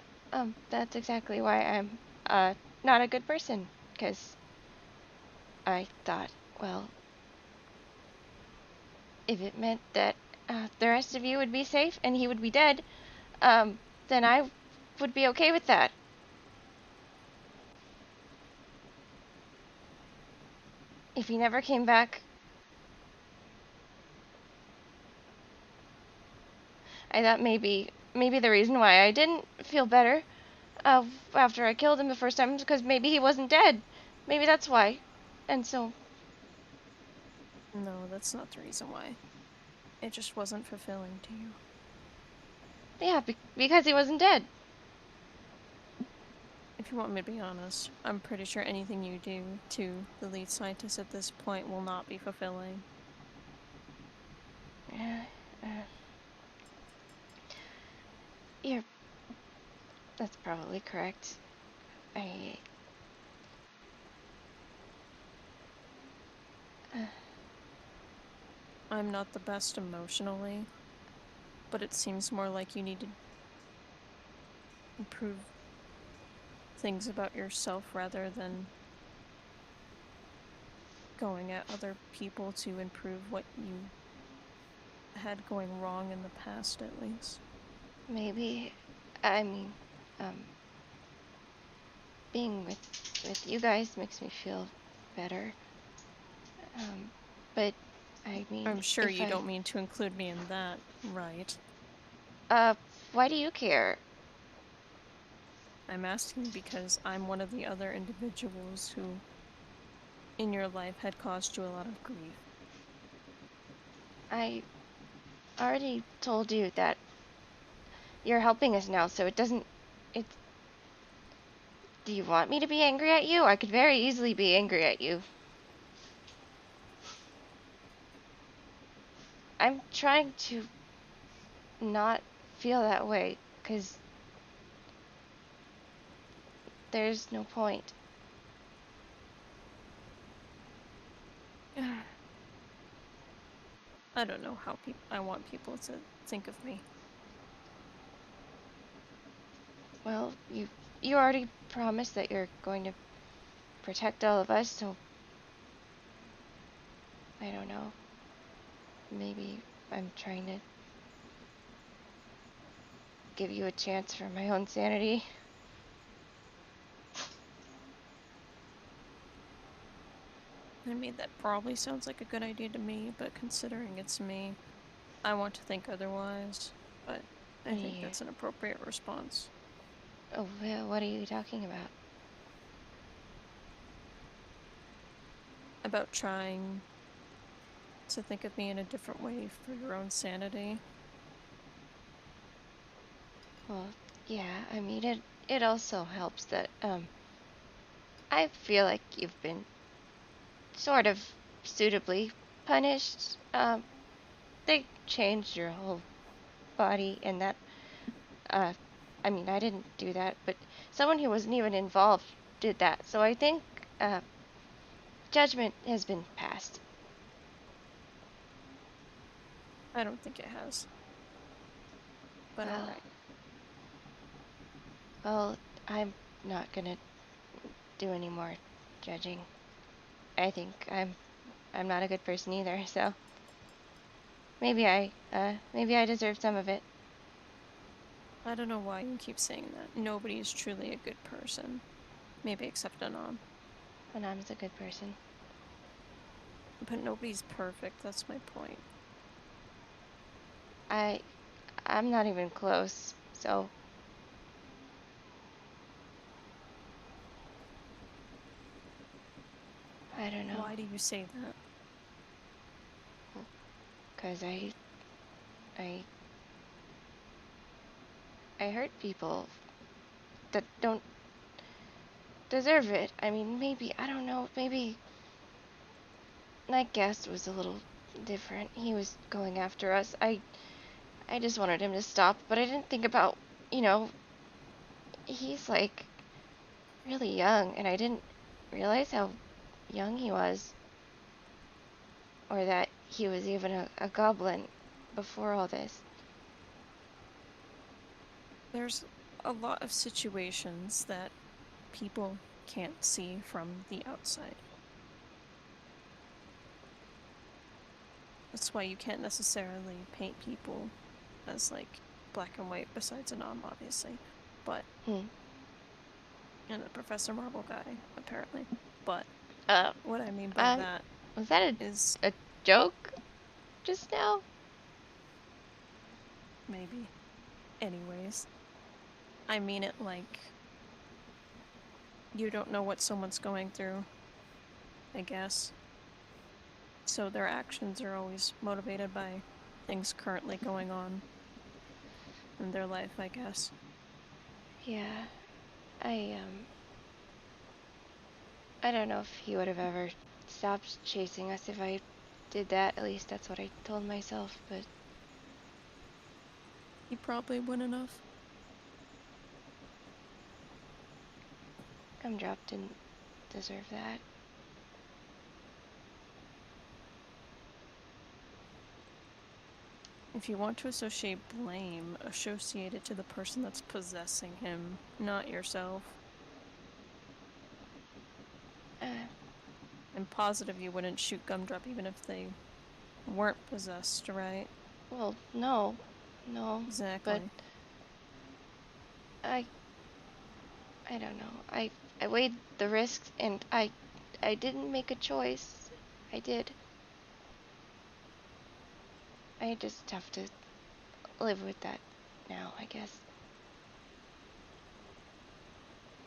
that's exactly why I'm not a good person. 'Cause I thought, well, if it meant that the rest of you would be safe and he would be dead, then I would be okay with that. If he never came back, I thought maybe the reason why I didn't feel better after I killed him the first time is because maybe he wasn't dead. Maybe that's why. And so, No, that's not the reason why. It just wasn't fulfilling to you. yeah, because he wasn't dead. If you want me to be honest, I'm pretty sure anything you do to the lead scientist at this point will not be fulfilling. You're. That's probably correct. I. I'm not the best emotionally, but it seems more like you need to improve things about yourself rather than going at other people to improve what you had going wrong in the past, at least. Maybe. I mean, being with you guys makes me feel better. But I mean, I'm sure if you don't mean to include me in that, right? Why do you care? I'm asking because I'm one of the other individuals who, in your life, had caused you a lot of grief. I already told you that you're helping us now, so it doesn't. It's. Do you want me to be angry at you? I could very easily be angry at you. I'm trying to not feel that way, because there's no point. I don't know how I want people to think of me. Well, you already promised that you're going to protect all of us, so I don't know. Maybe I'm trying to give you a chance for my own sanity. I mean, that probably sounds like a good idea to me, but considering it's me, I want to think otherwise. But I think Yeah. that's an appropriate response. Oh, well, what are you talking about? About trying to think of me in a different way for your own sanity. Well, yeah, I mean, it also helps that, I feel like you've been sort of suitably punished. They changed your whole body, and that, I mean, I didn't do that, but someone who wasn't even involved did that. So I think, judgment has been passed. I don't think it has. But Well, alright. Well, I'm not gonna do any more judging. I think I'm not a good person either, so maybe I deserve some of it. I don't know why you keep saying that. Nobody is truly a good person. Maybe except Anon. Anam's a good person. But nobody's perfect, that's my point. I'm not even close, so I don't know. Why do you say that? 'Cause I hurt people that don't deserve it. I mean, maybe, I don't know, maybe my guest was a little different. He was going after us. I just wanted him to stop, but I didn't think about, you know, he's like really young, and I didn't realize how young he was. Or that he was even a goblin before all this. There's a lot of situations that people can't see from the outside. That's why you can't necessarily paint people as, like, black and white, besides Anom, obviously. But... And the Professor Marble guy, apparently. But what I mean by that was that is... a joke just now? Maybe. Anyways. I mean it like... You don't know what someone's going through, I guess. So their actions are always motivated by things currently going on in their life, I guess. Yeah. I don't know if he would have ever stopped chasing us if I did that. At least that's what I told myself, but He probably wouldn't have. Gumdrop didn't deserve that. If you want to associate blame, associate it to the person that's possessing him, not yourself. I'm positive you wouldn't shoot Gumdrop even if they weren't possessed, right? Well, no. Exactly. But I don't know. I weighed the risks and I didn't make a choice. I did. I just have to live with that now, I guess.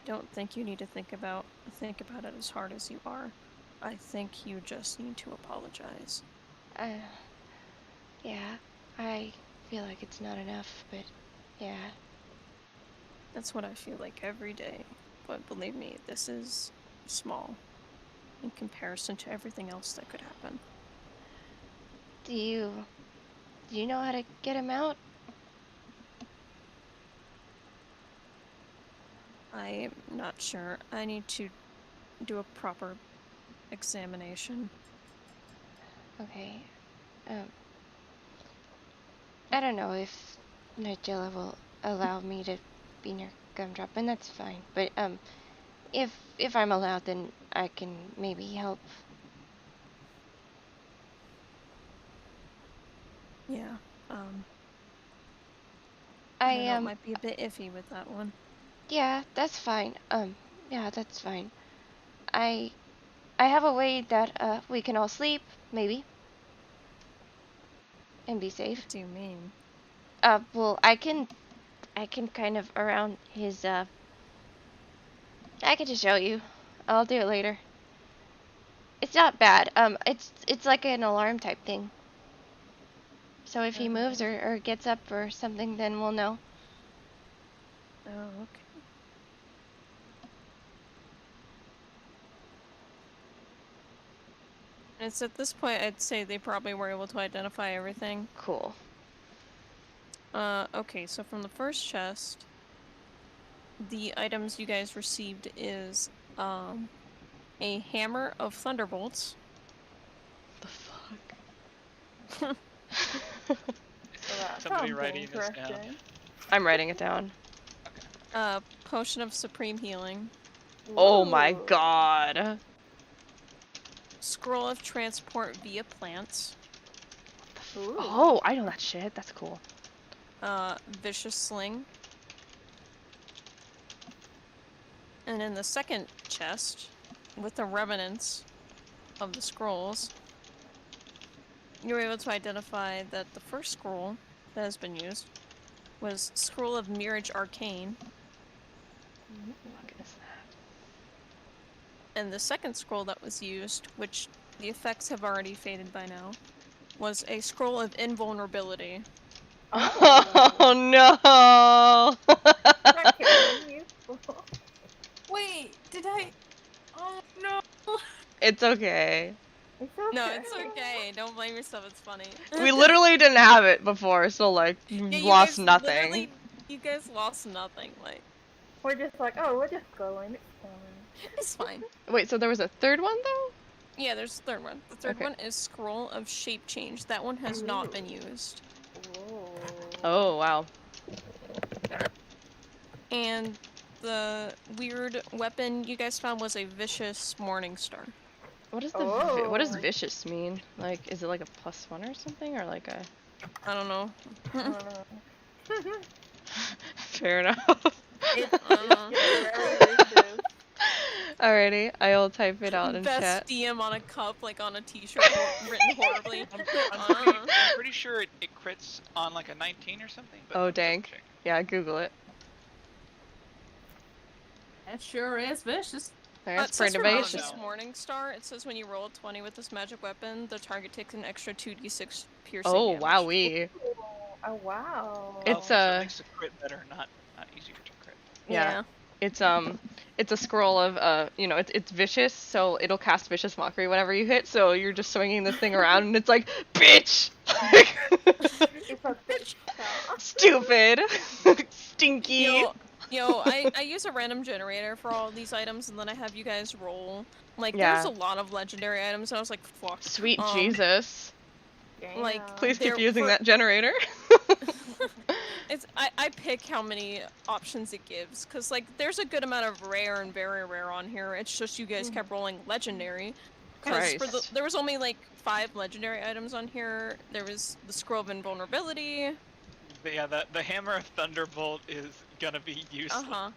Don't think you need to think about it as hard as you are. I think you just need to apologize. Yeah. I feel like it's not enough, but yeah. That's what I feel like every day. But believe me, this is small in comparison to everything else that could happen. Do you know how to get him out? I'm not sure. I need to do a proper examination. Okay. I don't know if Nigella will allow me to be near Gumdrop, and that's fine. But if I'm allowed, then I can maybe help. Yeah. I it might be a bit iffy with that one. Yeah, that's fine. Yeah, that's fine. I have a way that we can all sleep, maybe, and be safe. What do you mean? Well, I can kind of around his I can just show you. I'll do it later. It's not bad. It's like an alarm type thing. So if he moves or gets up or something, then we'll know. Oh, okay. It's at this point I'd say they probably were able to identify everything. Cool. Okay, so from the first chest, the items you guys received is, a hammer of thunderbolts. The fuck? Somebody writing this down. I'm writing it down. Potion of supreme healing. Oh my god. Scroll of transport via plants. Oh, I know that shit. That's cool. Vicious sling. And in the second chest, with the remnants of the scrolls, you were able to identify that the first scroll that has been used was Scroll of Mirage Arcane. What is that? And the second scroll that was used, which the effects have already faded by now, was a Scroll of Invulnerability. Oh no! Wait, did I? Oh no! It's okay. It's okay. No, it's okay. Don't blame yourself. It's funny. We literally didn't have it before, so like, Yeah, you lost guys nothing. You guys lost nothing. Like, We're just like, oh, we're just going. It's fine. it's fine. Wait, so there was a third one though? Yeah, there's the third one. The third Okay. one is Scroll of Shape Change. That one has not been used. Oh wow. And the weird weapon you guys found was a Vicious Morning Star. What does what does vicious mean? Like, is it like a +1 or something, or like a? I don't know. Fair enough. It's very vicious. Alrighty, I'll type it out in Best chat. DM on a cup, like on a t-shirt written horribly. I'm pretty sure it crits on like a 19 or something. But Oh let me dang. double check. Yeah, Google it. That sure is vicious. That's It says pretty for vicious. Vicious Morning Star, it says when you roll a 20 with this magic weapon, the target takes an extra 2d6 piercing Oh damage. wowee. Oh wow. It's So it makes the crit better, not easier to crit. Yeah. It's it's a scroll of you know, it's vicious, so it'll cast vicious mockery whenever you hit. So you're just swinging this thing around, and it's like, bitch, It's a bitch shot. stupid, stinky. I use a random generator for all these items, and then I have you guys roll. Like, Yeah. there's a lot of legendary items, and I was like, fuck. Sweet Jesus. Like, Damn. Please keep There- using for- that generator. I pick how many options it gives, because, like, there's a good amount of rare and very rare on here. It's just you guys kept rolling legendary. Because Christ. there was only, like, 5 legendary items on here. There was the Scroll of Invulnerability. But yeah, the Hammer of Thunderbolt is gonna be useless. Uh-huh.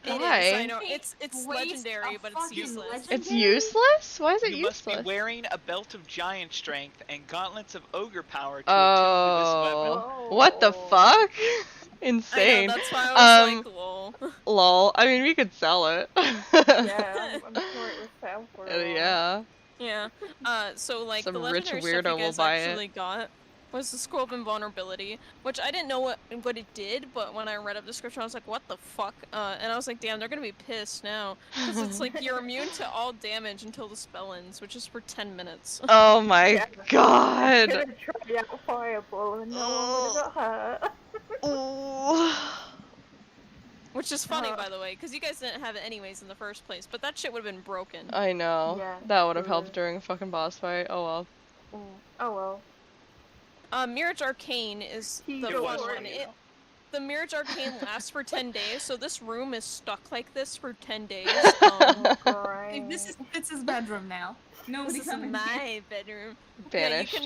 Why? It is, I know. Hey, It's waste legendary, of but it's fucking useless. legendary? It's useless? Why is it You must useless? be wearing a belt of giant strength and gauntlets of ogre power to attune to this weapon. Oh. What the fuck? Insane. I know, that's why I was like, lol. Lol. I mean, we could sell it. Yeah, I'm sure it was sell for a while. Yeah. Yeah. So, like, Some the rich legendary weirdo stuff will you guys buy it. actually got was the Scroll of Invulnerability, which I didn't know what it did, but when I read up the description, I was like, what the fuck? And I was like, damn, they're gonna be pissed now. Because it's like, you're immune to all damage until the spell ends, which is for 10 minutes. Oh my Yeah. god. Could have tried out Fireball and no one would have got hurt. Ooh. Which is funny, by the way, because you guys didn't have it anyways in the first place, but that shit would have been broken. I know. Yeah, That would have true. helped during a fucking boss fight. Oh well. Oh well. Mirage Arcane is the It fun was one. funny, It, the Mirage Arcane lasts for 10 days, so this room is stuck like this for 10 days. Oh, Hey, great. this is his bedroom now. Nobody This is coming here. my bedroom. Vanished. Yeah,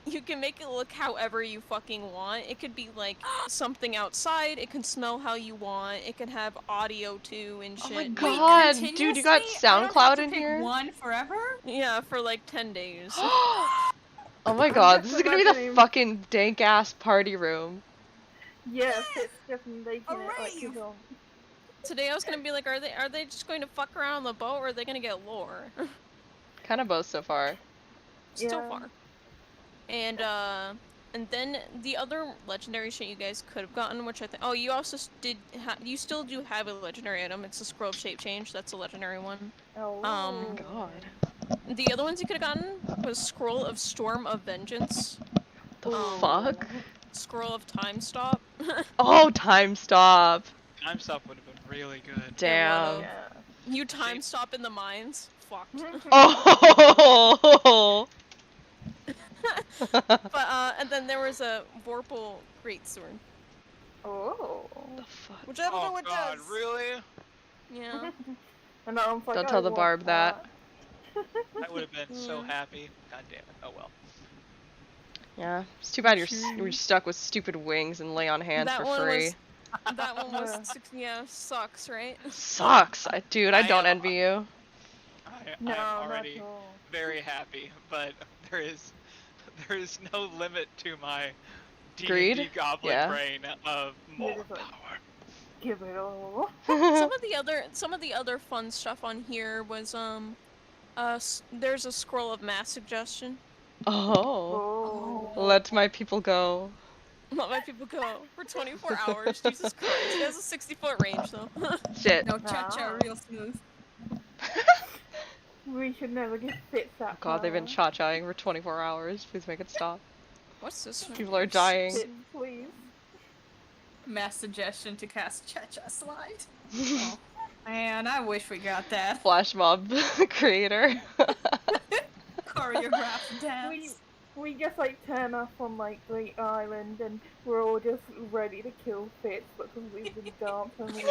you can make it look however you fucking want. It could be like something outside, it can smell how you want, it can have audio too and Oh shit. my Wait, God, dude, you got continuously? I don't have SoundCloud to in pick here? one forever? Yeah, for like 10 days. Oh my god, this is just gonna be the imagining- fucking dank ass party room. Yes, it's just making it Alright, like you- you don't. Today I was gonna be like, are they just going to fuck around on the boat or are they gonna get lore? Kind of both so far. So Yeah. far. And then the other legendary shit you guys could have gotten, which I think, oh, you also you still do have a legendary item. It's a Scroll of Shape Change. That's a legendary one. Oh. God. The other ones you could have gotten was Scroll of Storm of Vengeance, The Um, fuck? Scroll of Time Stop. Oh, time stop. Time stop would have been really good. Damn. would've. Yeah. You time stop in the mines. Fucked. Oh. But and then there was a Vorpal Greatsword, Oh. The fuck? which I don't know Oh what god, does. really? Yeah. And I'm like, Don't I tell the want Barb that. I would have been so Yeah. happy. God damn it. Oh well. Yeah. It's too bad you're stuck with stupid wings and lay on hands That for one free. was- That one was sucks, right? Sucks. Dude, I I don't am- envy you. No, I'm not already at all. very happy, but there is no limit to my D&D Greed? goblin Yeah. brain of more just like- power. Give it all. Some of the other fun stuff on here was there's a Scroll of Mass Suggestion. Oh. Oh. Let my people go. Let my people go for 24 hours. Jesus Christ. It has a 60-foot range though. Shit. No, cha-cha Ah. real smooth. We should never get fit that God, they've been power. cha-chaing for 24 hours. Please make it stop. What's this one? People are dying. Fit, please. Mass suggestion to cast cha-cha slide. Oh, man, I wish we got that. Flash mob creator. Choreographed dance. We just like turn up on like Great Island and we're all just ready to kill Fitz because we've been dancing all the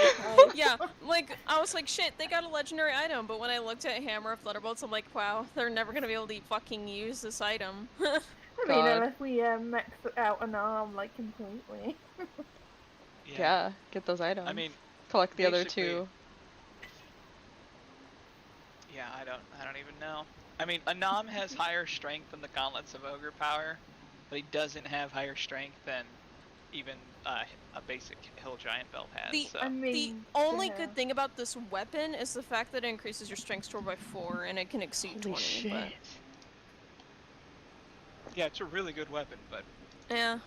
time. Yeah, like, I was like, shit, they got a legendary item, but when I looked at Hammer of Thunderbolts, I'm like, wow, they're never gonna be able to fucking use this item. I mean, God. unless we max out an arm like completely. Yeah, get those items. I mean, collect the other basically- two. yeah, I don't even know. I mean, Anam has higher strength than the Gauntlets of Ogre Power, but he doesn't have higher strength than even a basic Hill Giant belt has. The- so. I The mean, only yeah. good thing about this weapon is the fact that it increases your strength score by 4, and it can exceed Holy 20, shit. but... Yeah, it's a really good weapon, but Yeah,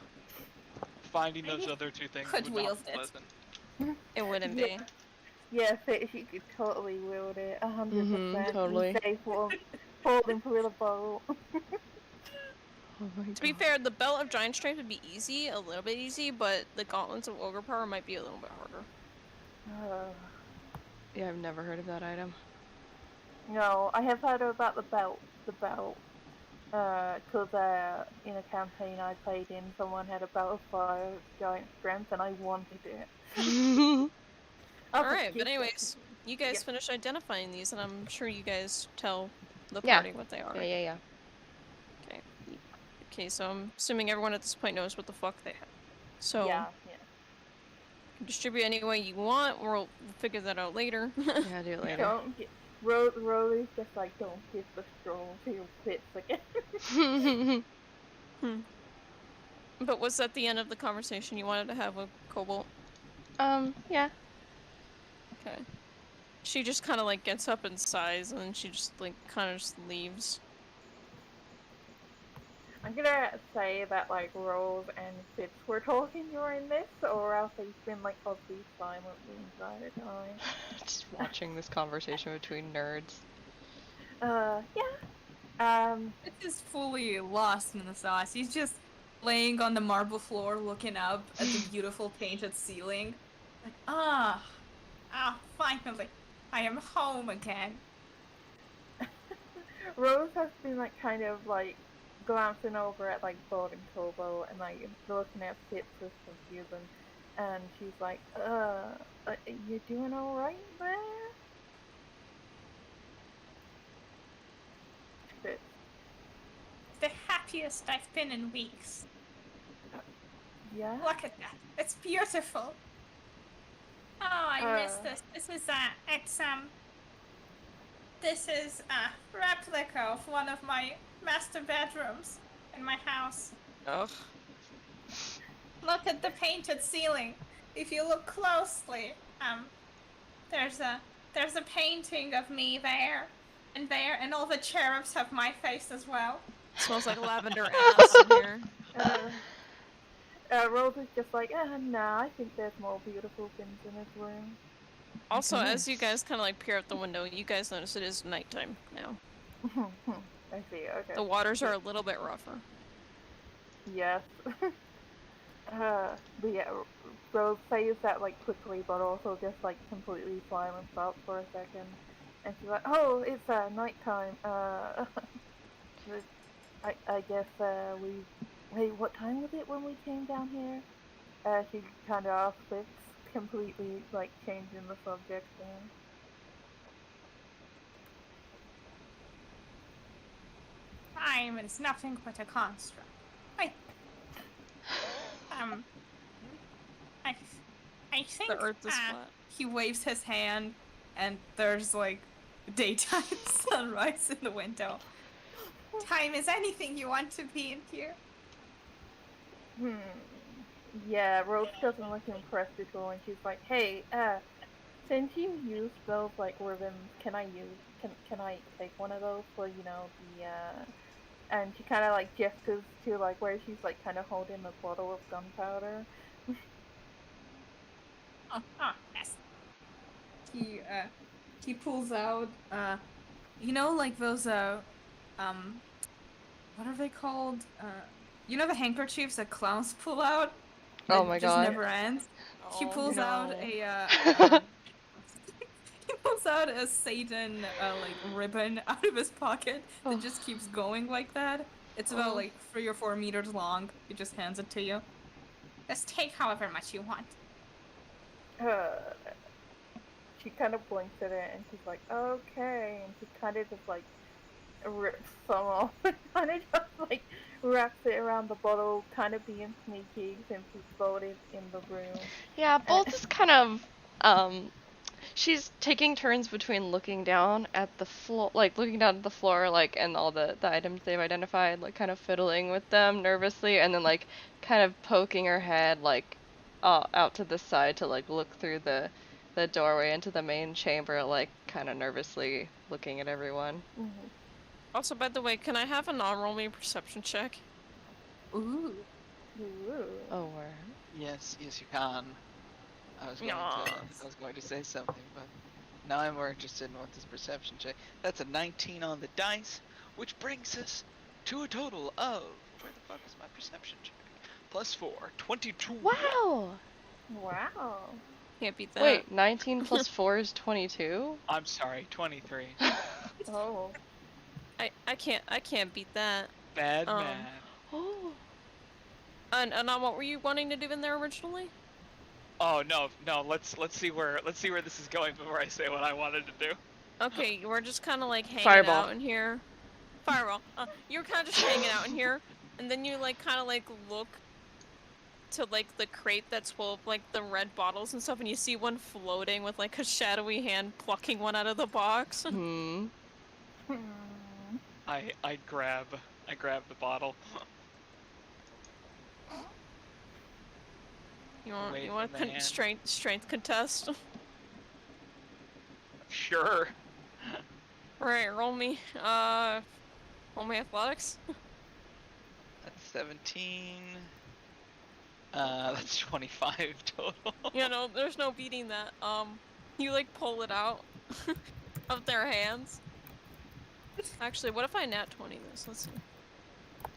finding those other two things Could would not wield be it. pleasant. it wouldn't Yeah. be. Yeah, she could totally wield it, 100%. totally. Be safe holding for the boat. Oh my god. To be fair, the Belt of Giant Strength would be easy, a little bit easy, but the Gauntlets of Ogre Power might be a little bit harder. Yeah, I've never heard of that item. No, I have heard about the belt. Because in a campaign I played in, someone had a belt of fire giant strength, and I wanted it. Alright, but anyways, you guys finish identifying these, and I'm sure you guys tell the party what they are. Yeah. Okay. Okay, so I'm assuming everyone at this point knows what the fuck they have. So, yeah. you can distribute any way you want, we'll figure that out later. Yeah, do it later. Don't get... Rolly's just like, don't give the stroll to your pits again. But was that the end of the conversation you wanted to have with Cobalt? Yeah. Okay. She just kind of like gets up and sighs, and then she just like kind of just leaves. I'm gonna say that like Rose and Fitz were talking during this, or else they've been like oddly silent the entire time. Just watching this conversation between nerds. Yeah. Fitz is fully lost in the sauce. He's just laying on the marble floor looking up at the beautiful painted ceiling. Like, finally, I am home again. Rose has been like kind of like glancing over at like Bode and Kobo and like looking at Fitz with confusion, and she's like, you doing alright there? Fitz. The happiest I've been in weeks. Yeah? Look at that. It's beautiful. Oh, I miss this. This is a replica of one of my master bedrooms in my house. Ugh. Look at the painted ceiling. If you look closely, there's a painting of me there, and all the cherubs have my face as well. Smells like lavender ass in here. Rose is just like, nah, I think there's more beautiful things in this room. Also, as you guys kind of like peer out the window, you guys notice it is nighttime now. I see, okay. The waters are a little bit rougher. Yes. But yeah, Rose says that like quickly, but also just like completely silence out for a second. And she's like, oh, it's nighttime. I guess wait, what time was it when we came down here? She kind of flips, completely like changing the subject then. Time is nothing but a construct. I think The earth is flat. he waves his hand, and there's like daytime sunrise in the window. Time is anything you want to be in here. Yeah, Rose doesn't look impressed at all, and she's like, hey, since you use those like ribbons, can I take one of those for, you know, the and she kind of like gestures to like where she's like kind of holding the bottle of gunpowder. Yes. He pulls out you know, like those what are they called? You know the handkerchiefs that clowns pull out? Oh my just god. never ends. He pulls out a he pulls out a Satan like ribbon out of his pocket that just keeps going like that. It's about like 3 or 4 meters long. He just hands it to you. Just take however much you want. She kind of blinks at it and she's like, okay, and she kind of just like rips some off and kind of just like wraps it around the bottle, kind of being sneaky since he's voted in the room. Yeah, Bolt is kind of, she's taking turns between looking down at the floor, like looking down at the floor, like, and all the items they've identified, like kind of fiddling with them nervously, and then like kind of poking her head, like, out to the side to like look through the doorway into the main chamber, like kind of nervously looking at everyone. Mm-hmm. Also, by the way, can I have a non-roll me perception check? Ooh. Ooh. Oh, word. Yes, you can. I was going to say something, but now I'm more interested in what this perception check. That's a 19 on the dice, which brings us to a total of, where the fuck is my perception check? +4, 22. Wow. Wow. Can't beat that. Wait, 19 plus 4 is 22? I'm sorry, 23. Oh. I can't beat that. Bad Um, math. Oh. And what were you wanting to do in there originally? Oh no, let's see where this is going before I say what I wanted to do. Okay, we're just kind of like hanging Fireball. out in here. Fireball. You're kind of just hanging out in here, and then you like kind of like look to like the crate that's full of like the red bottles and stuff, and you see one floating with like a shadowy hand plucking one out of the box. Hmm. I grab the bottle. You Away want from the hand. strength contest? Sure. Right, roll me athletics. That's 17. That's 25 total. Yeah, no, there's no beating that. You like pull it out of their hands. Actually, what if I nat 20 this? Let's see.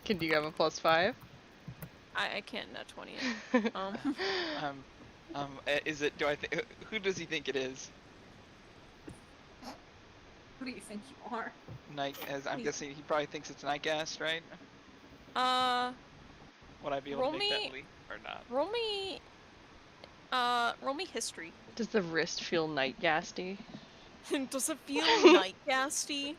Can you have a +5? I can't nat 20 it. Is it? Do I think? Who does he think it is? Who do you think you are? I'm guessing he probably thinks it's Nightgast, right? Would I be able roll to make me- that leap or not? roll me history. Does the wrist feel nightgasty? Does it feel nightgasty?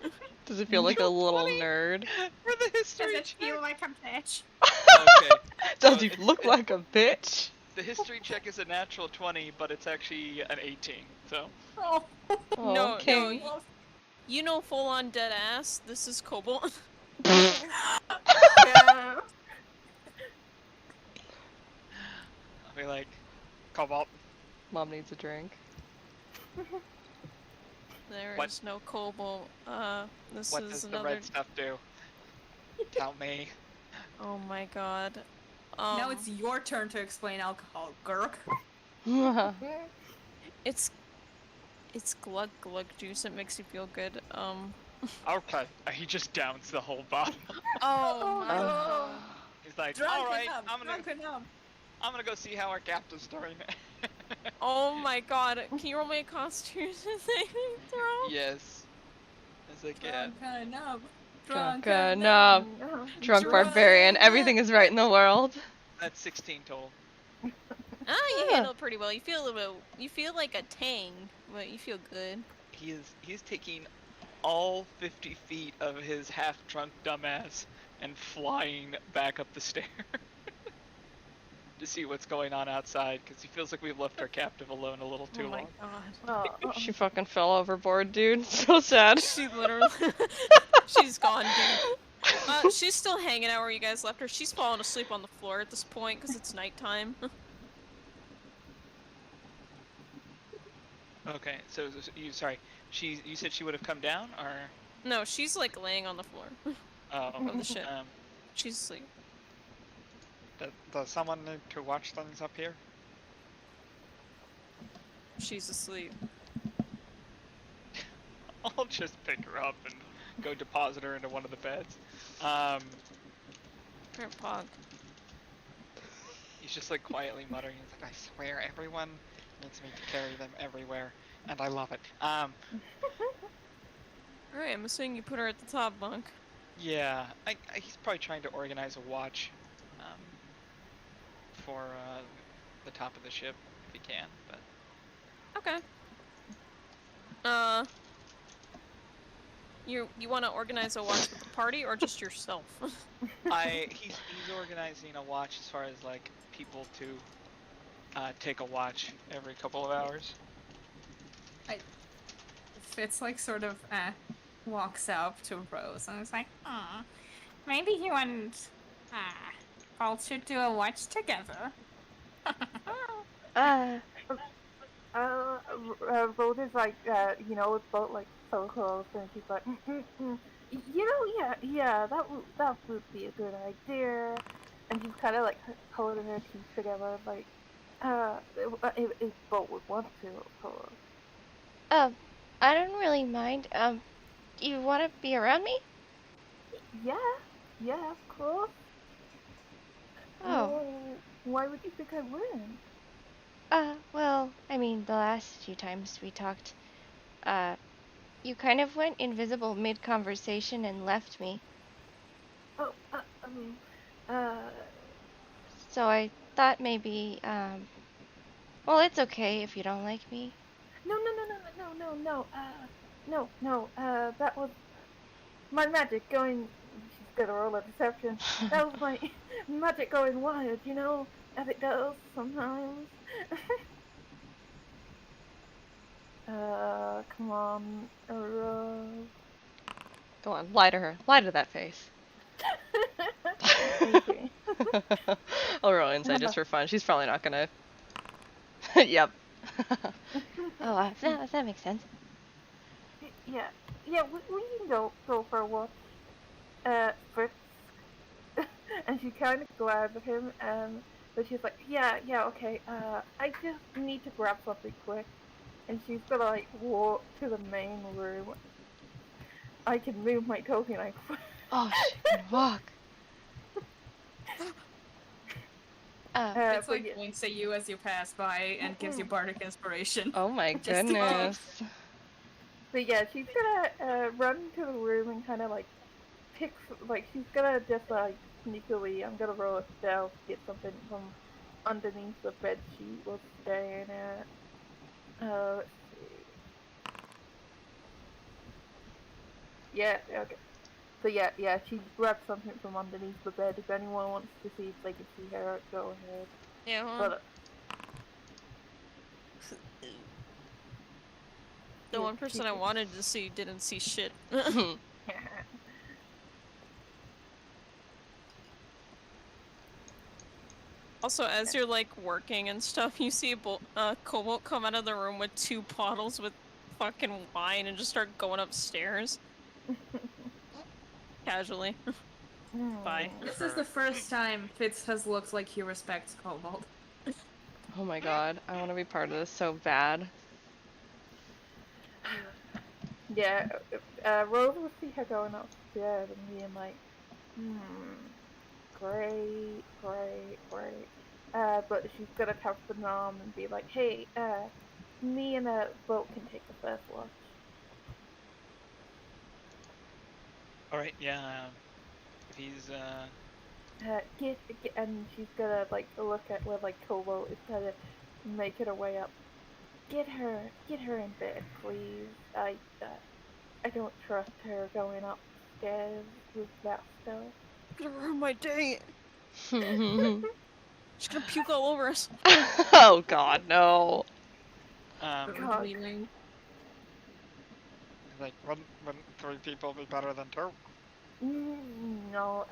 Does it feel like a little nerd? For the Does history it check. feel like a bitch? Okay. Does So he look like a bitch? The history check is a natural 20, but it's actually an 18. So. Oh, Oh, No, okay. no, you know full on dead ass. This is Cobalt. Yeah. I'll be like, Cobalt. Mom needs a drink. There What? is no Cobalt. This What is does the another. red stuff do? Tell me. Oh my god. now it's your turn to explain alcohol, Gurk. It's glug glug juice. It makes you feel good. Okay. He just downs the whole bottle. Oh my Oh. god. He's like, Drunk all right, enough, I'm gonna go see how our captain's doing. Oh my god. Can you roll me a constitution saving throw? Yes. It's like, yeah. Drunk enough. Drunk enough. enough. Drunk Drunk barbarian. enough. Everything is right in the world. That's 16 total. You Yeah. handle it pretty well. You feel like a tang, but you feel good. He's taking all 50 feet of his half-drunk dumbass and flying back up the stair to see what's going on outside, because he feels like we've left our captive alone a little too Oh my long. god. Oh. She fucking fell overboard, dude. So sad. She literally she's gone, dude. She's still hanging out where you guys left her. She's fallen asleep on the floor at this point because it's nighttime. Okay, so you said she would have come down, or No, she's like laying on the floor. oh, Of the ship. um, She's asleep. Does someone need to watch things up here? She's asleep. I'll just pick her up and go deposit her into one of the beds. Her pog. He's just like quietly muttering. He's like, I swear everyone needs me to carry them everywhere, and I love it. Alright, I'm assuming you put her at the top bunk. Yeah, he's probably trying to organize a watch for the top of the ship if he can, but Okay. You want to organize a watch with the party or just yourself? he's organizing a watch as far as like people to take a watch every couple of hours. Fitz like sort of walks up to Rose and is like, "Aw, maybe you and Paul should do a watch together." Rose is like, it's both like so close, and she's like, yeah, that would be a good idea. And she's kind of like holding her teeth together, like If Bolt would want to, of course. I don't really mind. You want to be around me? Yeah, of course. Oh, Why would you think I wouldn't? well, I mean, the last few times we talked, you kind of went invisible mid-conversation and left me. Oh, uh, So I thought maybe, well, it's okay if you don't like me. no, that was my magic going. She's gonna roll a deception. That was my magic going wild, as it does sometimes. Come on, Go on, lie to her. Lie to that face. Maybe. I'll roll insight just for fun. She's probably not gonna. Yep. Oh, that makes sense. Yeah, we can go for a walk. Fritz. And she kind of glares at him, but she's like, yeah, okay. I just need to grab something quick, and she's gonna like walk to the main room. I can move my token. Oh, she can walk. It's but like yeah. winks at you as you pass by and gives you bardic inspiration. Oh my Just to keep- goodness. But yeah, she's gonna run to the room and kind of like she's gonna just like sneakily. I'm gonna roll a stealth, get something from underneath the bed she was staying at. Let's see. Yeah, okay. So yeah, she grabbed something from underneath the bed. If anyone wants to see if they can see her, go ahead. Yeah, hold on. But The yeah, one person I wanted to see didn't see shit. Also, as you're like working and stuff, you see Cobalt come out of the room with 2 bottles with fucking wine and just start going upstairs. Casually. Bye. This is the first time Fitz has looked like he respects Cobalt. Oh my god, I want to be part of this so bad. Yeah, Rose will see her going upstairs and being like, great. But she's gonna tap the nom and be like, hey, me and Boat can take the first watch. Alright, yeah. If he's, And she's gonna like look at where like Cobalt is kind of making her way up. Get her in bed, please. I don't trust her going upstairs with that stuff. Gonna ruin my day. She's gonna puke all over us. Oh god, no. God. Like, wouldn't 3 people be better than 2? No,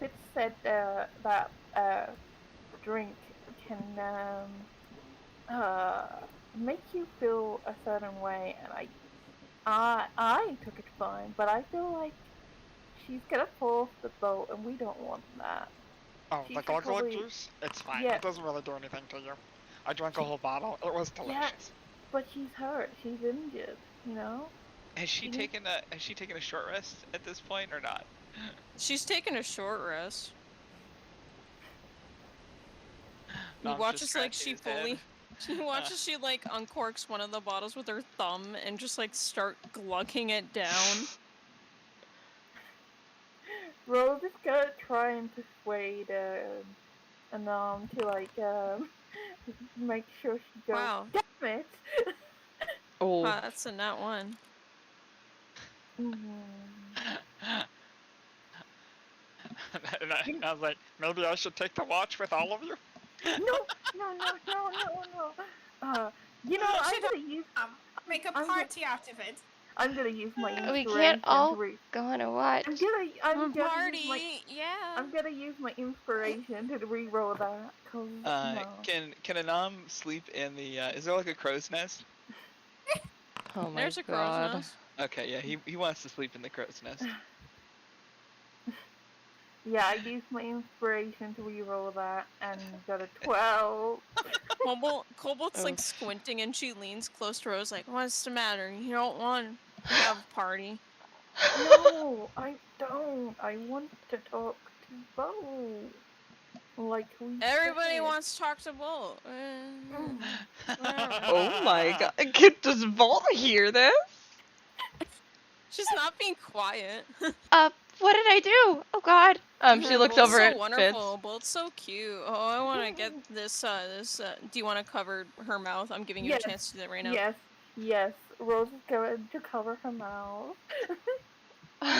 Fitz said that drink can make you feel a certain way, and I took it fine, but I feel like she's gonna pull off the boat, and we don't want that. Oh, She the should gargoyle probably- juice? It's fine. Yeah. It doesn't really do anything to you. I drank a whole bottle. It was delicious. But she's hurt. She's injured. You know. has she taken a short rest at this point or not? She's taking a short rest. Mom's You watch just as like scratching she his head. fully you watch as she like uncorks one of the bottles with her thumb and just like start glugging it down. Rose is gonna try and persuade Anam to like make sure she goes. Wow. Damn it! Oh. Wow, that's a nat 1. And I was like, maybe I should take the watch with all of you? No. You know, I'm gonna use. Make a I'm party out of it. I'm gonna use my inspiration. We can't all to go on a watch. I'm gonna Party, use my. yeah. I'm gonna use my inspiration to re-roll that. Cause no. Can Anam sleep in the? Is there like a crow's nest? Oh my There's a crow's god. nest. Okay, yeah, he wants to sleep in the crow's nest. Yeah, I used my inspiration to reroll that and got a 12. Cobalt's like Oof. squinting and she leans close to Rose like, what's the matter? You don't want to have a party. No, I don't. I want to talk to Bo. Like we Everybody said. wants to talk to Bolt. Oh my god. Does Volt hear this? She's not being quiet. What did I do? Oh god. She looks Bolt's over so at wonderful. Fitz. Bolt's so cute. Oh, I want to get this. Do you want to cover her mouth? I'm giving you Yes, a chance to do that right now. Yes. Rose is going to cover her mouth. No,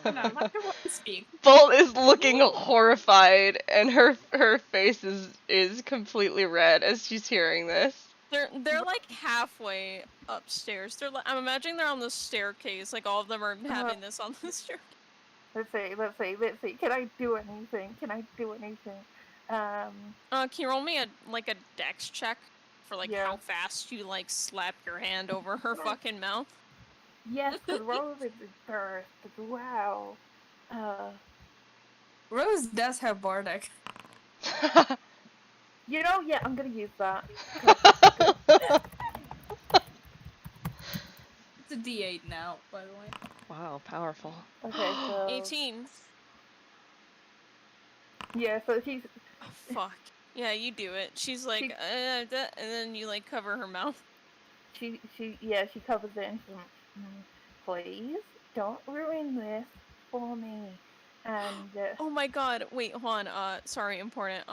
let the woman speak. Bolt is looking horrified, and her face is completely red as she's hearing this. They're like halfway upstairs. They're like, I'm imagining they're on the staircase. Like all of them are having this on the staircase. Let's see. Can I do anything? Can you roll me a dex check for like Yeah. how fast you like slap your hand over her fucking mouth? Yes, because Rose is burst as well. Rose does have Bardic. You know, yeah, I'm gonna use that. It's a D8 now, by the way. Wow, powerful. Okay, so 18. yeah, so she's Oh, fuck. Yeah, you do it. She's like, and then you like cover her mouth. she covers it and she's like, please don't ruin this for me. And Oh my god, wait, hold on, sorry, important.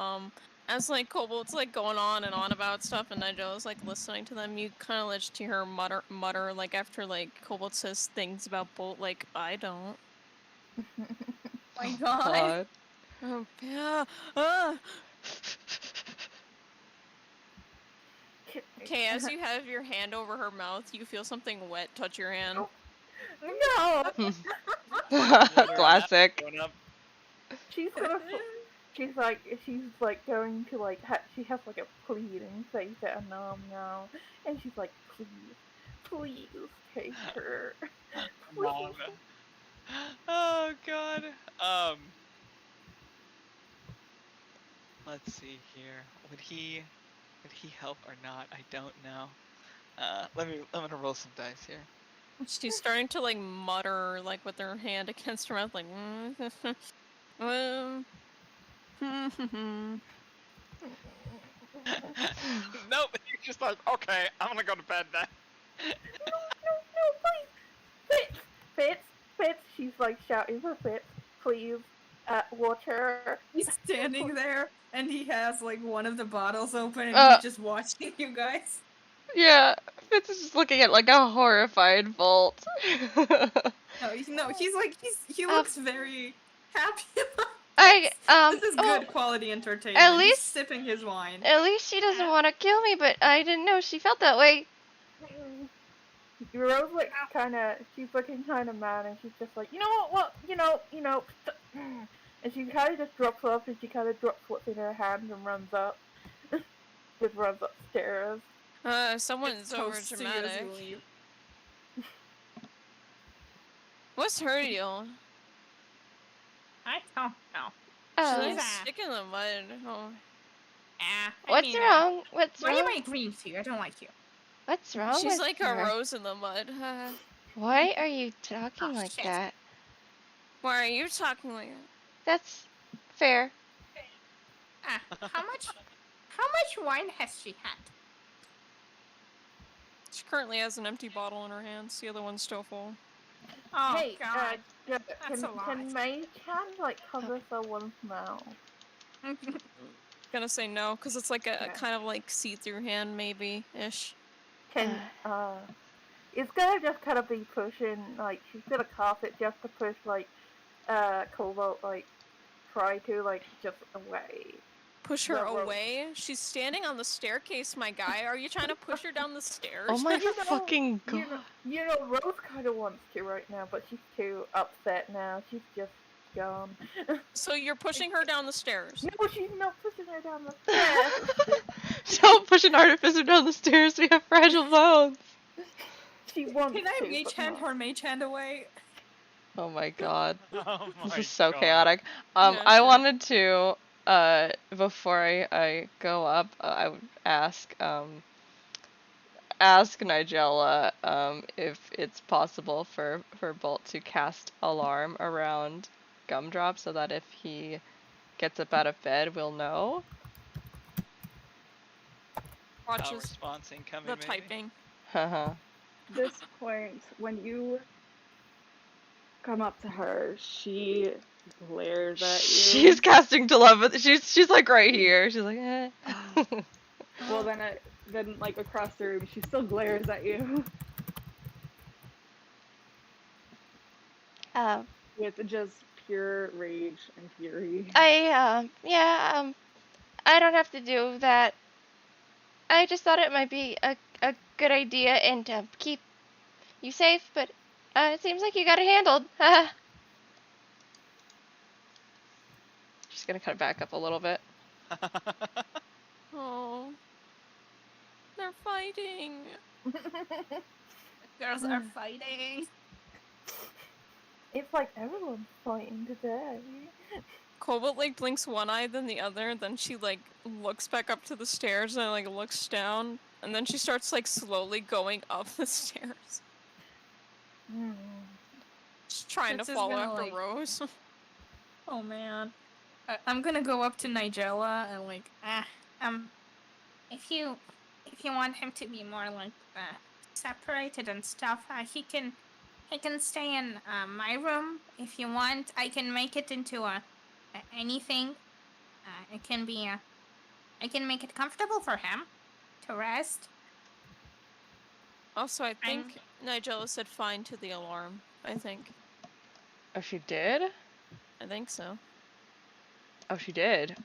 As like Cobalt's like going on and on about stuff and Nigel's like listening to them, you kind of just hear her mutter like after like Cobalt says things about Bolt, like, I don't. My god. Oh, yeah. Okay, as you have your hand over her mouth, you feel something wet touch your hand. no, Classic. Going up. she's like going to like she has like a pleading face at a nom, and she's like, please take her. Mom. Oh god. Let's see here. Would he help or not? I don't know. I'm gonna roll some dice here. She's starting to like mutter like with her hand against her mouth, like. Nope. He's just like, okay, I'm gonna go to bed then. No, please, Fitz. She's like shouting for Fitz, please, water. He's standing there, and he has like one of the bottles open, and he's just watching you guys. Yeah, Fitz is just looking at like a horrified Volt. No, he looks very happy. This is good quality entertainment. At least he's sipping his wine. At least she doesn't want to kill me, but I didn't know she felt that way. Rose looks she's looking kind of mad, and she's just like, you know what, you know, and she kind of just drops off, and she kind of drops what's in her hand and runs up, just runs upstairs. Someone's over dramatic. What's her deal? I don't know. She's sick in the mud. Oh. What's wrong? What's why wrong? are you my green tea? I don't like you. What's wrong She's with like her? a rose in the mud. Why are you talking like shit. that? Why are you talking like that? That's fair. How much wine has she had? She currently has an empty bottle in her hands. The other one's still full. Oh Hey, god. That's a lot. can May-chan like cover someone's mouth? Gonna say no, because it's like a kind of like see-through hand, maybe-ish. Can it's gonna just kind of be pushing, like she's gonna cast it just to push like Cobalt like try to like just away. Push her No, away? She's standing on the staircase, my guy. Are you trying to push her down the stairs? Oh my You know, fucking god. You know, Rose kind of wants to right now, but she's too upset now. She's just gone. So you're pushing her down the stairs? No, she's not pushing her down the stairs. Don't push an artificer down the stairs. We have fragile bones. She wants Can I to, mage but hand not. her mage hand away? Oh my god. Oh This my is so God. chaotic. Yeah, I sure. wanted to, before I go up, I would ask Nigella, if it's possible for Bolt to cast alarm around Gumdrop so that if he gets up out of bed, we'll know. Watches Response incoming, the maybe? typing. Haha. At this point, when you come up to her, she glares at you. She's casting telepathy. She's like right here. She's like, eh. Well, then like across the room, she still glares at you with just pure rage and fury. I don't have to do that. I just thought it might be a good idea and keep you safe, but it seems like you got it handled. She's gonna cut it back up a little bit. Oh. They're fighting. Girls are fighting. It's like everyone's fighting today. Cobalt like blinks one eye, then the other, then she like looks back up to the stairs and like looks down, and then she starts like slowly going up the stairs. Just trying Fitz to is follow gonna, after like- Rose. Oh man. I'm gonna go up to Nigella and like, if you want him to be more like separated and stuff, he can stay in my room if you want. I can make it into anything. It can be I can make it comfortable for him to rest. Also, I think Nigella said fine to the alarm. I think She did? so. Oh, she did.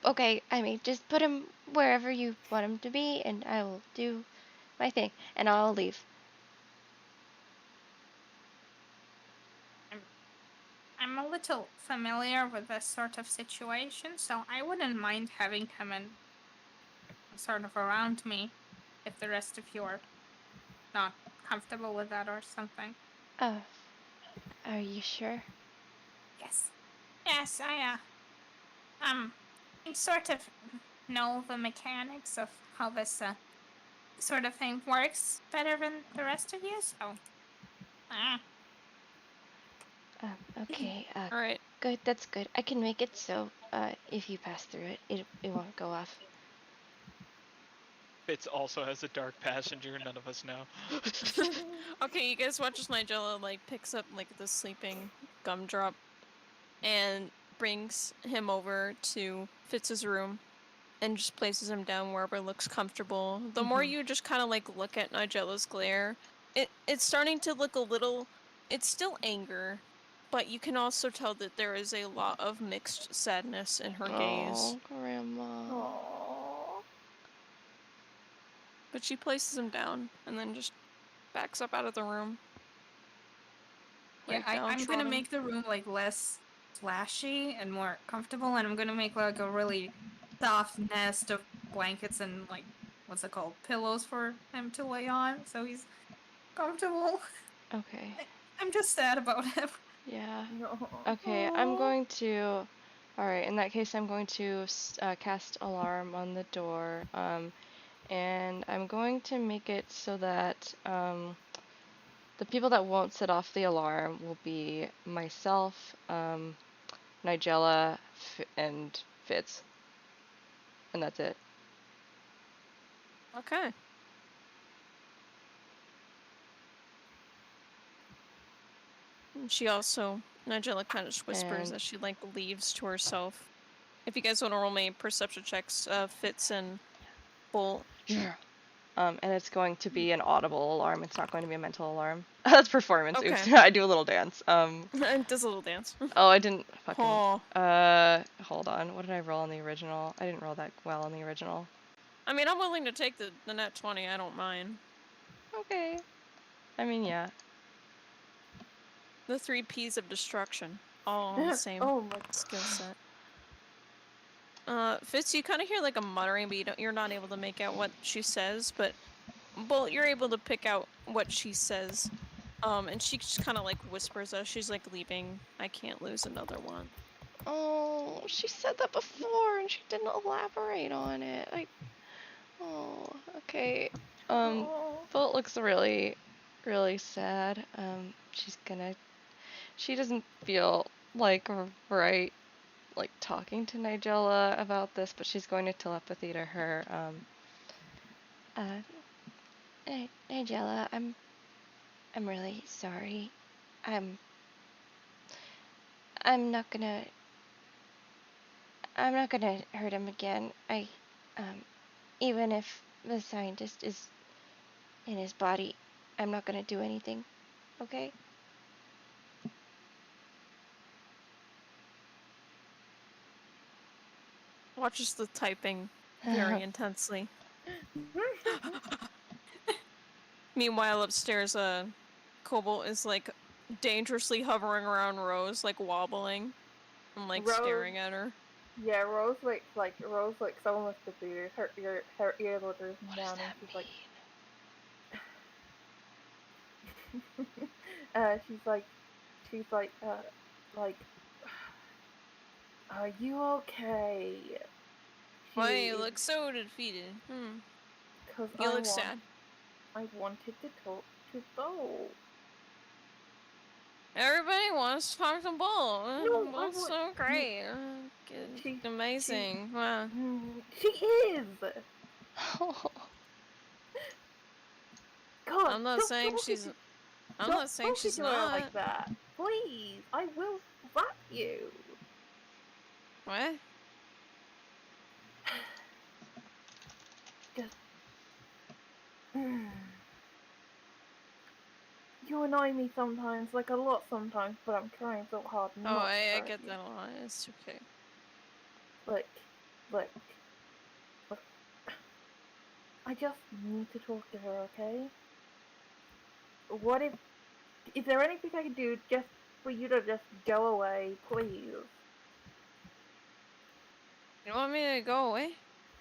Okay, I mean, just put him wherever you want him to be, and I will do my thing, and I'll leave. I'm a little familiar with this sort of situation, so I wouldn't mind having him in sort of around me if the rest of you are not comfortable with that or something. Oh, are you sure? Yes. Yes, I sort of know the mechanics of how this sort of thing works better than the rest of you, so Okay, Alright. good, that's good. I can make it so, if you pass through it won't go off. Fitz also has a dark passenger, none of us know. Okay, you guys watch as Nigella like picks up like the sleeping Gumdrop and brings him over to Fitz's room and just places him down wherever looks comfortable. The more you just kind of like look at Nigella's glare, it's starting to look a little. It's still anger, but you can also tell that there is a lot of mixed sadness in her gaze. Oh, Grandma. But she places him down and then just backs up out of the room. yeah, Like, I'm gonna downtrodden. make the room like less flashy and more comfortable, and I'm gonna make like a really soft nest of blankets and like what's it called, pillows for him to lay on, so he's comfortable. Okay. I'm just sad about him. Yeah. No. Okay, I'm going to. Alright, in that case, I'm going to cast alarm on the door. And I'm going to make it so that the people that won't set off the alarm will be myself, Nigella, and Fitz. And that's it. Okay. And she also, Nigella kind of just whispers And- as she like leaves to herself. If you guys want to roll me perception checks, Fitz and Bolt. Yeah. And it's going to be an audible alarm. It's not going to be a mental alarm. That's performance. Oops. Okay. I do a little dance. It does a little dance. Oh, I didn't fucking. Oh. Hold on. What did I roll on the original? I didn't roll that well on the original. I mean, I'm willing to take the net 20. I don't mind. Okay. I mean, yeah. The 3 P's of destruction. All on the same Oh my skill set. Fitz, you kind of hear like a muttering, but you're not able to make out what she says, but Bolt, you're able to pick out what she says. And she just kind of like whispers as she's like leaving, "I can't lose another one." Oh, she said that before and she didn't elaborate on it. Oh, okay. Oh. Bolt looks really, really sad. She doesn't feel like right, like talking to Nigella about this, but she's going to telepathy to her. Nigella, I'm really sorry. I'm I'm not gonna I'm not gonna hurt him again. Even if the scientist is in his body, I'm not gonna do anything. Okay? Watches the typing very intensely. Meanwhile, upstairs, Cobalt is like dangerously hovering around Rose, like wobbling and like Rose- staring at her. Yeah, Rose looks like almost defeated. Her ear looks down, and she's like, she's like, are you okay? Why you look so defeated? Because You look sad. I wanted to talk to Bo. Everybody wants to talk to Bull. No, Bull's so great. It's amazing. Wow. She is. God, I'm not saying she's. I'm not saying she's not. like that. Please, I will slap you. What? Just. You annoy me sometimes, like a lot sometimes, but I'm trying so hard not to. I get that a lot. It's okay. Look. I just need to talk to her, okay? What if... Is there anything I can do just for you to just go away, please? You want me to go away?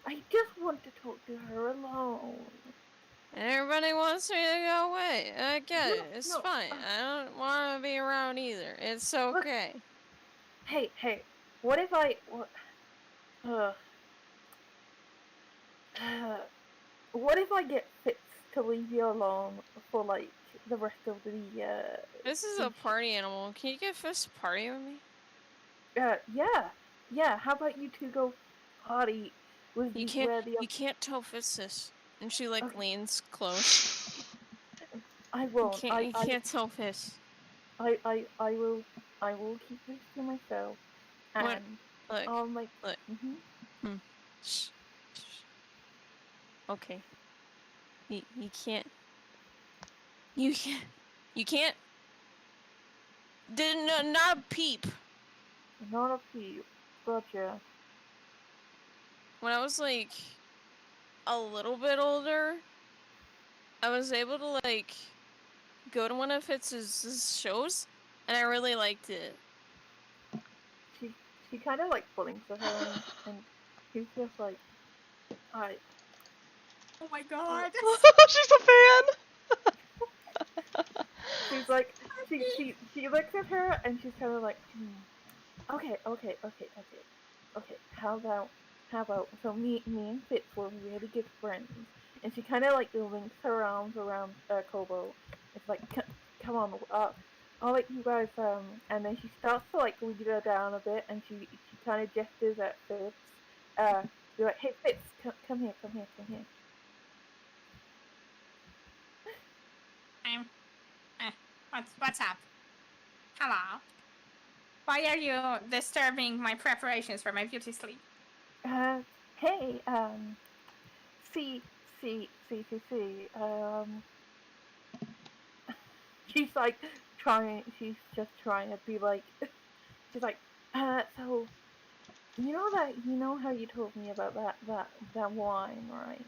I just want to talk to her alone. Everybody wants me to go away. I get it. It's fine. I don't want to be around either. It's okay. Look, hey. What if I... what if I get Fitz to leave you alone for, like, the rest of the... This is a party animal. Can you get Fist to party with me? Yeah. How about you two go party with You can't tell Fist this. And she, like, leans close. I won't. You can't tell Fist. I will keep this to myself. And What? Look. I'll make... Look. Shh. Okay. You can't. You can't. Not a peep. Not a peep. Gotcha. When I was like a little bit older, I was able to like go to one of Fitz's shows, and I really liked it. She kind of like blinks at her, and she's just like, "Hi." Oh my god. She's a fan. She's like, she looks at her, and she's kind of like, Okay. How about so me and Fitz were really good friends, and she kind of like links her arms around Kobo. It's like, come on, I'll let you guys and then she starts to like lead her down a bit, and she kind of gestures at Fitz. You're like, hey Fitz, come here. What's up? Hello. Why are you disturbing my preparations for my beauty sleep? Hey, see, she's like she's just trying to be like, she's like, so, you know how you told me about that wine, right?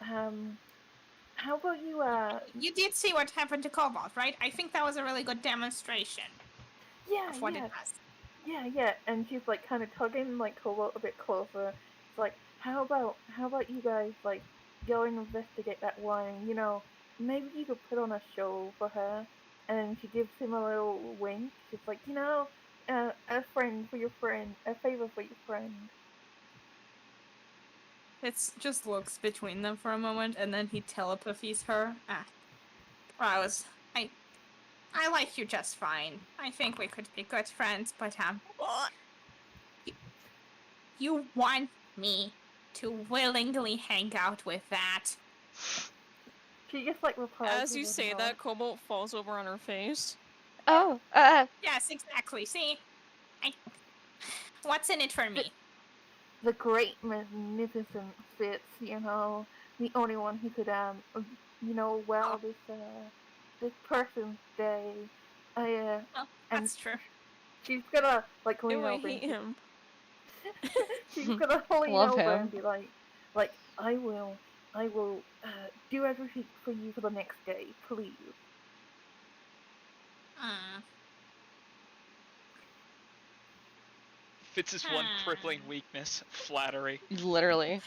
How about you, You did see what happened to Cobalt, right? I think that was a really good demonstration of what it does. Yeah, and she's like kind of tugging like Cobalt a bit closer. It's like, how about you guys like go and investigate that wine? You know, maybe you could put on a show for her. and she gives him a little wink. She's like, a friend for your friend, a favor for your friend. It's just looks between them for a moment, and then he telepathies her. Rose, I like you just fine. I think we could be good friends, but you want me to willingly hang out with that? She just like replies. As you with a say nod. that, Cobalt falls over on her face. Oh, Yes, exactly. See, what's in it for me? The great, magnificent Fitz, the only one who could, well, this person's day. Well, and that's true. she's gonna, like, lean Ew, I over. hate him. She's gonna lean Love over him. and be like, I will, do everything for you for the next day, please. Fitz's one crippling weakness, flattery. literally.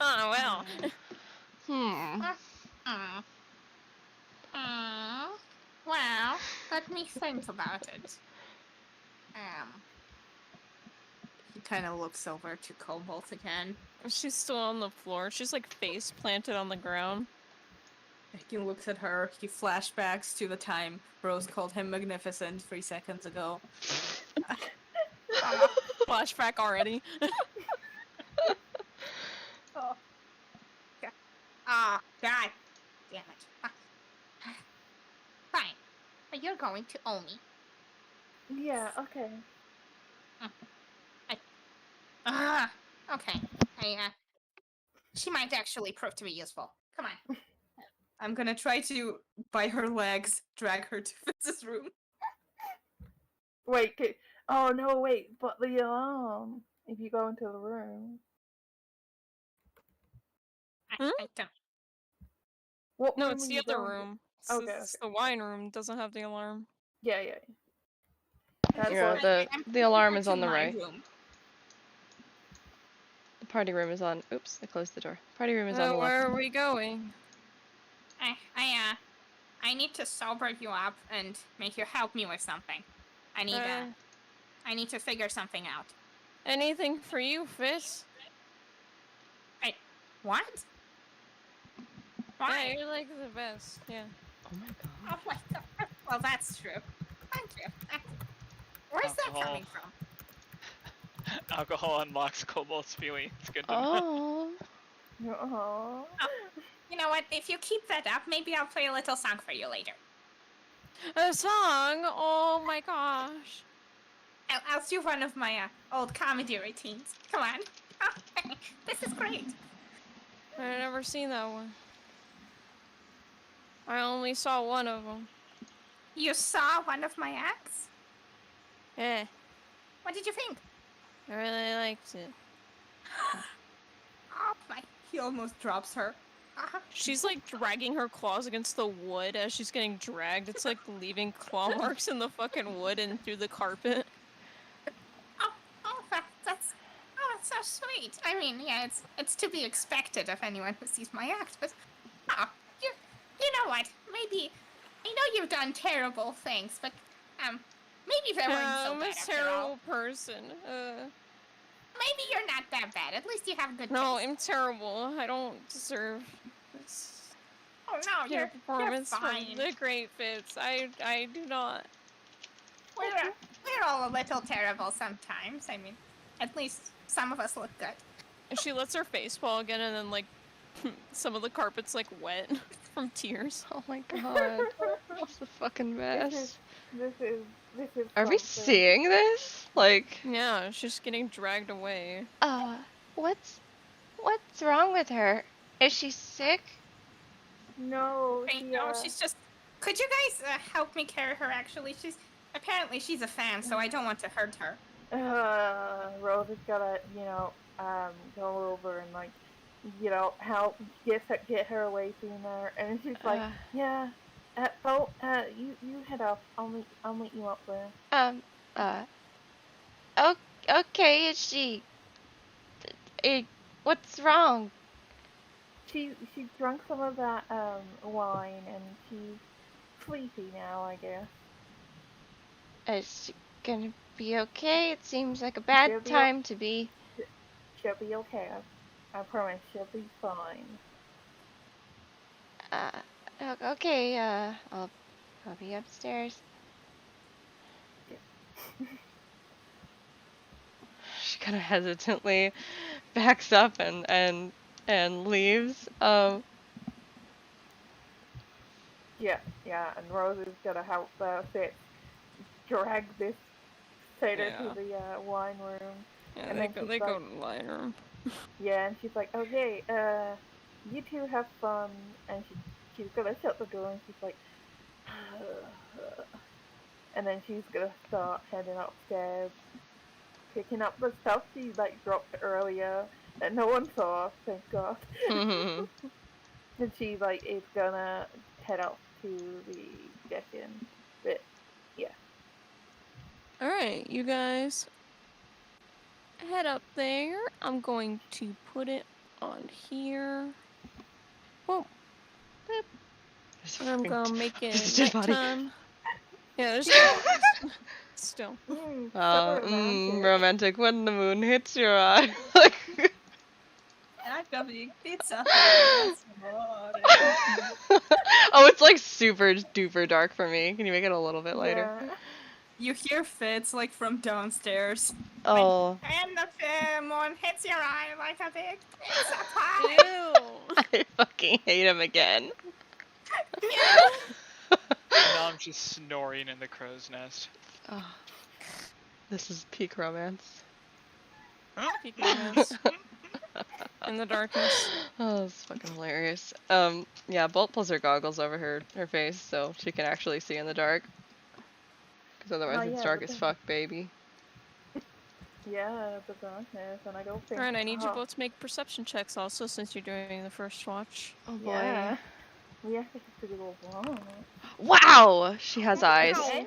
Oh, well. Well, let me think about it. He kind of looks over to Cobalt again. She's still on the floor. She's like face planted on the ground. He looks at her. He flashbacks to the time Rose called him magnificent 3 seconds ago. Flashback already. Oh. Ah, God damn it. Fine. But you're going to owe me. Yeah, okay. Okay. She might actually prove to be useful. Come on. I'm gonna try to, by her legs, drag her to Fitz's room. Wait, oh no, wait, but the alarm, if you go into the room. I don't. What No, room it's are the you other going to? room. Okay, It's the wine room. Doesn't have the alarm. Yeah. That's Yeah, what... the alarm is on the my right. room. The party room is on. Oops, I closed the door. Party room is on the left. Where are we going? I need to sober you up and make you help me with something. I need to figure something out. Anything for you, Fitz? What? Why? Yeah, you're like the best. Yeah. Oh my god. Oh my god. Well, that's true. Thank you. Where's that coming from? Alcohol unlocks Cobalt's feelings. Good to know. Oh. Oh. You know what? If you keep that up, maybe I'll play a little song for you later. A song? Oh my gosh. I'll do one of my old comedy routines. Come on. This is great. I've never seen that one. I only saw one of them. You saw one of my acts? Yeah. What did you think? I really liked it. Oh my. He almost drops her. She's like dragging her claws against the wood as she's getting dragged. It's like leaving claw marks in the fucking wood and through the carpet. That's so sweet. I mean, yeah, it's to be expected of anyone who sees my act, but you know what? Maybe I know you've done terrible things, but maybe they weren't so bad. I'm a terrible person. Maybe you're not that bad. At least you have good. No, taste. I'm terrible. I don't deserve this. Oh no, you're fine. From the great Fitz. I do not. We're all a little terrible sometimes. I mean, at least some of us look good. And she lets her face fall again, and then like some of the carpet's like wet from tears. Oh my god. It's a fucking mess. This is Are we something. seeing this? Like, Yeah, she's getting dragged away. what's wrong with her? Is she sick? No, She's just. Could you guys help me carry her? Actually, she's a fan, so I don't want to hurt her. Rose has gotta, go over and like, help get her away sooner. And she's like, yeah, you head off. I'll meet you up there. Okay, is she... what's wrong? She drank some of that wine and she's sleepy now, I guess. Is she gonna be okay? It seems like a bad She'll be time to be. She'll be okay. I promise she'll be fine. Okay, I'll be upstairs. She kind of hesitantly backs up and leaves. Yeah, and Rose is gonna help Fitz drag this satyr Yeah. to the wine room. Yeah, And they then go, she's they like, go to the wine room. yeah, and she's like, okay, you two have fun. And she's gonna shut the door and she's like, and then she's gonna start heading upstairs, picking up the stuff she like dropped earlier that no one saw, thank God. And she like is gonna head up to the check-in. But yeah. Alright, you guys head up there. I'm going to put it on here. Boom. And I'm gonna make it Just a dead body. nighttime. Yeah, there's no bodies. Still. So romantic. Romantic when the moon hits your eye. Like, I'm coming pizza. Yes, Lord. oh, it's like super duper dark for me. Can you make it a little bit lighter? Yeah. You hear Fitz like from downstairs. Oh, And the moon hits your eye like a big pizza pie. Ew. I fucking hate him again. Now I'm just snoring in the crow's nest. Oh, this is peak romance. Peak romance. In the darkness. Oh, that's fucking hilarious. Yeah, Bolt pulls her goggles over her face so she can actually see in the dark. Because otherwise Oh, it's yeah, dark but as fuck, baby. Yeah, the darkness, and I don't think. Alright, I need you both to make perception checks also since you're doing the first watch. Oh boy. Yeah. We actually have to go wrong. Wow! She has eyes. Okay.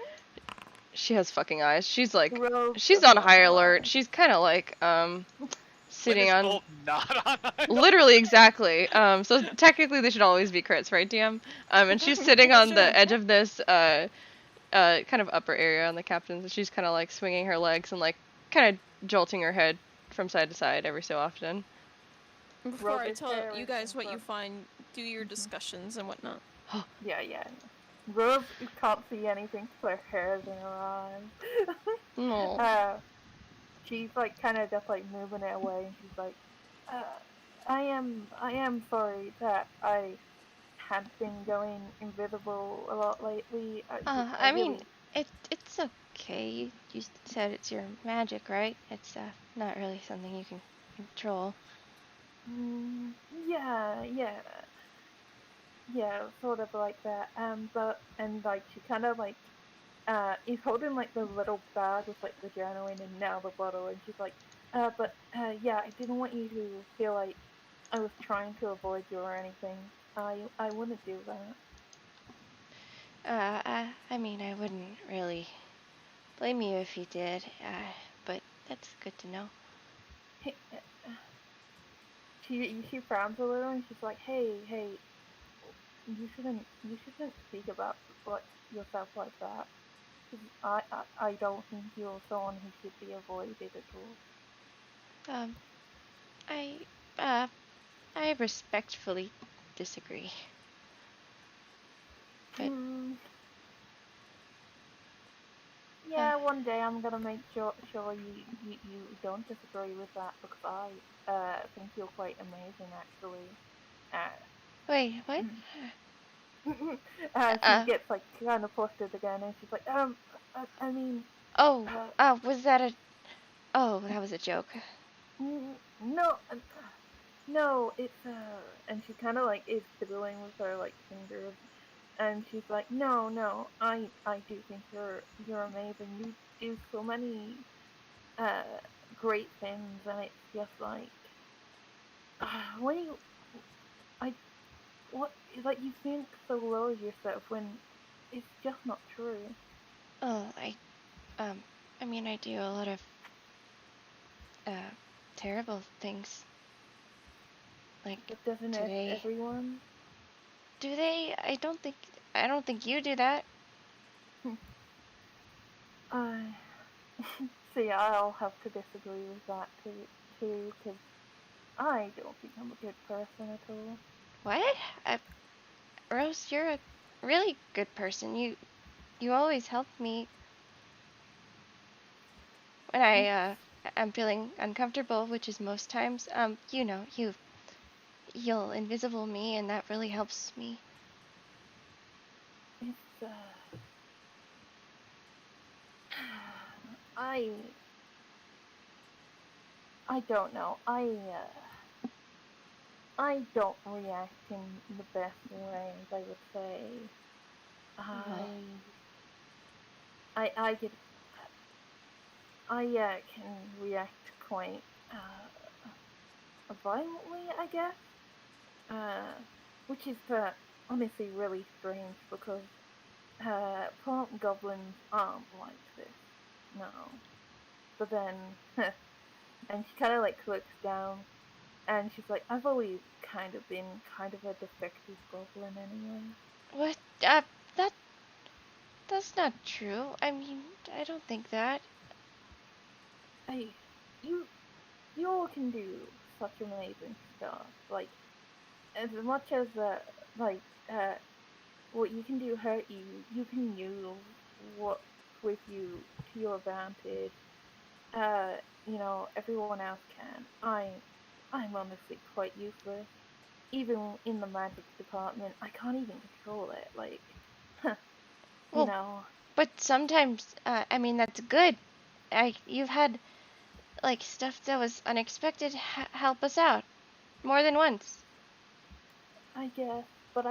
She has fucking eyes. She's like, Rose she's does on not high have alert. eyes. She's kind of like, sitting When is on. Bolt not on high alert? Literally, exactly. So technically they should always be crits, right, DM? And she's sitting on the edge of this, kind of upper area on the captain's, and she's kind of like swinging her legs and like kind of jolting her head from side to side every so often. Before I Robert tell Harris you guys in what you front. find, do your discussions and whatnot. Yeah. Rose can't see anything, so her hair's in her eyes. No. She's like kind of just like moving it away, and she's like, I am sorry that I had been going invisible a lot lately. I mean, it's okay. You said it's your magic, right? It's not really something you can control. Yeah, sort of like that. And like she kind of like is holding like the little bag with like the journal in and now the bottle, and she's like, yeah, I didn't want you to feel like I was trying to avoid you or anything. I wouldn't do that. I mean, I wouldn't really blame you if you did, but that's good to know. She frowns a little and she's like, hey, you shouldn't speak about like yourself like that. 'Cause I don't think you're someone who should be avoided at all. I respectfully disagree. But yeah, one day I'm gonna make sure you don't disagree with that, because I think you're quite amazing actually. wait, what? She gets like kind of flustered again, and she's like, I mean. Was that a? Oh, that was a joke. No, it's and she kind of like is fiddling with her like fingers, and she's like, no, I do think you're amazing. You do so many great things, and it's just like when you like you think so low of yourself when it's just not true. Oh, I mean, I do a lot of terrible things. Like But doesn't today. everyone? Do they? I don't think. I don't think you do that. See, I'll have to disagree with that too, because I don't think I'm a good person at all. What? Rose, you're a really good person. You always help me when I'm feeling uncomfortable, which is most times. You know, you'll invisible me, and that really helps me. It's I don't know. I don't react in the best ways, I would say. I get can react quite violently, I guess. Which is honestly really strange because plant goblins aren't like this. No. But then, and she kind of like looks down, and she's like, I've always kind of been kind of a defective goblin anyway. What? That's not true. I mean, I don't think that. Hey, you all can do such amazing stuff. Like, as much as what you can do hurt you, you can use what with you to your advantage. You know, everyone else can. I'm honestly quite useless. Even in the magic department, I can't even control it. Like, you Well, know. but sometimes, I mean, that's good. You've had like stuff that was unexpected help us out more than once. I guess, but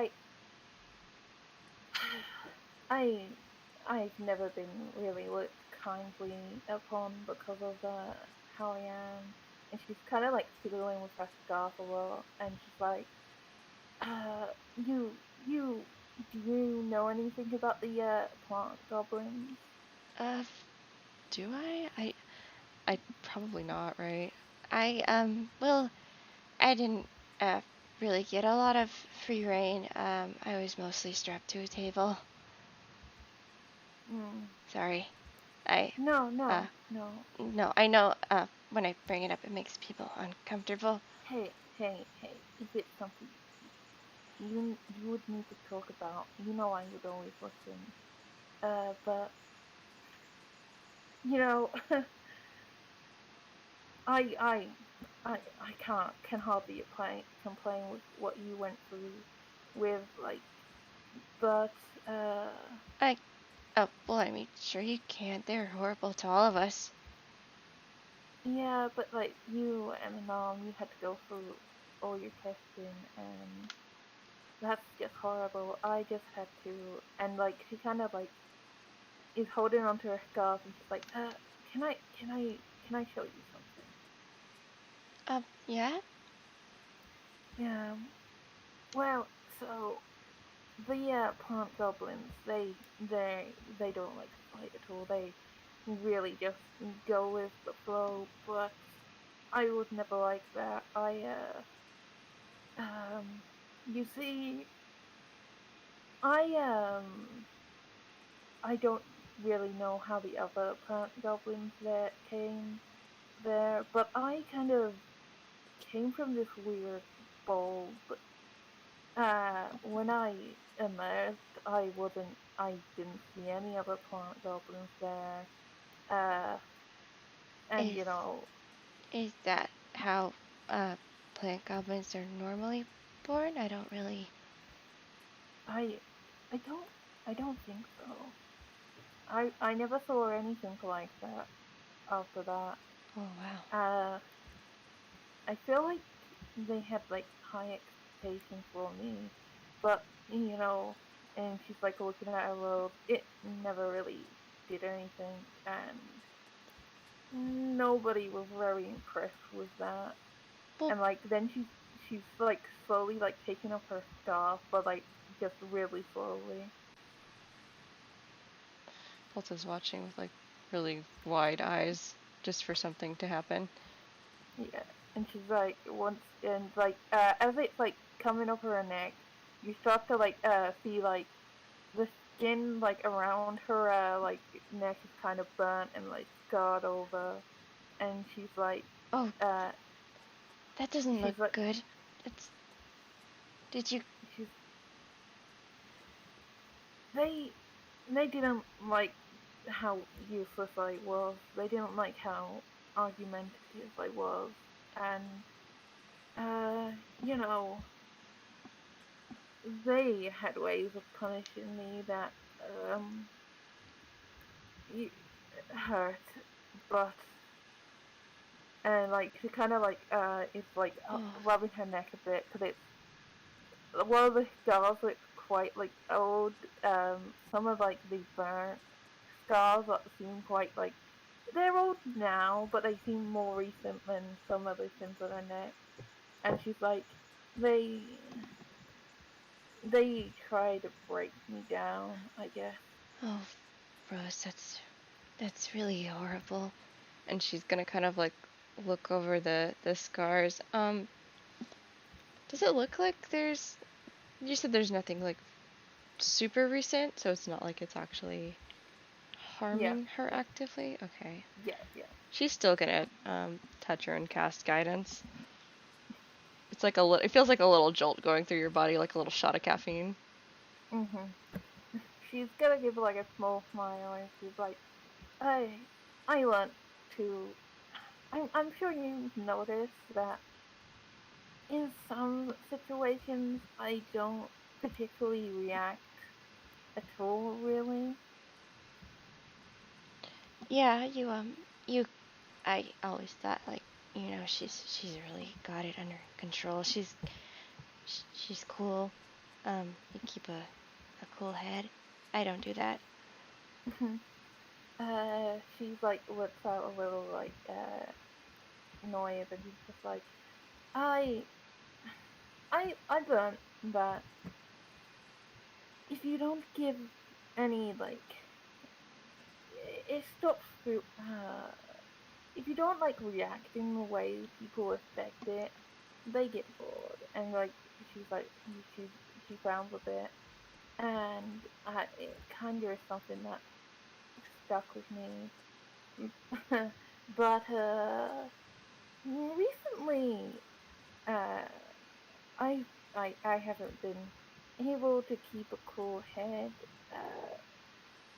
I've never been really looked kindly upon because of how I am. And she's kind of like fiddling with her scarf a lot, and she's like, you, do you know anything about the plant goblins? Uh, do I probably not, right? Well, I didn't really get a lot of free reign. I was mostly strapped to a table. Sorry. No. No, I know, when I bring it up, it makes people uncomfortable. Hey, is it something you would need to talk about? You know I would always listen. But you know, I can hardly complain with what you went through with like, but Well, I mean, sure you can't. They're horrible to all of us. yeah, but like you and you had to go through all your testing, and that's just horrible. I just had to, and like she kind of like is holding onto her scarf, and she's like, can I show you something? Yeah? Yeah. Well, so the plant goblins, they don't like to fight at all. They really just go with the flow. But I was never like that. You see, I don't really know how the other plant goblins that came there, but I kind of came from this weird bulb. When I emerged, I didn't see any other plant goblins there. And Is you know, is that how plant goblins are normally born? I don't really. I, I don't, I don't think so. I never saw anything like that after that. Oh wow. I feel like they had like high expectations for me, but you know, and she's like looking at her robe. It never really did anything, and nobody was very impressed with that. Well, And like then she's like slowly like taking off her scarf, but like just really slowly. Polta's watching with like really wide eyes just for something to happen. Yeah, and she's like once as it's like coming up her neck, you start to like see like the skin like around her like neck is kind of burnt and like scarred over, and she's like, Oh, uh, that doesn't look she's like, good. It's. Did you? she's they they didn't like how useless I was. They didn't like how argumentative I was, and you know, they had ways of punishing me that um hurt, but and like she kind of like is like Oh, rubbing her neck a bit because it's one of the scars look quite like old. Some of like the burnt scars that seem quite like they're old now, but they seem more recent than some of the things on her neck. And she's like, they they try to break me down, I guess. oh, Rose, that's really horrible. And she's gonna kind of like look over the scars. Does it look like there's? You said there's nothing like super recent, so it's not like it's actually harming her actively. Okay. Yeah, yeah. She's still gonna touch her and cast guidance. It's like it feels like a little jolt going through your body, like a little shot of caffeine. Mhm. She's gonna give like a small smile and she's like, I want to. I'm sure you've noticed that in some situations I don't particularly react at all, really. Yeah, I always thought like, she's really got it under control. She's cool. You keep a cool head. I don't do that. She's like lets out a little like noise and she's just like, I I learned that if you don't give any like it stops if you don't like react in the way people expect it, they get bored and like she's like she she frowns a bit and it kind of is something that stuck with me. But recently, uh, I I haven't been able to keep a cool head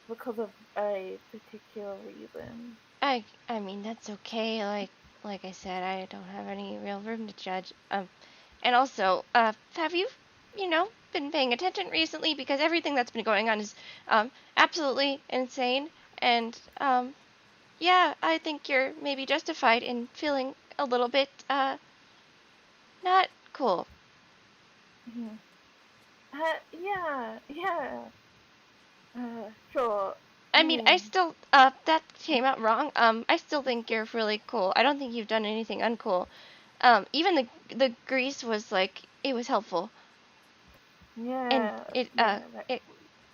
because of a particular reason. I mean that's okay. Like I said, I don't have any real room to judge. And also, have you, been paying attention recently? Because everything that's been going on is absolutely insane. And yeah, I think you're maybe justified in feeling a little bit not cool. Mhm. Yeah, yeah. Sure. I I mean, I mean, still that came out wrong. I still think you're really cool. I don't think you've done anything uncool. Even the grease was like it was helpful. And yeah, it yeah.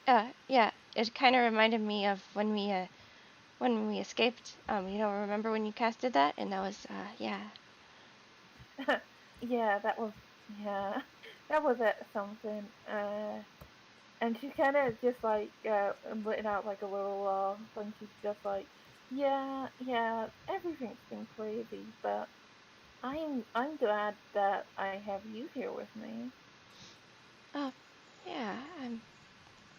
That, yeah, it kind of reminded me of when we escaped. Remember when you casted that? And that was yeah. yeah, yeah, that was something. And she kind of just like letting out like a little laugh, and she's just like, yeah, yeah, everything's been crazy, but I'm glad that I have you here with me. Oh, yeah.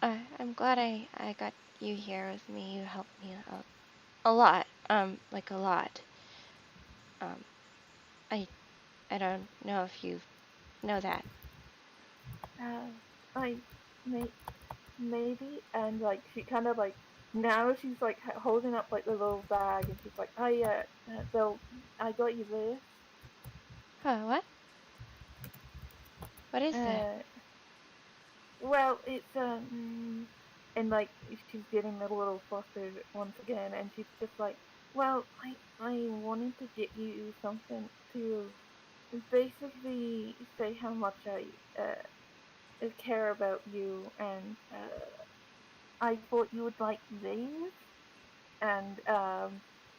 I'm glad I got you here with me. You helped me a lot. Like a lot. Um, I I don't know if you know that. Uh, I may maybe, and like she kind of like now she's like holding up like the little bag, and she's like, so I got you this. Huh? What? What is that? Uh, well, it's and like she's getting a little flustered once again, and she's just like, well, I wanted to get you something to basically say how much I care about you, and I thought you would like these. And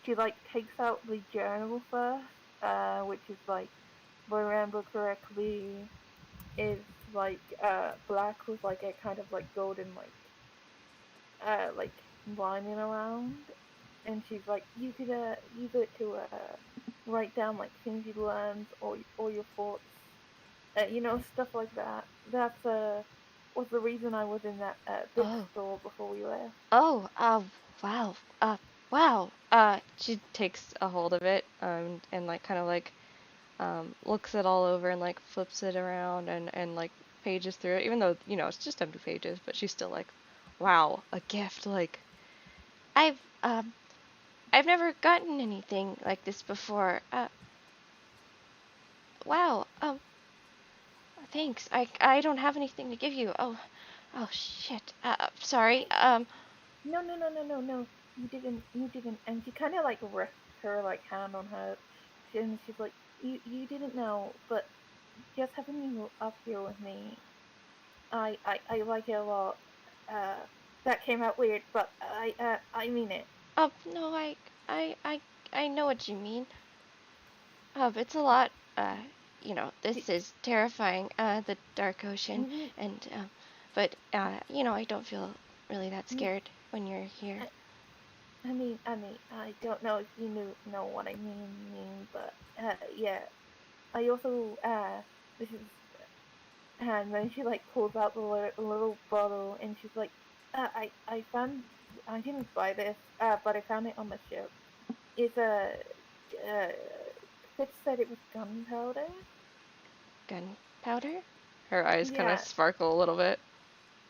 she like takes out the journal first, which is like, if I remember correctly, is like black with like a kind of like golden like like whining around, and she's like, you could use it to write down like things you learned or your thoughts, stuff like that. That's was the reason I was in that Oh. bookstore before we left. Oh, wow. Wow. She takes a hold of it, and like kind of like looks it all over and like flips it around and like pages through it, even though, it's just empty pages, but she's still like, wow, a gift. Like, I've I've never gotten anything like this before. Wow. Thanks. I don't have anything to give you. Oh shit. Sorry. No. You didn't. And she kind of like rests her like hand on her, and she's like, you didn't know, but just having you up here with me, I like it a lot. That came out weird, but I mean it. No, I, I, I know what you mean. It's a lot, this is terrifying, the dark ocean, Mhm. and, but, I don't feel really that scared when you're here. I mean, I don't know if you know what I mean, but yeah. I also this is, and then she like pulls out the little bottle, and she's like, I found, I didn't buy this, but I found it on the ship. It's a, uh, Fitz said it was gunpowder. Gunpowder? Her eyes kind of Yeah, sparkle a little bit.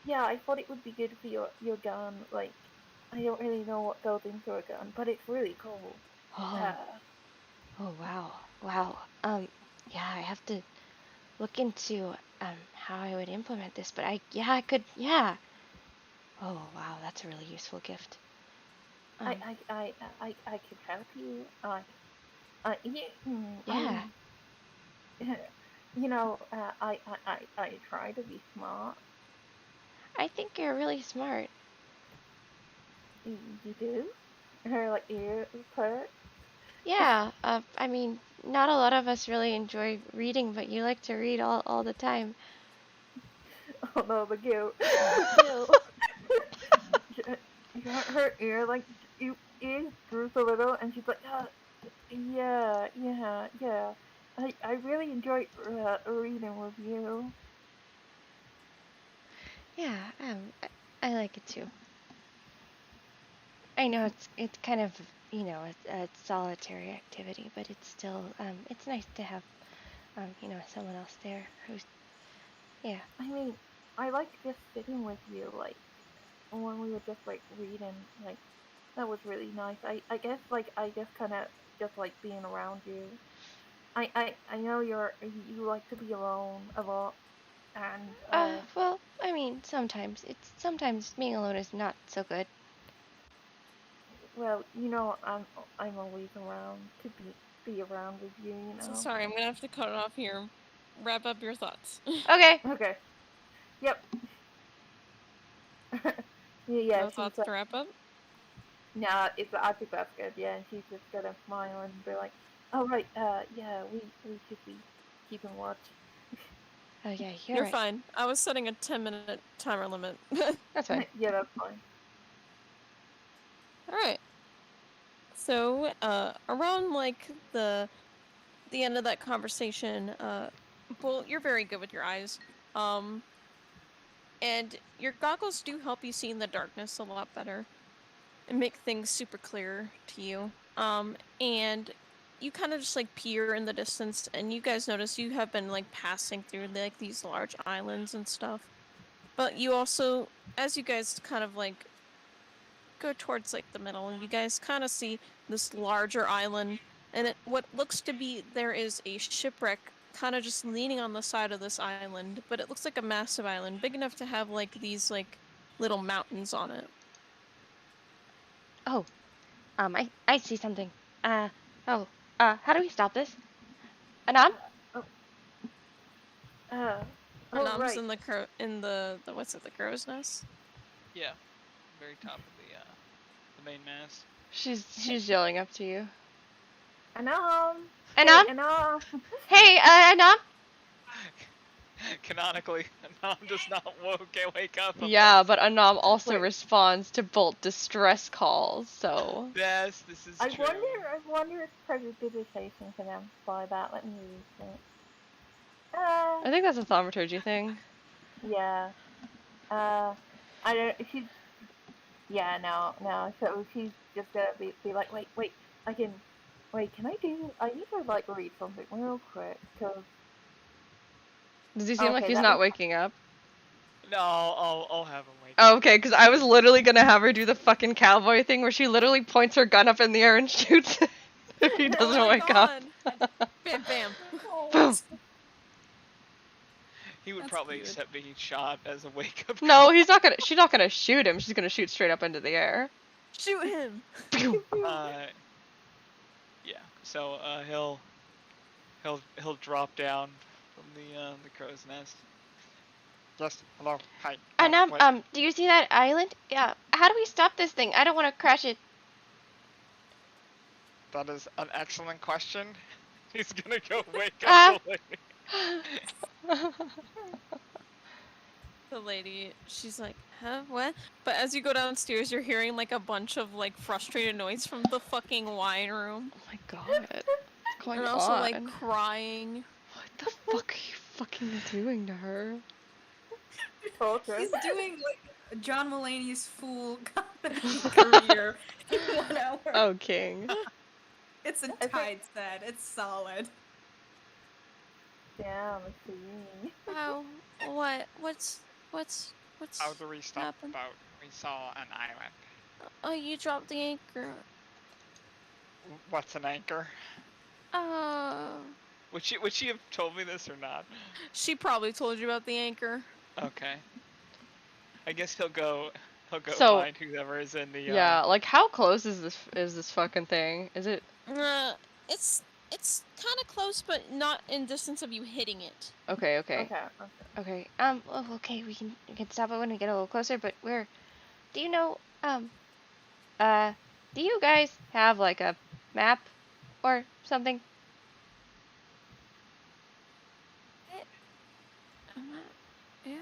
yeah. I thought it would be good for your gun. Like, I don't really know what goes into a gun, but it's really cool. Oh, oh, wow, wow. Yeah, I have to look into, how I would implement this, but I could, yeah. Oh, wow, that's a really useful gift. I could help you. Yeah, Yeah, I try to be smart. I think you're really smart. You do? Her like ear perk. Yeah, I mean, not a lot of us really enjoy reading, but you like to read all the time. Oh no, the guilt, the guilt. Her ear like ears droop a little, and she's like, yeah. I really enjoy reading with you. Yeah, I like it too. I know it's kind of, a solitary activity, but it's still, it's nice to have, someone else there who's, yeah. I mean, I like just sitting with you, like when we were just like reading, like that was really nice. I guess like I just kind of just like being around you. I know you like to be alone a lot, and Well, I mean, sometimes being alone is not so good. well, I'm always around to be around with you. So sorry, I'm gonna have to cut it off here. Wrap up your thoughts. Okay. Okay. Yep. Yeah, No thoughts to wrap up? nah, I think that's good. Yeah, and she's just gonna smile and be like, "Oh right, yeah, we should be keeping watch." Oh yeah, You're right. fine. I was setting a 10-minute timer limit. That's fine. Yeah, that's fine. Alright. So, around like the end of that conversation, well, you're very good with your eyes. And your goggles do help you see in the darkness a lot better and make things super clear to you. And you kind of just like peer in the distance, and you guys notice you have been like passing through like these large islands and stuff. But you also, as you guys kind of like go towards like the middle, and you guys kind of see this larger island, and what looks to be there is a shipwreck kind of just leaning on the side of this island, but it looks like a massive island, big enough to have like these like little mountains on it. Oh, I see something. How do we stop this? Anam? Oh Anam's right. in the what's it, the crow's nest? Yeah, very top of the main mast. She's yelling up to you. Anam. Anam? Hey, Anam. Hey, Anam? Canonically, Nom does not wake up. Yeah, but Anam also Wait. responds to Bolt distress calls, so... Yes, this is I true. wonder if prestidigitation can amplify that. Let me use it. I think that's a thaumaturgy thing. Yeah. I don't. She's. Yeah. No. So she's just gonna be like, wait. I can. Wait. Can I do? I need to like read something real quick because. Does he seem like Okay, he's that not was- waking up? No, I'll have him wake Oh, up. okay, because I was literally gonna have her do the fucking cowboy thing where she literally points her gun up in the air and shoots it if he doesn't my wake God. up. Bam, bam. Boom. He would That's probably cute. accept being shot as a wake up. No, he's not gonna. She's not gonna shoot him. She's gonna shoot straight up into the air. Shoot him. Pew! Yeah. So he'll drop down from the crow's nest. Yes. Hello. Hi. Anam, do you see that island? Yeah. How do we stop this thing? I don't want to crash it. That is an excellent question. He's gonna go wake Ah. up the lady. The lady, she's like, huh, what? But as you go downstairs, you're hearing like a bunch of like frustrated noise from the fucking wine room. Oh my god. What's going And also on? like crying. What the fuck are you fucking doing to her? Torture. He's doing like John Mulaney's full career in 1 hour. Oh, king. It's a tight set. It's solid. Damn, let's see. Wow. What's How do we stop happened? the boat? We saw an island. Oh, you dropped the anchor. What's an anchor? Would she have told me this or not? She probably told you about the anchor. Okay. I guess he'll go So- find whoever is in the Yeah, like how close is this fucking thing? Is it It's kind of close, but not in distance of you hitting it. okay? Okay. Oh, okay. We can stop it when we get a little closer. But where? Do you know? Do you guys have like a map or something? Yeah.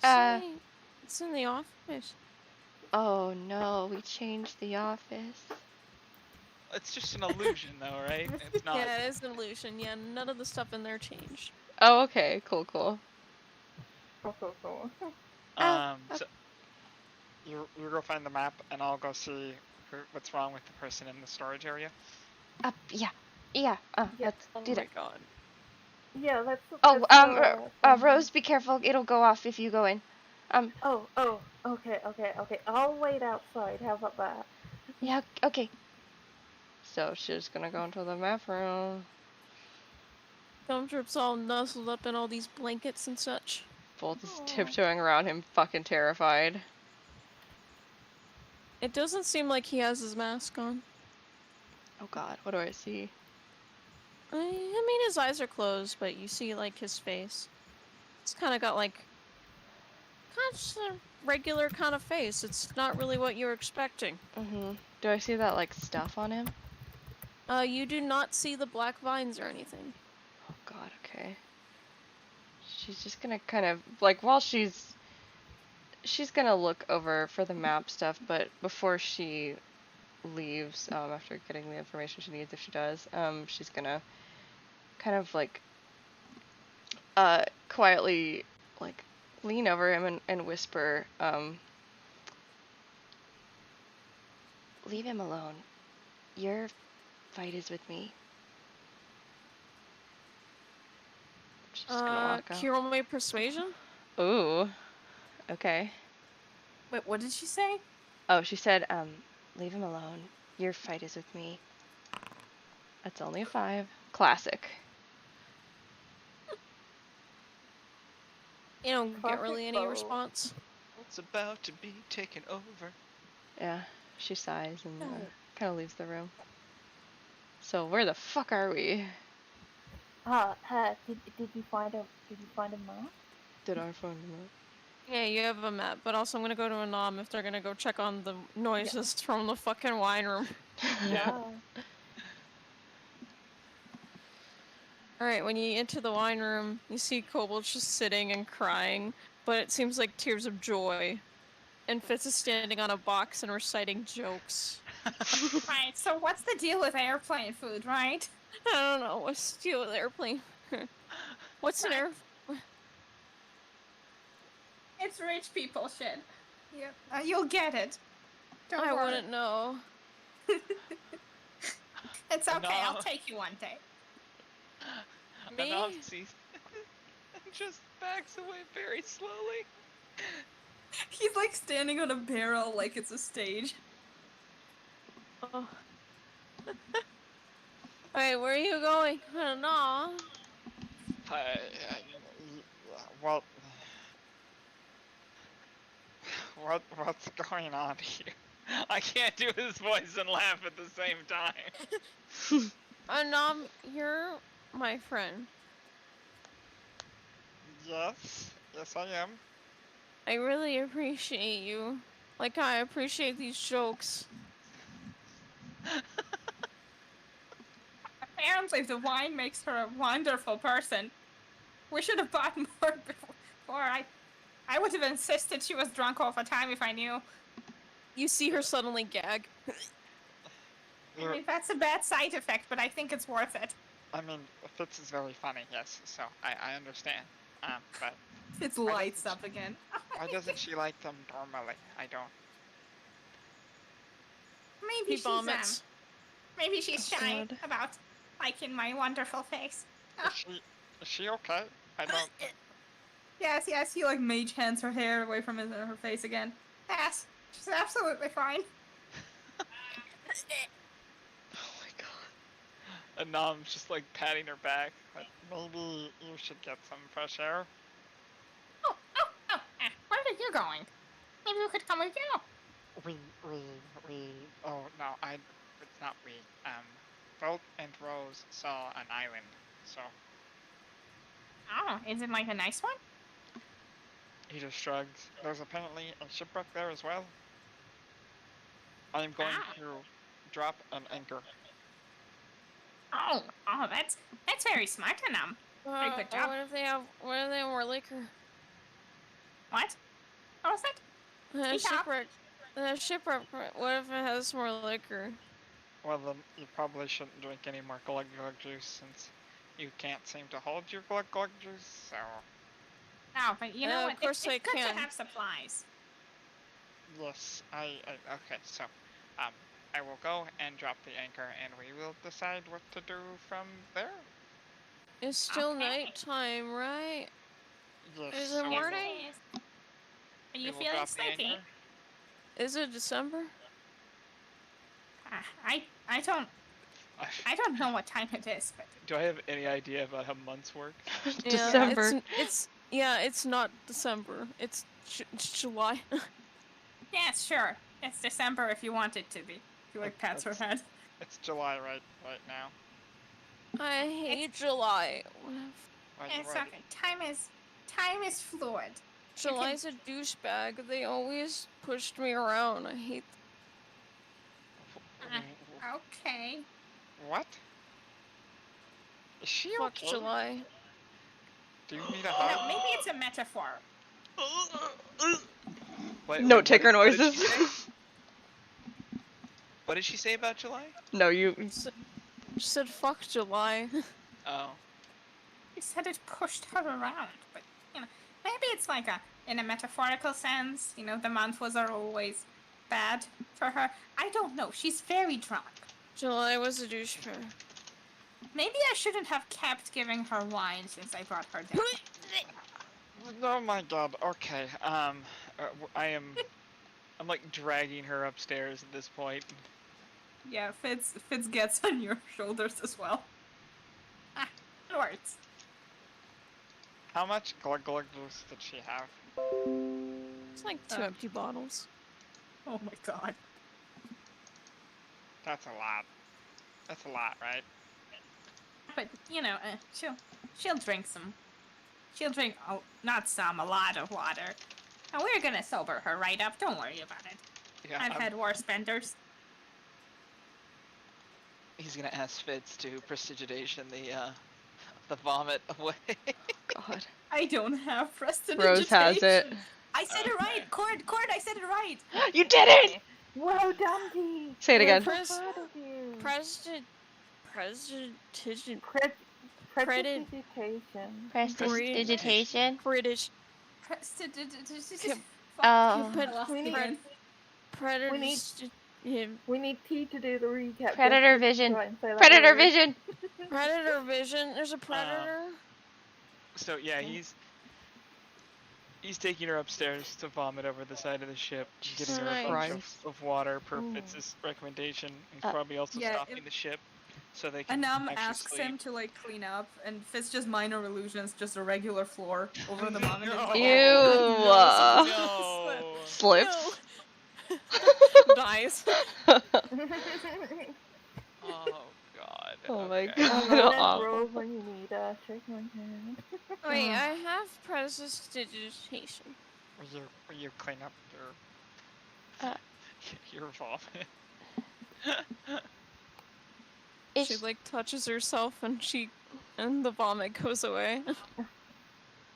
Uh, It's in the office. Oh no, we changed the office. It's just an illusion though, right? It's not. Yeah, it is an illusion. Yeah, none of the stuff in there changed. Oh, okay. Cool. Cool. So you go find the map, and I'll go see what's wrong with the person in the storage area. Yeah. Yeah. Let's Oh do my that. god. Yeah, let's. Rose, be careful. It'll go off if you go in. Okay. I'll wait outside. How about that? Yeah. Okay. So she's gonna go into the map room. Gumdrop's all nuzzled up in all these blankets and such. Bolt is tiptoeing around him, fucking terrified. It doesn't seem like he has his mask on. Oh god, what do I see? I mean, his eyes are closed, but you see, like, his face. It's kind of got, like, kind of just a regular kind of face. It's not really what you're expecting. Do I see that like stuff on him? You do not see the black vines or anything. Oh god, okay. She's just gonna kind of like while she's gonna look over for the map stuff, but before she leaves, after getting the information she needs if she does, she's gonna kind of like quietly like lean over him and whisper, Leave him alone. Your fight is with me. she's gonna walk out. Cure my persuasion? Ooh. Okay. Wait, what did she say? Oh, she said, leave him alone. Your fight is with me. That's only a 5. Classic. You don't get Classic really any bow. response. What's about to be taken over? Yeah. She sighs and kind of leaves the room. So where the fuck are we? Did you find a map? Did I find him out? Yeah, you have a map, but also I'm gonna go to a nom if they're gonna go check on the noises from the fucking wine room. Yeah. Alright, when you enter the wine room, you see Kobold just sitting and crying, but it seems like tears of joy. And Fitz is standing on a box and reciting jokes. Right, so what's the deal with airplane food, right? I don't know, what's the deal with airplane? What's an air... It's rich people shit. Yep. You'll get it. Don't I worry. wouldn't know. It's okay, I'll No. take you one day. Me? Enough sees and just backs away very slowly. He's like standing on a barrel like it's a stage. Oh. Alright, where are you going? I don't know. What's going on here? I can't do his voice and laugh at the same time. You're my friend. Yes, I am. I really appreciate you. Like, I appreciate these jokes. Apparently the wine makes her a wonderful person. We should have bought more before. I would have insisted she was drunk all the time if I knew. You see her suddenly gag. I mean, that's a bad side effect, but I think it's worth it. I mean, Fitz is very funny, yes, so I understand. But It lights up again. why doesn't she like them normally? I don't. Maybe vomits. Maybe she's Oh, shy God. about liking my wonderful face. Is she okay? I don't. Yes, he like mage hands her hair away from her face again. Yes, she's absolutely fine. Oh my god. And Nom's just like patting her back. But maybe you should get some fresh air. Where are you going? Maybe we could come with you. Oh no, it's not we. Bolt and Rose saw an island, so Oh, is it like a nice one? he just shrugs. There's apparently a shipwreck there as well. I am going Ah. to drop an anchor. Oh, that's very smart of them. Very good job. What if they have more liquor? What? What was it? The Speak up. shipwreck, what if it has more liquor? Well then, you probably shouldn't drink any more glug glug juice since you can't seem to hold your glug glug juice, so... No, but you know Of what? course It's I good can. to have supplies. Yes, okay, so, I will go and drop the anchor and we will decide what to do from there. It's still Okay. nighttime, right? Yes. Is it so morning? Yes, it is. Are you we will feeling drop the sleepy? anchor. Is it December? I don't know what time it is, but Do I have any idea about how months work? December. It's not December. It's July. yes, sure. It's December if you want it to be. She like pats her head. It's July right now. I hate July. It's okay. Time is fluid. July's a douchebag. They always pushed me around. I hate. Okay. What? Is she Fuck okay? July. Do you need a You know, hug? maybe it's a metaphor. Wait, Note what taker did- what did noises. she say? What did she say about July? No, you. She said fuck July. Oh. He said it pushed her around, but you know, maybe it's like in a metaphorical sense. You know, the months are always bad for her. I don't know. She's very drunk. July was a douchebag. Maybe I shouldn't have kept giving her wine since I brought her down. Oh my god, okay. I'm like dragging her upstairs at this point. Yeah, Fitz gets on your shoulders as well. It works. How much glug glug juice did she have? It's like 2 empty bottles. Oh my god. That's a lot. That's a lot, right? But you know, she'll drink some. She'll drink not some, a lot of water. And we're gonna sober her right up. Don't worry about it. Yeah, I've had worse benders. He's gonna ask Fitz to prestidigitation the the vomit away. God. I don't have Rose has it. I said it right. Cord, I said it right. You did it! Well done, T. Say it We're again. so Pres- proud of you. Prestidigitation. Prestidigitation. Prestidigitation. British. Oh. We need Predator. we need T to do the recap. Predator just to vision. try and say that Predator word. vision. Predator vision. There's a predator. So yeah, he's taking her upstairs to vomit over the side of the ship, giving her a bunch of water per Fitz's recommendation, and probably also stopping the ship so they can Anam actually asks sleep. him to like clean up, and Fitz just minor illusions, just a regular floor over the vomit. Ew. No. Slips. Dies. Oh god. Oh my okay. god. That's Awful. Rose when you need a shake my hand. Wait, I have prestidigitation. Will you clean up your vomit? She like touches herself and the vomit goes away.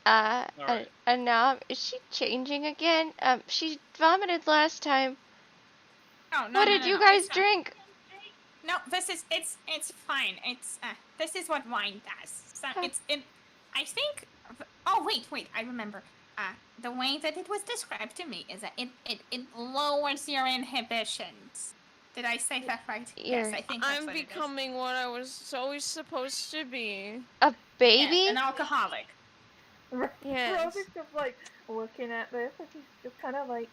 Alright. And now is she changing again? She vomited last time. Oh, no, What no, did no, you no, guys it's not. drink? No, it's fine. This is what wine does. So I think. Oh wait, I remember. The way that it was described to me is that it lowers your inhibitions. Did I say that right? Yes, I think that's I'm what it is. becoming what I was always supposed to be. A baby? Yes, an alcoholic. Yes. Rose is just like looking at this, and she's just kind of like,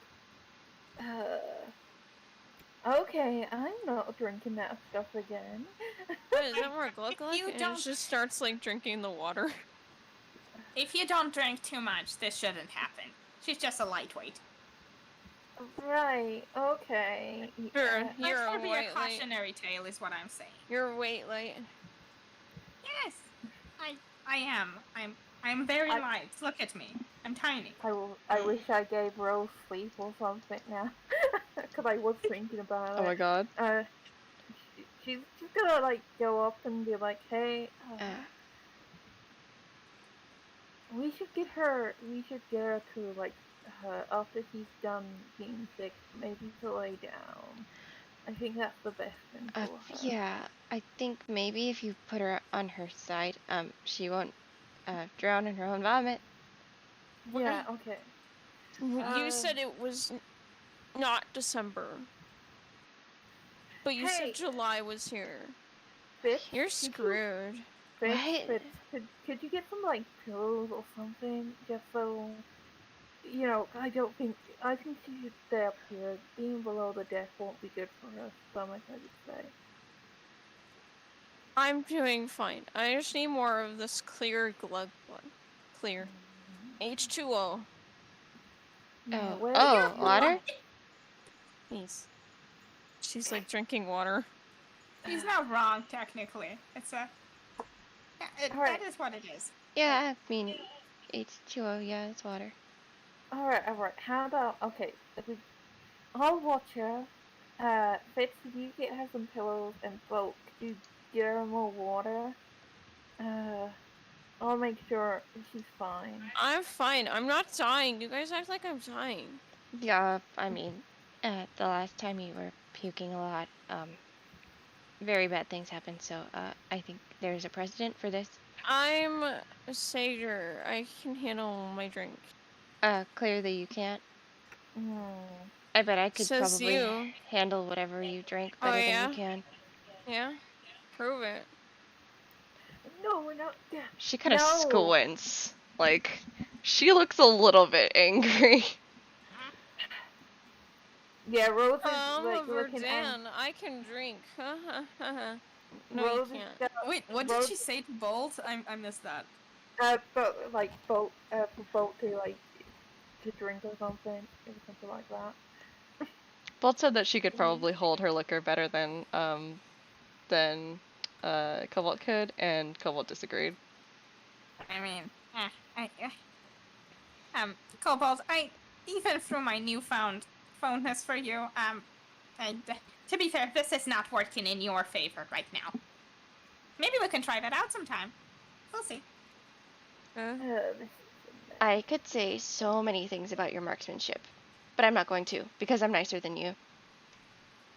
okay, I'm not drinking that stuff again. What does that work look like? You And don't- it just starts like drinking the water. If you don't drink too much, this shouldn't happen. She's just a lightweight. Right, okay. Sure, Yeah. you're Let's a not be a white light. cautionary tale, is what I'm saying. You're a weight light. Yes, I am. I'm very I- light. Look at me. I'm tiny. I wish I gave Rose sleep or something now, because I was thinking about it. Oh my god. She's gonna like go up and be like, hey, we should get her to like after she's done being sick, maybe to lay down. I think that's the best thing for her. Yeah, I think maybe if you put her on her side, she won't drown in her own vomit. Yeah, okay. You said it was not December. But you said July was here. Fitz, You're screwed. What? Could you get some like pillows or something, just so you know? I think she should stay up here. Being below the deck won't be good for her stomach, I would say. I'm doing fine. I just need more of this clear glug blood. Clear. H2O. Water? Please. She's like drinking water. He's not wrong, technically. It's a. Alright. That is what it is. Yeah, I mean, H2O, yeah, it's water. Alright. How about, okay, I'll watch her. Fitz, if you get her some pillows and Bolt, could you get her more water? I'll make sure she's fine. I'm fine. I'm not dying. You guys act like I'm dying. Yeah, I mean, the last time you were puking a lot, very bad things happened, so, I think there's a precedent for this. I'm a satyr. I can handle my drink. Clearly you can't. Hmm. I bet I could Says probably you. handle whatever you drink Oh, better yeah? than you can. Yeah? Prove it. No, we're not. She kind of No. squints. Like, she looks a little bit angry. Yeah, Rose is I'm like a looking Verdan. I can drink. No, Rose you is can't. Wait, what Rose- did she say to Bolt? I missed that. but like Bolt, for Bolt to like to drink or something like that. Bolt said that she could probably hold her liquor better than Cobalt could, and Cobalt disagreed. I mean, Cobalt, even through my newfound fondness for you, to be fair, this is not working in your favor right now. Maybe we can try that out sometime. We'll see. This is a mess. I could say so many things about your marksmanship, but I'm not going to because I'm nicer than you.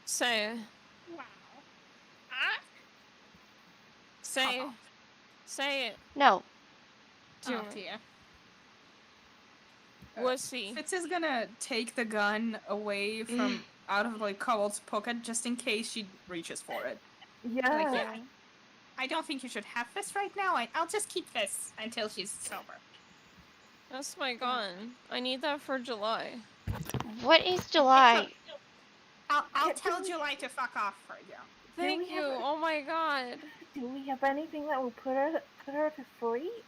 Say it. Wow. Ah, Say it. Uh-oh. Say it. No. Do oh it. dear. Wussy. Fitz is gonna take the gun away from out of like Cobalt's pocket just in case she reaches for it. Yeah. yeah. I don't think you should have this right now. I'll just keep this until she's sober. That's my gun. I need that for July. What is July? I'll tell July to fuck off for you. Thank we you. have a- Oh my god. Do we have anything that will put her to sleep?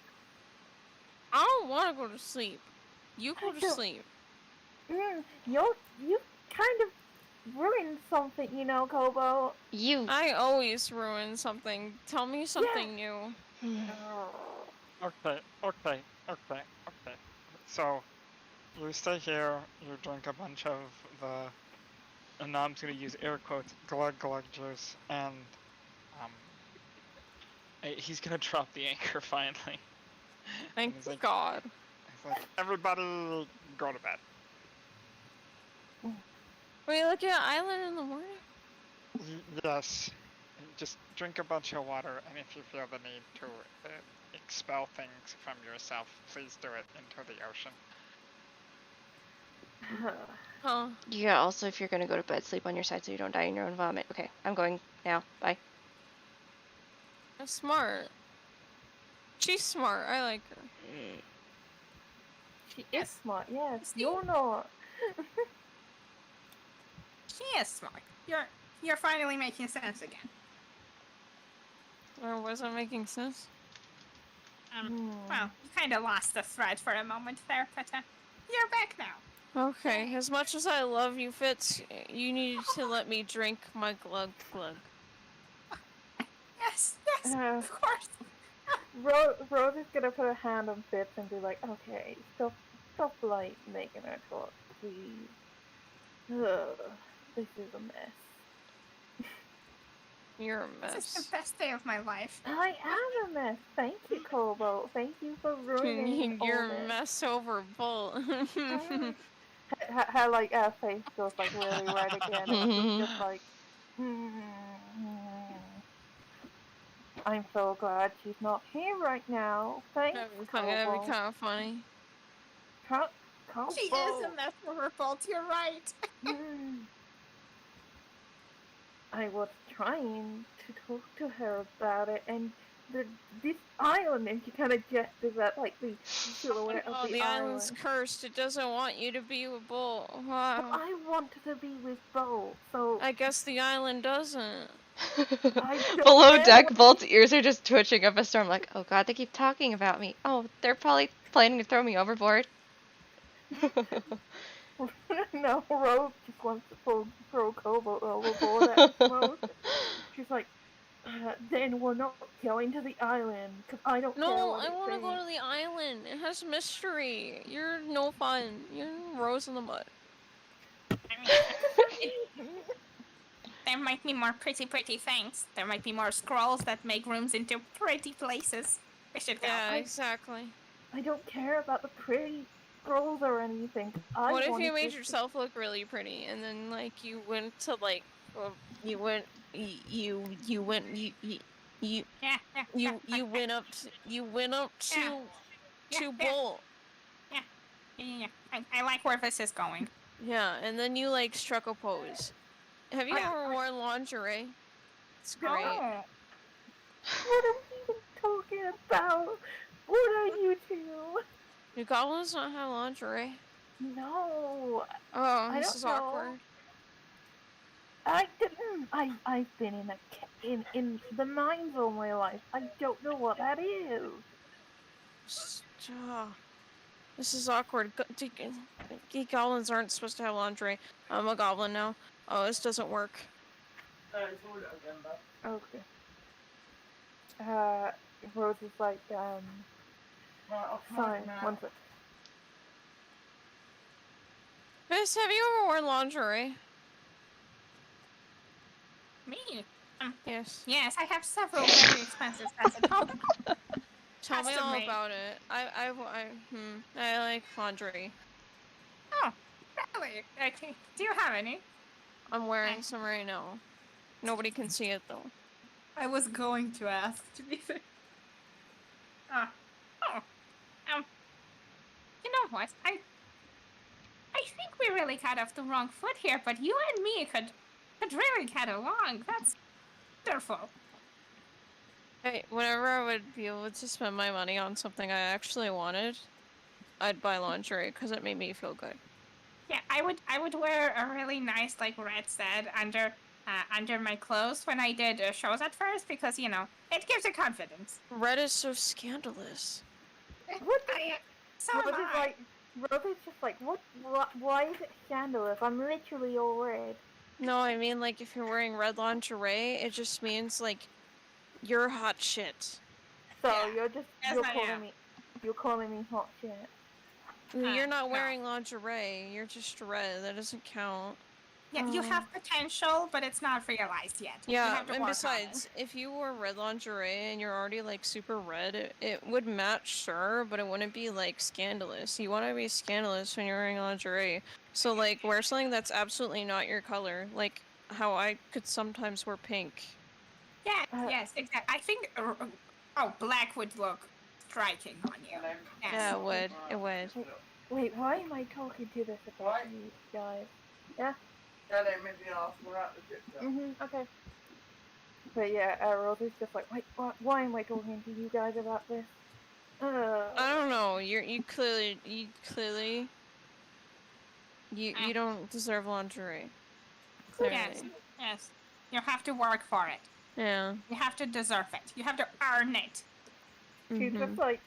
I don't want to go to sleep. You go I to don't- sleep. You kind of ruined something, you know, Kobo. You. I always ruin something. Tell me something new. Okay. So, you stay here, you drink a bunch of the, and now I'm gonna use air quotes, glug glug juice, and, He's gonna drop the anchor finally. Thank he's like- God. he's like, everybody go to bed. Wait, look at Island in the morning? Yes. Just drink a bunch of water, and if you feel the need to expel things from yourself, please do it into the ocean. Huh. Yeah, also, if you're gonna go to bed, sleep on your side so you don't die in your own vomit. Okay, I'm going now. Bye. That's smart. She's smart. I like her. She is smart, yes. See? You're not. She is smart. You're finally making sense again. Or wasn't making sense? Well, you kind of lost the thread for a moment there, but you're back now. Okay, as much as I love you, Fitz, you need to let me drink my glug glug. Yes, Uh, of course. Rose is gonna put her hand on Fitz and be like, okay, stop like making her talk, please. This is a mess. You're a This mess. is the best day of my life. I am a mess. Thank you, Kobo. Thank you for ruining all You're this. a mess over Bolt. Her like face goes like really red again, and she's just like, I'm so glad she's not here right now. Thanks, That'd be Kobo. kind of funny. Kobo. She is a mess over fault. You're right. I was trying to talk to her about it, and this island, and she kind of gestures at like the silhouette Oh, of the the island's island. cursed. It doesn't want you to be with Bolt. But Wow. I want to be with Bo, so I guess the island doesn't. don't Below care deck, what- Bolt's ears are just twitching up a storm like, oh god, they keep talking about me. Oh, they're probably planning to throw me overboard. No, Rose just wants to throw Kobo overboard at this moment. She's like, then we're not going to the island, because I don't care No, what I it want to go says. to the island. It has mystery. You're no fun. You're Rose in the mud. There might be more pretty things. There might be more scrolls that make rooms into pretty places. We should go. Yeah, exactly. I don't care about the pretty scrolls or anything. What if you made yourself look really pretty, and then like you went to like, you went Yeah, you went up to Yeah. Bolt. Yeah. I like where this is going. Yeah, and then you like struck a pose. Have you ever worn lingerie? It's great. Oh, What are we even talking about? What are you two? Do goblins not have lingerie? No, Oh, I this don't is know. awkward. I've been in the mines all my life. I don't know what that is. This is awkward. Goblins aren't supposed to have lingerie. I'm a goblin now. Oh, this doesn't work. Okay. Rose is like, fine, one sec. Miss, have you ever worn lingerie? me? Yes. Yes, I have several very expensive sets at home. Tell me Custom all made. about it. I like lingerie. Oh, really? Okay. Do you have any? I'm wearing some right now. Nobody can see it though. I was going to ask, to be fair. You know what? I think we really got off the wrong foot here, but you and me could really get along. That's wonderful. Hey, whenever I would be able to spend my money on something I actually wanted, I'd buy lingerie because it made me feel good. Yeah, I would wear a really nice, like Red said, under my clothes when I did shows at first because it gives you confidence. Red is so scandalous. What? So am I. Rose is just like, what? Why is it scandalous? I'm literally all red. No, I mean, like, if you're wearing red lingerie, it just means, like, you're hot shit. So Yeah. you're calling me hot shit. You're not no. wearing lingerie, you're just red, that doesn't count. Yeah, you have potential, but it's not realized yet. You Yeah, have to and work besides, if you wore red lingerie and you're already, like, super red, it would match, sure, but it wouldn't be, like, scandalous. You want to be scandalous when you're wearing lingerie. So, like, wear something that's absolutely not your color. Like, how I could sometimes wear pink. Yeah, yes, exactly. I think black would look striking on you. Yes. Yeah, it would. It would. Wait, why am I talking to this about you guys? Yeah? Yeah, they maybe off. We're out with it. Okay. But yeah, Rose is just like, wait, why am I talking to you guys about this? I don't know. You clearly you don't deserve lingerie. Clearly. Yes. You have to work for it. Yeah. You have to deserve it. You have to earn it. She just like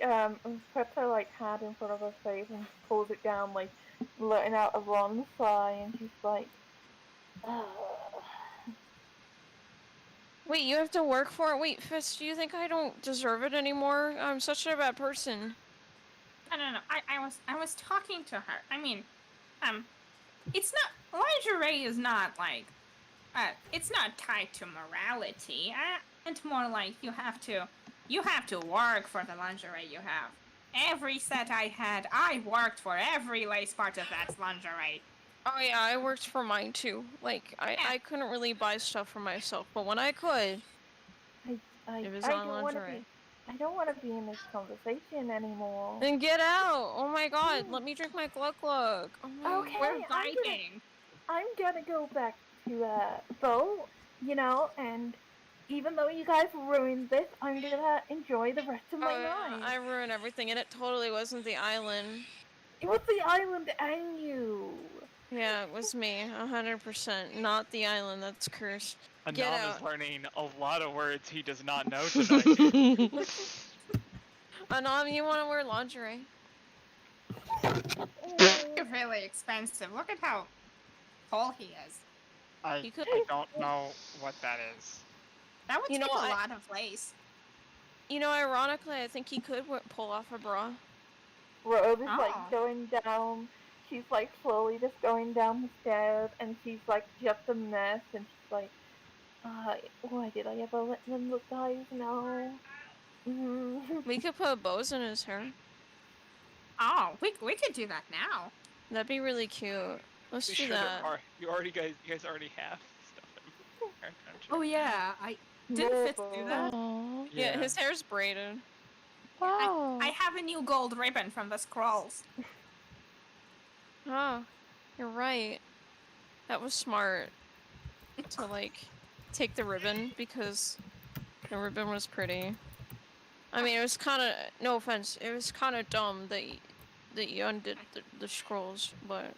puts her like hand in front of her face and pulls it down, like letting out a long sigh, and she's like, Wait, you have to work for it? Wait, Fist, do you think I don't deserve it anymore? I'm such a bad person. No. I was talking to her. I mean, it's not lingerie is not like it's not tied to morality. It's more like you have to work for the lingerie you have. Every set I had, I worked for every lace part of that lingerie. Oh yeah, I worked for mine too. Like, I couldn't really buy stuff for myself, but when I could, it was on lingerie. I don't want to be in this conversation anymore. Then get out! Oh my god, let me drink my Gluck Gluck. Oh my Okay, we're vibing. I'm gonna go back to boat, and even though you guys ruined this, I'm gonna enjoy the rest of my life. I ruined everything, and it totally wasn't the island. It was the island and you. Yeah, it was me, 100%. Not the island, that's cursed. Anam is learning a lot of words he does not know tonight. Anam, you want to wear lingerie? You're really expensive. Look at how tall he is. I don't know what that is. That would take a lot of lace. Ironically, I think he could pull off a bra. Rose is like going down. She's like slowly just going down the stairs, and she's like just a mess, and she's like, why did I ever let them look guys know? We could put bows in his hair. Oh, we could do that now. That'd be really cute. Let's do that. You guys already have stuff. Oh yeah, didn't Fitz do that? Aww. Yeah, his hair's braided. Wow. I have a new gold ribbon from the scrolls. Oh, you're right. That was smart. To take the ribbon because the ribbon was pretty. I mean, it was kind of, no offense, it was kind of dumb that you undid the scrolls, but.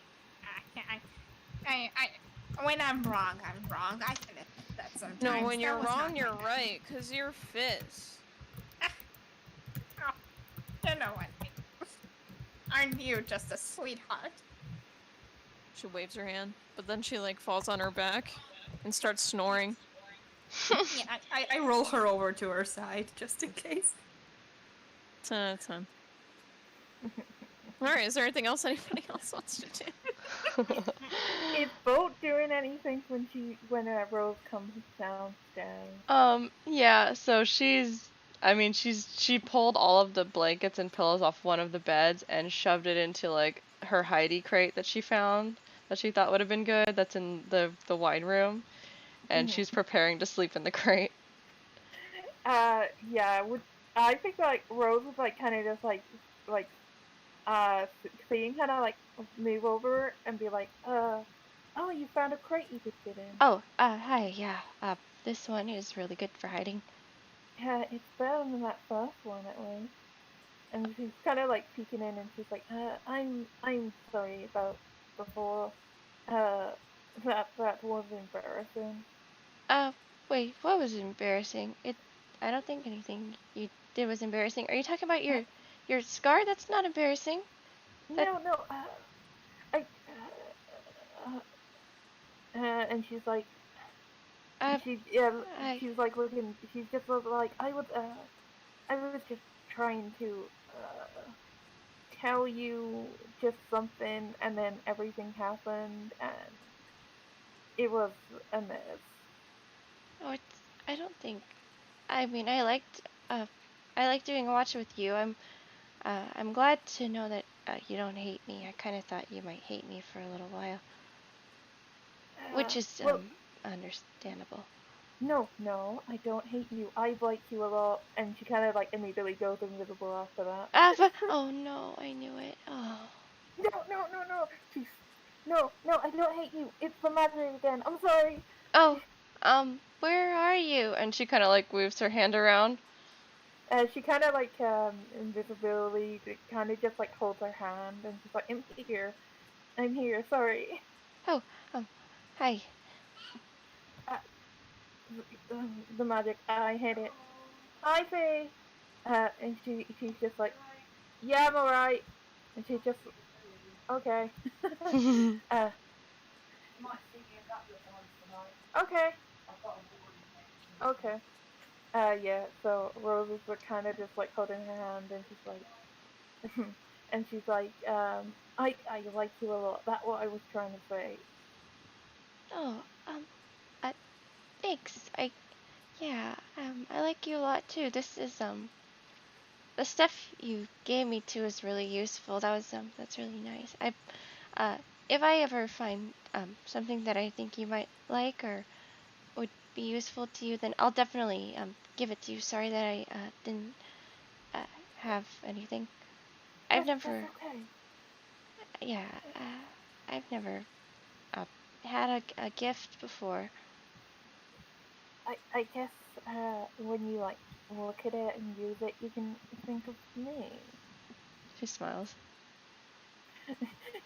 When I'm wrong, I'm wrong. I can admit that sometimes. No, when you're wrong, you're right, because you're Fizz. Oh, you know what? Aren't you just a sweetheart? She waves her hand, but then she falls on her back and starts snoring. Yeah, I roll her over to her side just in case. 10 out of 10. Alright, is there anything else anybody else wants to do? Is Boat doing anything when Rose comes downstairs? Yeah, so she's I mean, she pulled all of the blankets and pillows off one of the beds and shoved it into like her Heidi crate that she found that she thought would have been good. That's in the wine room, and she's preparing to sleep in the crate. Yeah, I think like Rose was like kind of just like seeing kind of like move over and be like, oh, you found a crate you could fit in. Oh, hi, yeah. This one is really good for hiding. Yeah, it's better than that first one at least. And she's kind of like peeking in, and she's like, I'm sorry about before. That was embarrassing. Wait, what was embarrassing? I don't think anything you did was embarrassing. Are you talking about your scar? That's not embarrassing. No, I, and she's like, Uh, she's like looking, she's just like, I was just trying to, tell you just something, and then everything happened, and it was a mess. oh, I don't think. I mean, I liked doing a watch with you. I'm glad to know that you don't hate me. I kind of thought you might hate me for a little while, which is Well, understandable. no, I don't hate you. I like you a lot. And she kind of like immediately goes invisible after that. Oh no, I knew it. Oh. No. She's, no, I don't hate you. It's the magic again. I'm sorry. Oh, where are you? And she kind of like waves her hand around. She kind of like invisibility kind of just like holds her hand, and she's like, I'm here. Sorry. Oh, hi. The magic. I hit it. Hi, Faye. And she's just like, yeah, I'm alright. And she just, okay. Okay. Okay. Yeah, so Rose is kind of just like holding her hand, and she's like, and she's like, I like you a lot. That's what I was trying to say. Oh, thanks. I like you a lot too. This is, the stuff you gave me too is really useful. That's really nice. If I ever find, something that I think you might like or would be useful to you, then I'll definitely, give it to you. Sorry that I, didn't, have anything. I've never, That's okay. yeah, I've never, had a gift before. I guess when you like look at it and use it, you can think of me. She smiles.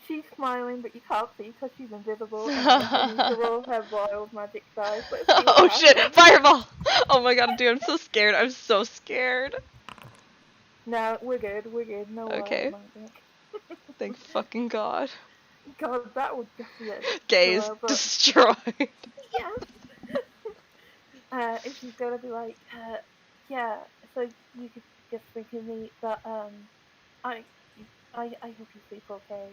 She's smiling, but you can't see because she's invisible. And she will have wild magic dice. Oh shit! Fireball! Oh my god, dude, I'm so scared. I'm so scared. No, we're good. No Okay. wild magic. Thank fucking god. God, that would just be it. Gaze destroyed. Yeah. And she's gonna be like, yeah. So you could just think of me, but I hope you sleep okay.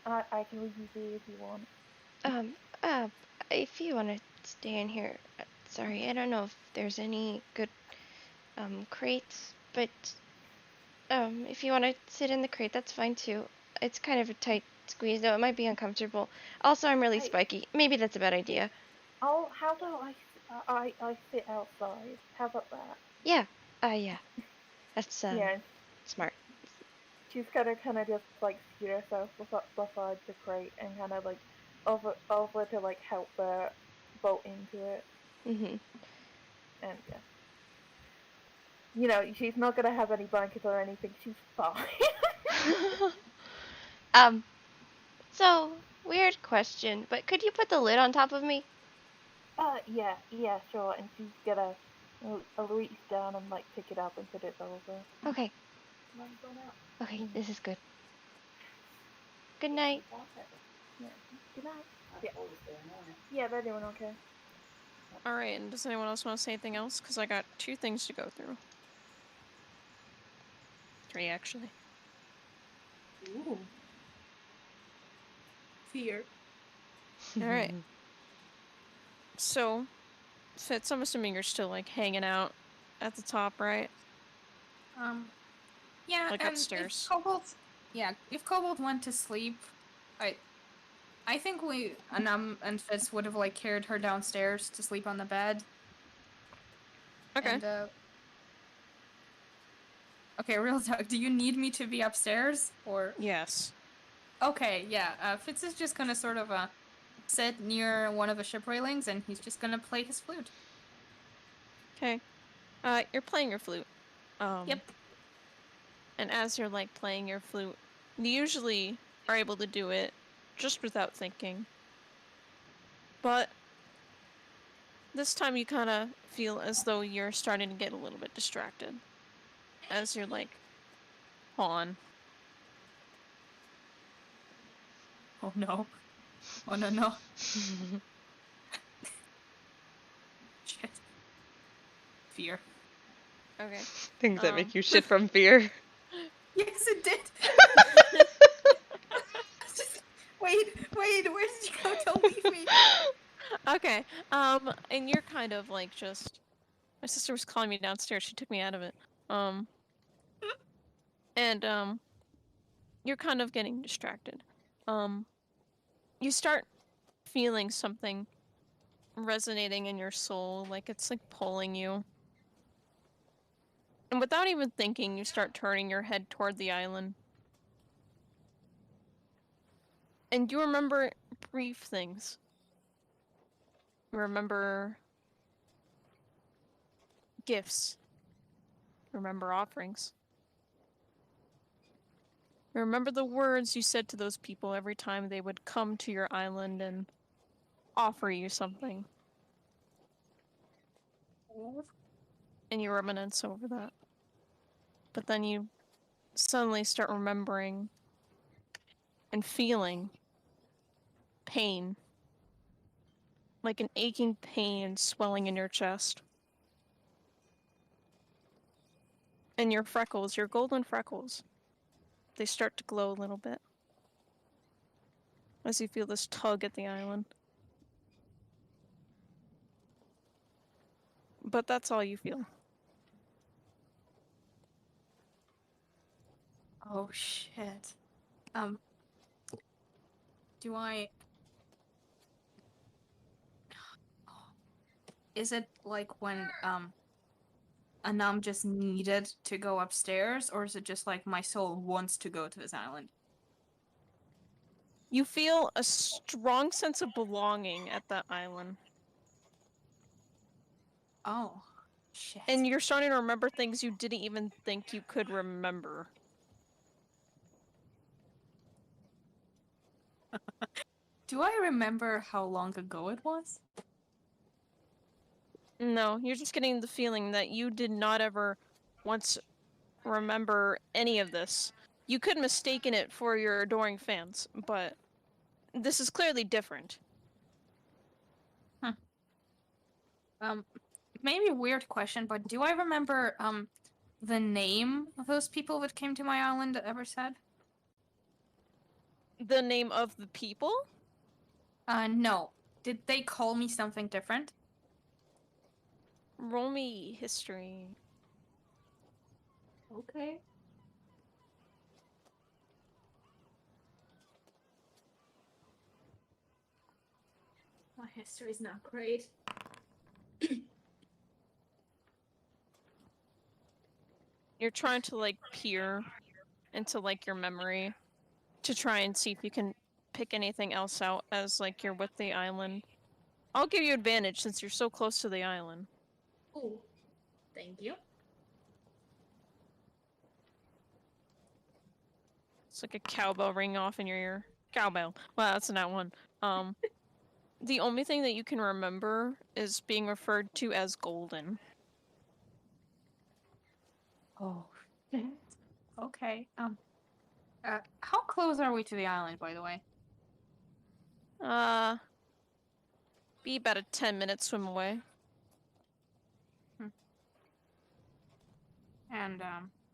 I can leave you be if you want. If you want to stay in here, sorry, I don't know if there's any good, crates, but, if you want to sit in the crate, that's fine too. It's kind of a tight squeeze, though. It might be uncomfortable. Also, I'm really spiky. Maybe that's a bad idea. Oh, how about I sit outside? How about that? Yeah. Yeah. That's, yeah. Smart. She's kind of just like scoot herself beside the crate and kind of like over to like help her bolt into it. Mhm. And yeah. You know, she's not gonna have any blankets or anything. She's fine. So, weird question, but could you put the lid on top of me? Yeah, sure. And she's gonna reach down and like pick it up and put it over. Okay. Okay, this is good. Good night. Yeah. Good night. Yeah, they're doing okay. Alright, and does anyone else want to say anything else? Because I got 2 things to go through. 3, actually. Ooh. Fear. Alright. So, Fitz, I'm assuming you're still, like, hanging out at the top, right? Yeah, Like and upstairs. if Kobold went to sleep, I think Anam and Fitz would have like carried her downstairs to sleep on the bed. Okay. And okay, real talk. Do you need me to be upstairs or? Yes. Okay, yeah. Fitz is just gonna sort of sit near one of the ship railings, and he's just gonna play his flute. Okay. You're playing your flute. Yep. And as you're like playing your flute, you usually are able to do it just without thinking. But this time you kind of feel as though you're starting to get a little bit distracted. As you're like, on. Oh no. Oh no. Shit. Fear. Okay. Things that make you shit from fear. Yes, it did. Wait, where did you go? Don't leave me. Okay. And you're kind of like just. My sister was calling me downstairs. She took me out of it. And you're kind of getting distracted. You start feeling something resonating in your soul, like it's like pulling you. And without even thinking, you start turning your head toward the island. And you remember brief things. You remember gifts. You remember offerings. You remember the words you said to those people every time they would come to your island and offer you something. And you reminisce over that. But then you suddenly start remembering and feeling pain. Like an aching pain swelling in your chest. And your freckles, your golden freckles, they start to glow a little bit. As you feel this tug at the island. But that's all you feel. Oh shit. Do I... Is it like when, Anam just needed to go upstairs, or is it just like my soul wants to go to this island? You feel a strong sense of belonging at that island. Oh, shit. And you're starting to remember things you didn't even think you could remember. Do I remember how long ago it was? No, you're just getting the feeling that you did not ever once remember any of this. You could mistaken it for your adoring fans, but this is clearly different. Maybe a weird question, but do I remember, the name of those people that came to my island ever said? The name of the people? No. Did they call me something different? Roll me history. Okay. My history's not great. You're trying to like peer into like your memory to try and see if you can pick anything else out as like you're with the island. I'll give you advantage since you're so close to the island. Ooh. Thank you. It's like a cowbell ringing off in your ear. Cowbell. Well, that's not one. The only thing that you can remember is being referred to as golden. Oh. Okay. How close are we to the island, by the way? Be about a 10-minute swim away. And,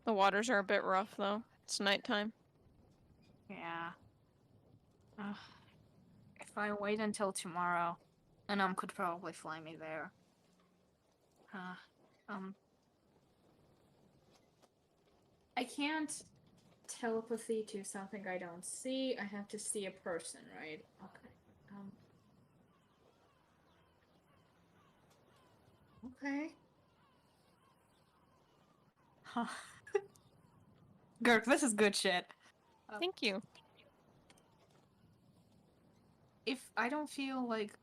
The waters are a bit rough, though. It's nighttime. yeah. If I wait until tomorrow, Anam could probably fly me there. I can't telepathy to something I don't see. I have to see a person, right? Okay. Okay. Huh. Girk, this is good shit. Thank you. If I don't feel like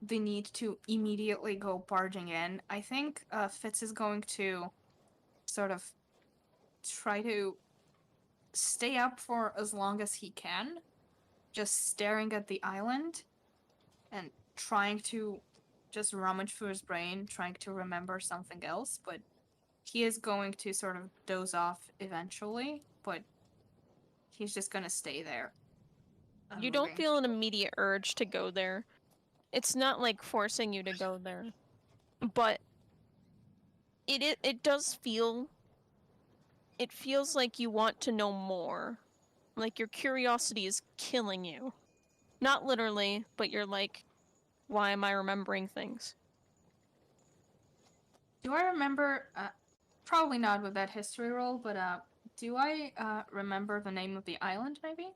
the need to immediately go barging in, I think Fitz is going to sort of try to stay up for as long as he can, just staring at the island and trying to just rummage through his brain, trying to remember something else, but he is going to sort of doze off eventually, but he's just gonna stay there. You don't unmoving. feel an immediate urge to go there. It's not like forcing you to go there. But it does feel... It feels like you want to know more. Like your curiosity is killing you. Not literally, but you're like, why am I remembering things? Do I remember, probably not with that history roll, but do I remember the name of the island, maybe?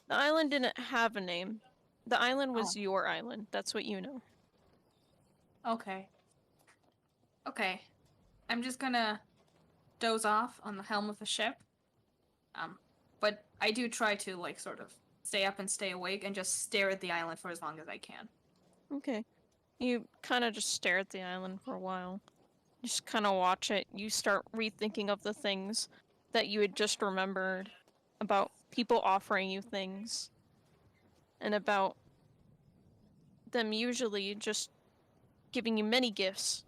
The island didn't have a name. The island was Oh. your island. That's what you know. Okay. Okay. I'm just gonna doze off on the helm of the ship. But I do try to, like, sort of stay up and stay awake and just stare at the island for as long as I can. Okay. You kind of just stare at the island for a while. You just kind of watch it. You start rethinking of the things that you had just remembered about people offering you things. And about them usually just giving you many gifts.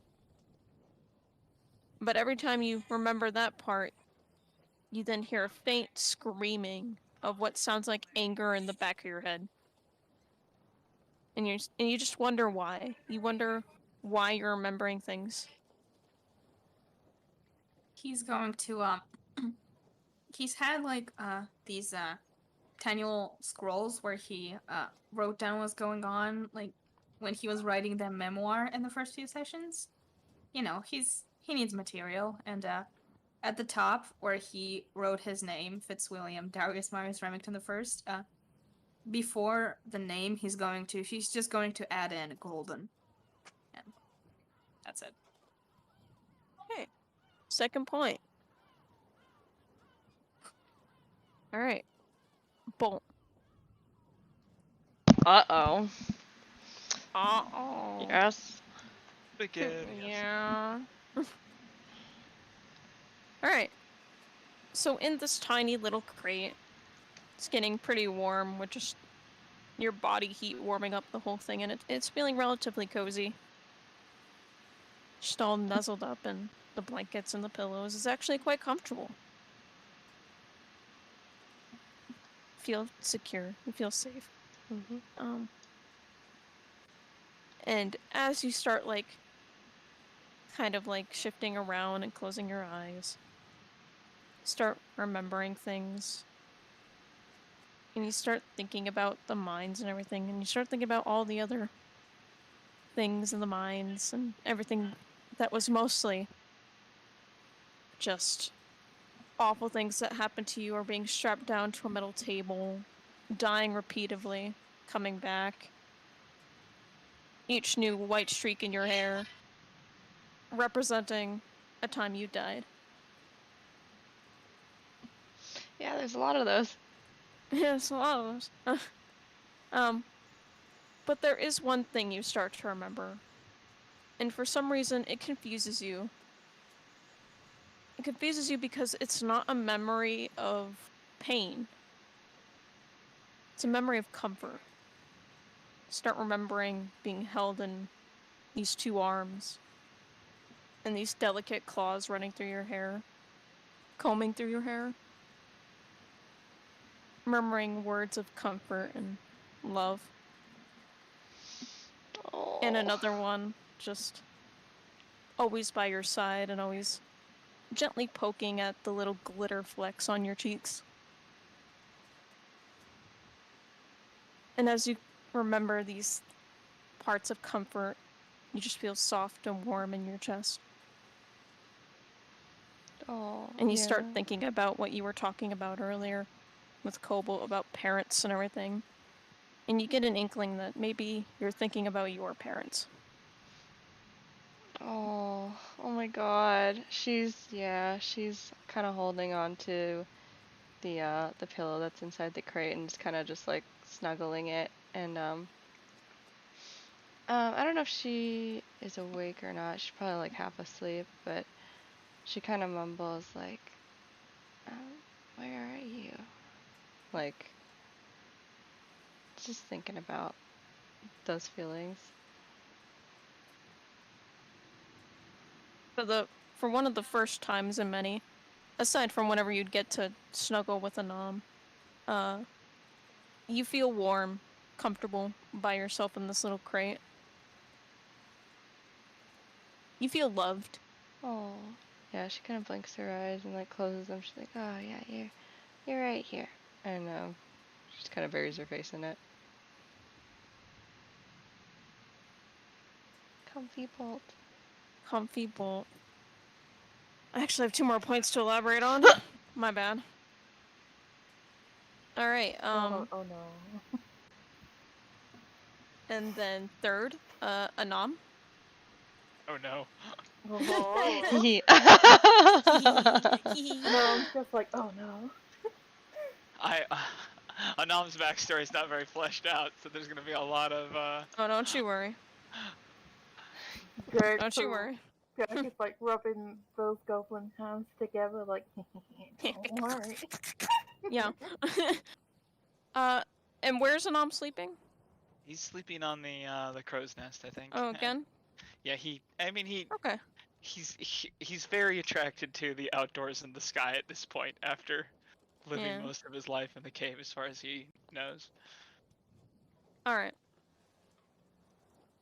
But every time you remember that part, you then hear a faint screaming of what sounds like anger in the back of your head. And you just wonder why. You wonder why you're remembering things. He's going to, he's had, like, these, annual scrolls where he, wrote down what's going on, like, when he was writing the memoir in the first few sessions. You know, he needs material, and, at the top, where he wrote his name, Fitzwilliam Darius Marius Remington I, before the name he's just going to add in golden. And that's it. Okay. Second point. Alright. Bolt. Uh-oh. Uh-oh. Yes. Begin. Yeah. Alright. So in this tiny little crate, it's getting pretty warm with just your body heat warming up the whole thing, and it's feeling relatively cozy. Just all nuzzled up in the blankets and the pillows. It's actually quite comfortable. Feel secure. You feel safe. Mm-hmm. And as you start, like, kind of, like, shifting around and closing your eyes, start remembering things, and you start thinking about the mines and everything, and you start thinking about all the other things in the mines and everything that was mostly just awful things that happened to you, or being strapped down to a metal table, dying repeatedly, coming back. Each new white streak in your hair representing a time you died. Yeah, there's a lot of those. Yes, a lot of those. But there is one thing you start to remember. And for some reason, it confuses you. It confuses you because it's not a memory of pain. It's a memory of comfort. Start remembering being held in these two arms, and these delicate claws running through your hair, combing through your hair. Murmuring words of comfort and love. Oh. And another one, just always by your side and always gently poking at the little glitter flecks on your cheeks. And as you remember these parts of comfort, you just feel soft and warm in your chest. Oh, And you yeah. start thinking about what you were talking about earlier with Kobold about parents and everything. And you get an inkling that maybe you're thinking about your parents. Oh, oh my God. She's kind of holding on to the pillow that's inside the crate and just kind of just like snuggling it. And I don't know if she is awake or not. She's probably like half asleep, but she kind of mumbles like, "Where are you?" Like, just thinking about those feelings. For one of the first times in many, aside from whenever you'd get to snuggle with a nom, you feel warm, comfortable by yourself in this little crate. You feel loved. Oh, yeah. She kind of blinks her eyes and like closes them. She's like, "Oh yeah, you're right here," and she just kind of buries her face in it. Comfy bolt. Comfy bolt. I actually have 2 more points to elaborate on. My bad. Alright, Oh no. and then third, Anam. Oh no. Oh. Yeah. No, I'm just like, oh no. Anam's backstory is not very fleshed out, so there's gonna be a lot of Oh, don't you worry. Greg, Don't you worry. Greg is like rubbing those goblin hands together, like, don't worry. Yeah. And where's Anam sleeping? He's sleeping on the crow's nest, I think. Oh, again? Yeah, Okay. he's very attracted to the outdoors and the sky at this point after living Yeah. most of his life in the cave as far as he knows. Alright.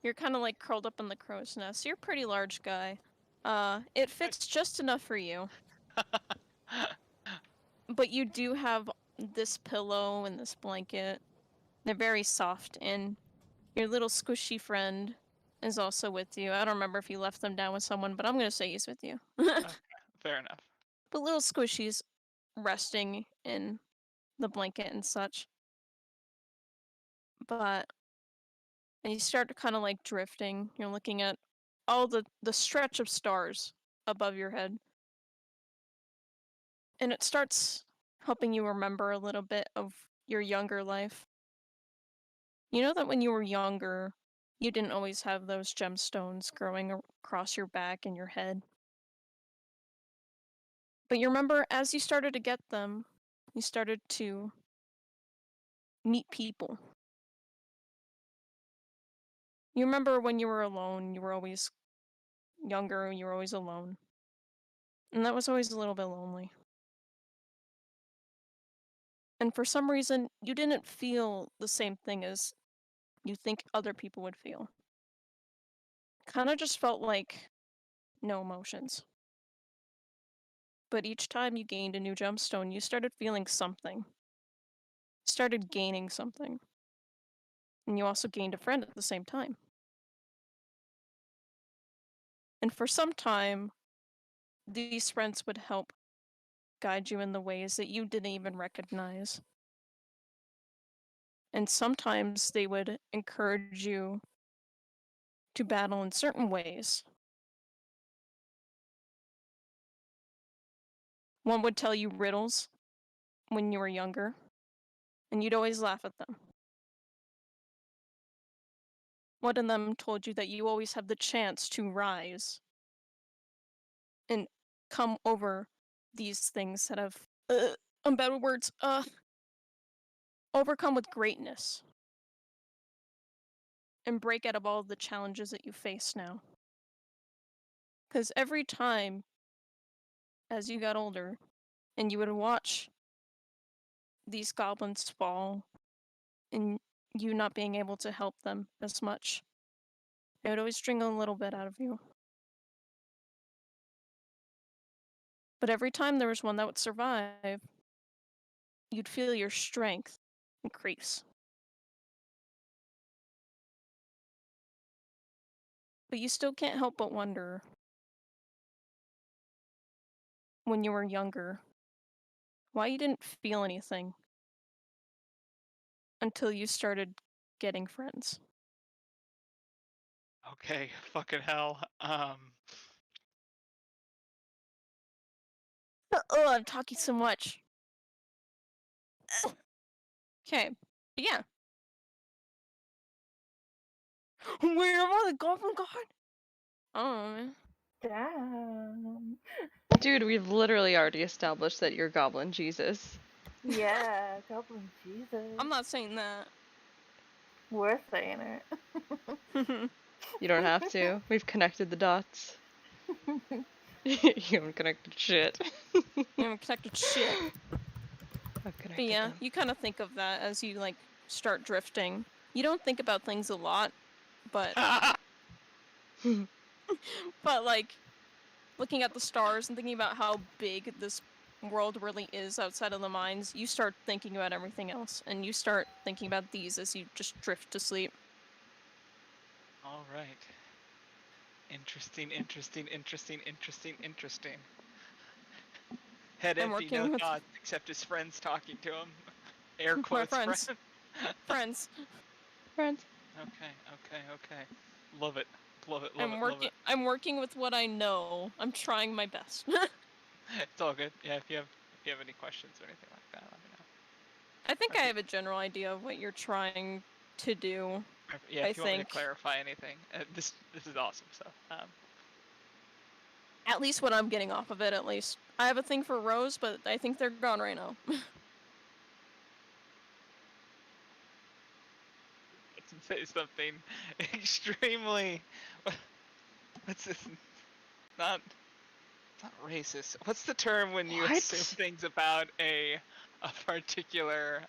You're kind of like curled up in the crow's nest. You're a pretty large guy. It fits just enough for you. But you do have this pillow and this blanket. They're very soft, and your little squishy friend is also with you. I don't remember if you left them down with someone, but I'm gonna say he's with you. Okay, fair enough. But little squishy's resting in the blanket and such. But and you start to kind of like drifting. You're looking at all the stretch of stars above your head. And it starts helping you remember a little bit of your younger life. You know that when you were younger, you didn't always have those gemstones growing across your back and your head. But you remember as you started to get them, you started to meet people. You remember when you were alone, you were always younger, you were always alone. And that was always a little bit lonely. And for some reason, you didn't feel the same thing as you think other people would feel. Kind of just felt like no emotions. But each time you gained a new gemstone, you started feeling something. Started gaining something. And you also gained a friend at the same time. And for some time, these friends would help guide you in the ways that you didn't even recognize. And sometimes they would encourage you to battle in certain ways. One would tell you riddles when you were younger, and you'd always laugh at them. One of them told you that you always have the chance to rise and come over these things that have, I'm bad with words, overcome with greatness and break out of all the challenges that you face now. Because every time, as you got older, and you would watch these goblins fall, and you not being able to help them as much, it would always drain a little bit out of you. But every time there was one that would survive, you'd feel your strength increase. But you still can't help but wonder, when you were younger, why you didn't feel anything until you started getting friends. Okay, fucking hell. Oh, I'm talking so much. Okay, but yeah. Where am I, the Goblin God? Oh, man. Damn. Dude, we've literally already established that you're Goblin Jesus. Yeah, Goblin Jesus. I'm not saying that. We're saying it. You don't have to. We've connected the dots. You haven't connected shit. You haven't connected shit. I've connected But yeah, them. you kind of think of that as you, like, start drifting. You don't think about things a lot, but... but, like, looking at the stars and thinking about how big this world really is outside of the mines, you start thinking about everything else, and you start thinking about these as you just drift to sleep. All right. Interesting. Head I'm empty, no working with- thoughts, except his friends talking to him. Air My quotes, friends. friends. Friends. Okay. Love it. Love it. I'm working with what I know. I'm trying my best. It's all good. Yeah, if you have any questions or anything like that, let me know. I think I have a general idea of what you're trying to do. Yeah, if you want me think. to clarify anything, this is awesome. So, At least what I'm getting off of it, at least. I have a thing for Rose, but I think they're gone right now. say something extremely. What's this? Not racist. What's the term when you assume things about a particular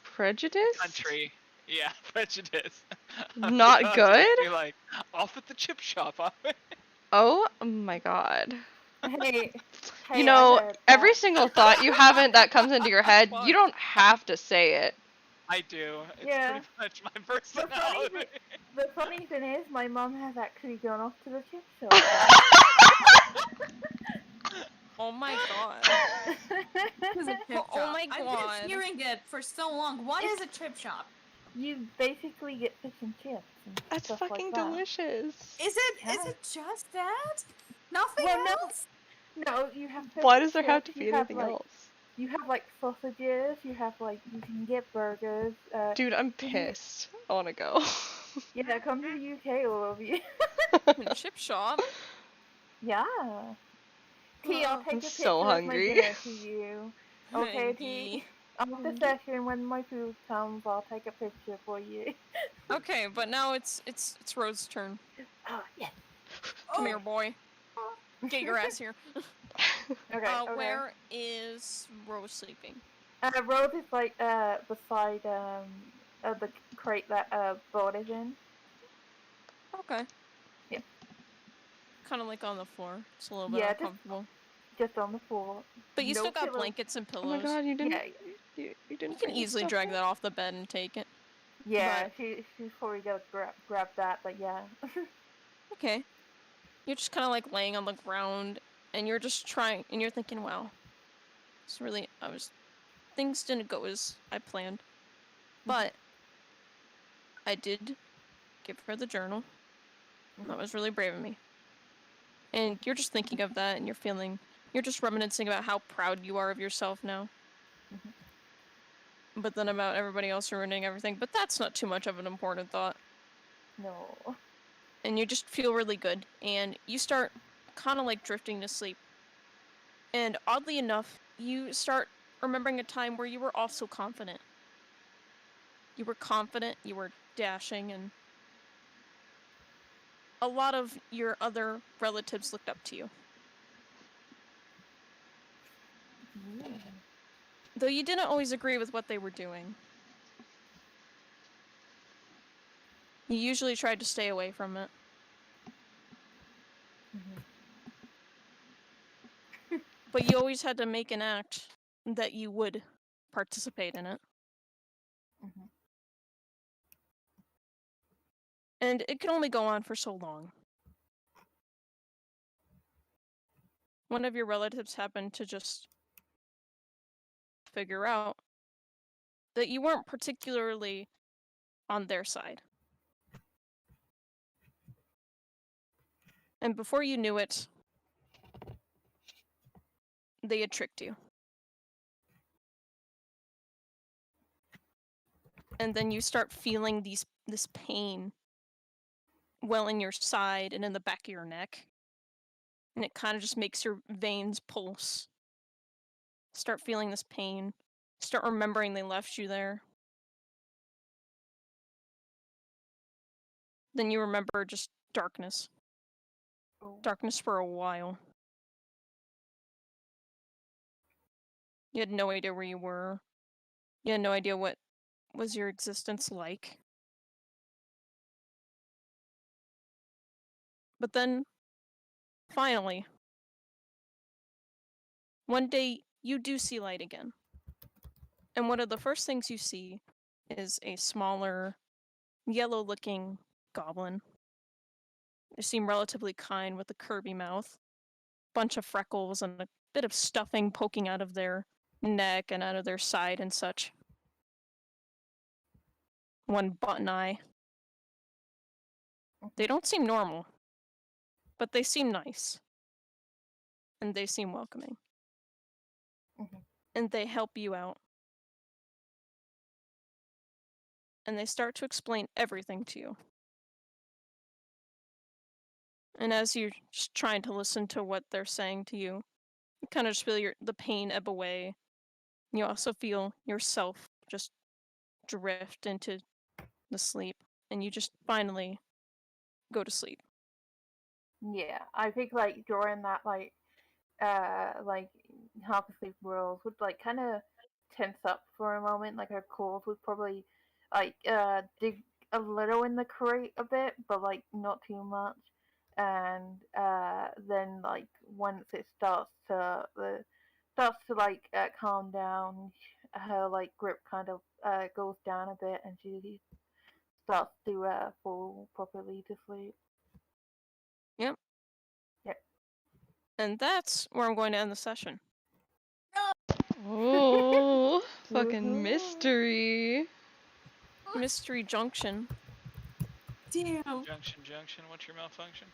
Prejudice? country? Yeah, prejudice. Not good? You're like off at the chip shop. Oh my god. Hey, You know, I heard every that. single thought you haven't that comes into your head, you don't have to say it. I do. It's Yeah. pretty much my personality. The funny thing is, my mom has actually gone off to the chip shop. Oh my god. What is a chip Oh shop? my I've god. been hearing it for so long. What is a chip shop? You basically get fish and chips and That's stuff fucking like that. delicious. Is it Yeah. just that? Nothing Well, else? No, you have fish Why and does there have to chips, be you have, anything like, else? You have like sausages, you have like, you can get burgers. Dude, I'm pissed. I wanna go. Yeah, come to the UK, all of you. Chip shop? Yeah. T, I'll Oh. take I'm a picture so of my hungry. dinner to you. Okay, T? Maggie. After session, when my food comes, I'll take a picture for you. Okay, but now it's Rose's turn. Oh, yes. Come here, boy. Get your ass here. Okay, okay. Where is Rose sleeping? Rose is like, beside, the crate that, Bolt is in. Okay. Yeah. Kind of like on the floor. It's a little bit Yeah, uncomfortable. just on the floor. But you No still got pillows. blankets and Oh my pillows. god, you didn't. Yeah, You You didn't. can bring the easily stuff drag in? that off the bed and take it. yeah, she's probably gonna grab that, but yeah. Okay. You're just kind of like laying on the ground, and you're just trying, and you're thinking, wow. It's really, things didn't go as I planned. But I did give her the journal. That was really brave of me. And you're just thinking of that, and you're just reminiscing about how proud you are of yourself now. But then about everybody else ruining everything. But that's not too much of an important thought. No. And you just feel really good. And you start kind of like drifting to sleep. And oddly enough, you start remembering a time where you were also confident. You were confident, you were dashing, and a lot of your other relatives looked up to you. Though you didn't always agree with what they were doing. You usually tried to stay away from it. But you always had to make an act that you would participate in it. And it could only go on for so long. one of your relatives happened to just figure out that you weren't particularly on their side. And before you knew it, they had tricked you. And then you start feeling this pain well in your side and in the back of your neck. And it kind of just makes your veins pulse. Start feeling this pain. Start remembering they left you there. Then you remember just darkness. Darkness for a while. You had no idea where you were. You had no idea what was your existence like. But then, finally, one day you do see light again. And one of the first things you see is a smaller, yellow-looking goblin. They seem relatively kind with a curvy mouth, bunch of freckles, and a bit of stuffing poking out of their neck and out of their side and such. One button eye. They don't seem normal, but they seem nice. And they seem welcoming. And they help you out. And they start to explain everything to you. And as you're just trying to listen to what they're saying to you, you kind of just feel the pain ebb away. You also feel yourself just drift into the sleep. And you just finally go to sleep. Yeah, I think like during that like half asleep world would like kind of tense up for a moment. Like her claws would probably like dig a little in the crate a bit, but like not too much. And then like once it starts to like calm down, her like grip kind of goes down a bit, and she starts to fall properly to sleep. Yep. Yep. And that's where I'm going to end the session. Oh, fucking mystery. Mystery Junction. Damn. Junction, what's your malfunction?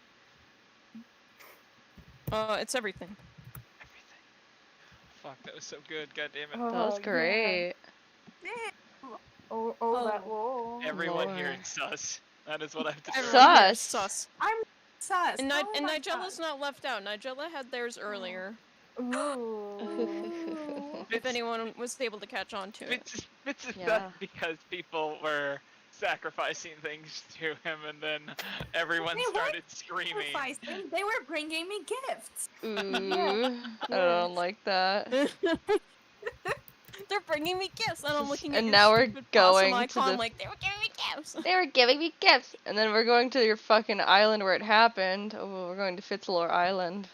It's everything. Everything. Fuck, that was so good, god damn it. Oh, That was great. Oh, that wall. Everyone Lord. here is sus. That is what I have to say. Everyone here is Sus. sus. I'm sus. And, Oh my Nigella's God. not left out. Nigella had theirs earlier. Ooh. If anyone was able to catch on to it. It's sus Yeah. because people were sacrificing things to him, and then everyone They started screaming. Sacrificing. They were bringing me gifts. Ooh, I don't like that. They're bringing me gifts, and I'm looking at And your now we're stupid going possum to icon, the- like, they were giving me gifts. They were giving me gifts, and then we're going to your fucking island where it happened. Oh, we're going to Fitzlore Island.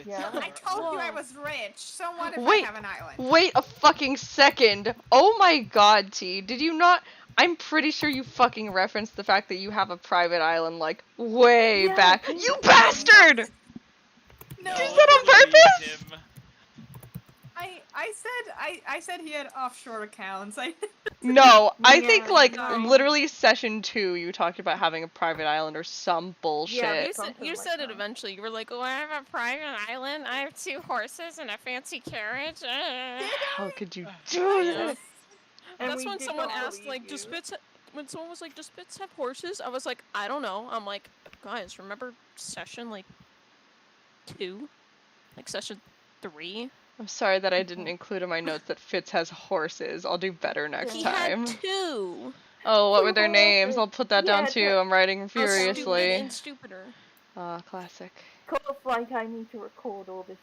Yeah. I told you I was rich. So what if Wait. I have an island? Wait a fucking second. Oh my god, T. Did you not? I'm pretty sure you fucking referenced the fact that you have a private island, like, way Yeah, back. I You did. bastard! No, Did you say that on purpose? Him. I said he had offshore accounts. No, I think, Yeah, like, no. literally session 2, you talked about having a private island or some bullshit. Yeah, You something like said it that. eventually. You were like, oh, I have a private island, I have 2 horses and a fancy carriage. How could you do this? And That's we when did someone not asked, believe like, you. when someone was like, do spits have horses? I was like, I don't know. I'm like, guys, remember session, like, 2? Like, session 3? I'm sorry that I didn't include in my notes that Fitz has horses. I'll do better next He time. had 2! Oh, what were their Two names? horses. I'll put that down Yeah, too. to- I'm writing Stupid furiously. and stupider. Ah, classic. Kind of like I need to record all this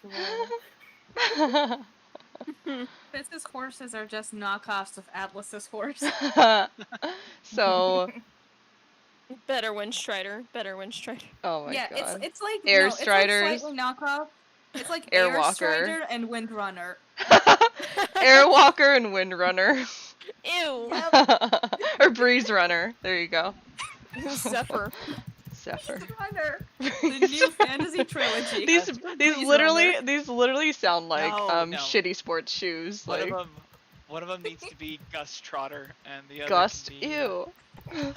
around. Fitz's horses are just knockoffs of Atlas's horse. So, Better Windstrider. Better Windstrider. oh my yeah, god. it's like Air no, it's Striders. like slightly knockoff. It's like Airwalker. Air Strider and Windrunner. Airwalker and Windrunner. Ew! Or Breeze Runner. There you go. Zephyr. Zephyr. Runner. The new fantasy trilogy. These Breeze literally sound like No. shitty sports shoes. One Like of them needs to be Gus Trotter, and the other Gust. can be Ew. Runner.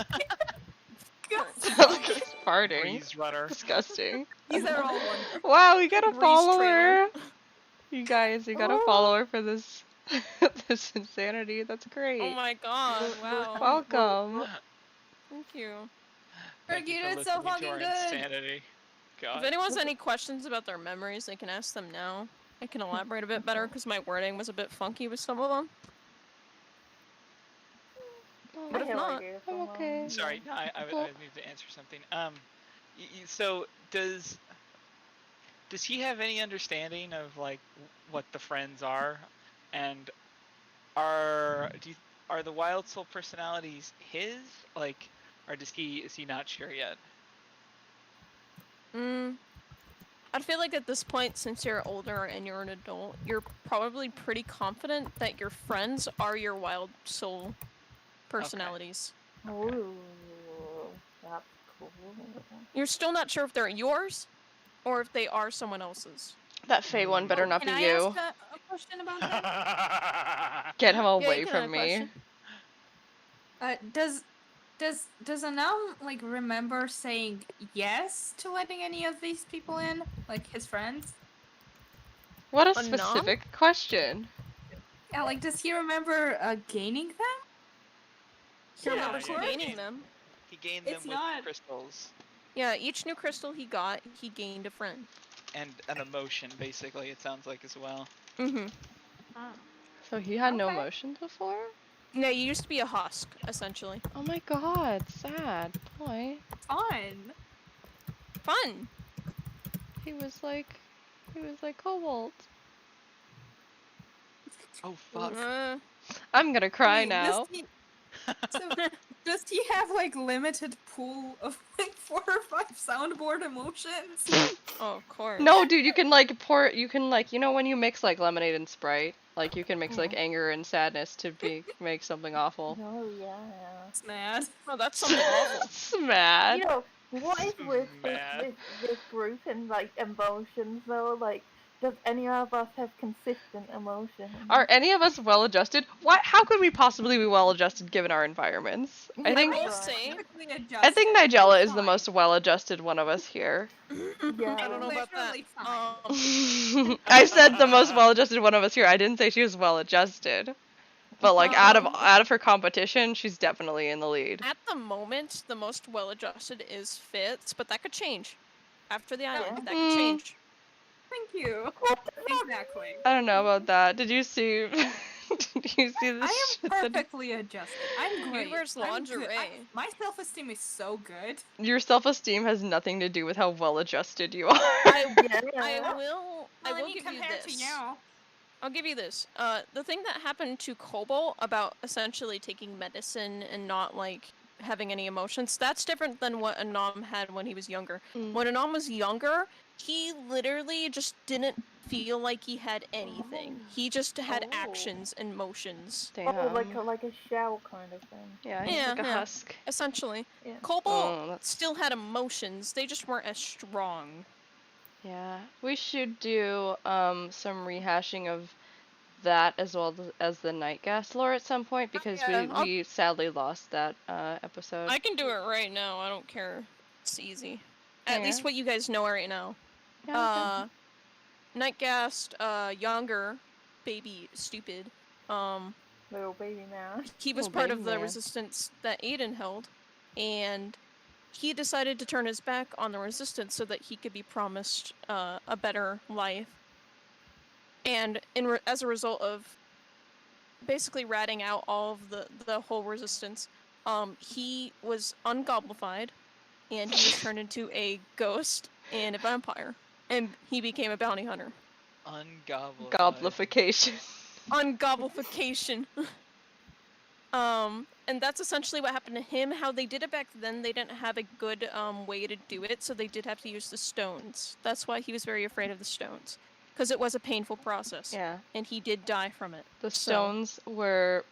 Sounds like it's farting. Breeze Runner. Disgusting. These are all wonderful. Wow, we got a Breeze follower. You guys, we got a Oh. follower for this this insanity. That's great. Oh my god, wow. Welcome. Thank you. Thank you You for did so listening to fucking our good. insanity. God. If anyone has any questions about their memories, they can ask them now. I can elaborate a bit better because my wording was a bit funky with some of them. But if not, I'm okay. Sorry, no, I need to answer something. So does he have any understanding of like what the friends are, and are the Wild Soul personalities his, like, or is he not sure yet? I'd feel like at this point, since you're older and you're an adult, you're probably pretty confident that your friends are your Wild Soul personalities. Ooh, that's cool. You're still not sure if they're yours or if they are someone else's. That Fey one better not be Can I you. ask a question about that? Get him Yeah, away you can from have a me. question. Does Anam like remember saying yes to letting any of these people in, like his friends? What a Anam? specific question. Yeah, like does he remember gaining them? He Yeah, remembers yeah, gaining them. He gained It's them with not- crystals Yeah, each new crystal he got, he gained a friend. and an emotion, basically. It sounds like as well. Mm-hmm. So he had no Okay. emotions before? Yeah, you used to be a husk, essentially. Oh my god, sad. Boy. Fun. Fun! He was like Cobalt. Oh fuck. I'm gonna cry Wait, now. Does he have like limited pool of like 4 or 5 soundboard emotions? Oh, of course. No, dude, you can like you know when you mix like lemonade and Sprite, like you can mix like anger and sadness to make something awful. Oh yeah. It's mad. Oh, that's something awful. Smad. You know, what is with Mad. this group and like emotions though? Like, does any of us have consistent emotions? Are any of us well adjusted? What? How could we possibly be well adjusted given our environments? I think will say- I think Nigella is the most well adjusted one of us here. Yeah. I don't know about that. Literally fine. I said the most well adjusted one of us here. I didn't say she was well adjusted. But like out of her competition, she's definitely in the lead. At the moment, the most well-adjusted is Fitz, but that could change. After the island, that could change. Thank you. Exactly. I don't know about that. Did you see? Did you see this? I shit am that- perfectly adjusted. I'm great. wears I'm good. lingerie. My self-esteem is so good. Your self-esteem has nothing to do with how well adjusted you are. I Yeah. will give you compared this. to you. I'll give you this. The thing that happened to Cobalt about essentially taking medicine and not like having any emotions, that's different than what Anam had when he was younger. When Anam was younger, he literally just didn't feel like he had anything. He just had Oh. actions and motions. Damn. Oh, like a shell kind of thing. Yeah, he's Yeah, like a yeah. husk. Essentially. Yeah. Cobalt Oh, that's- still had emotions, they just weren't as strong. Yeah, we should do some rehashing of that as well as the Nightgas lore at some point because yeah. we sadly lost that episode. I can do it right now, I don't care. It's easy. At Yeah. least what you guys know right now. Yeah, okay. Nightgast, younger, baby, stupid. Little baby man. He was Little part baby of the man. resistance that Aiden held, and he decided to turn his back on the resistance so that he could be promised a better life. And as a result of basically ratting out all of the whole resistance, he was ungoblified, and he was turned into a ghost and a vampire, and he became a bounty hunter. Ungobble. Goblification. Ungoblification. And that's essentially what happened to him. How they did it back then, they didn't have a good way to do it, so they did have to use the stones. That's why he was very afraid of the stones, because it was a painful process. Yeah. And he did die from it. The So- stones were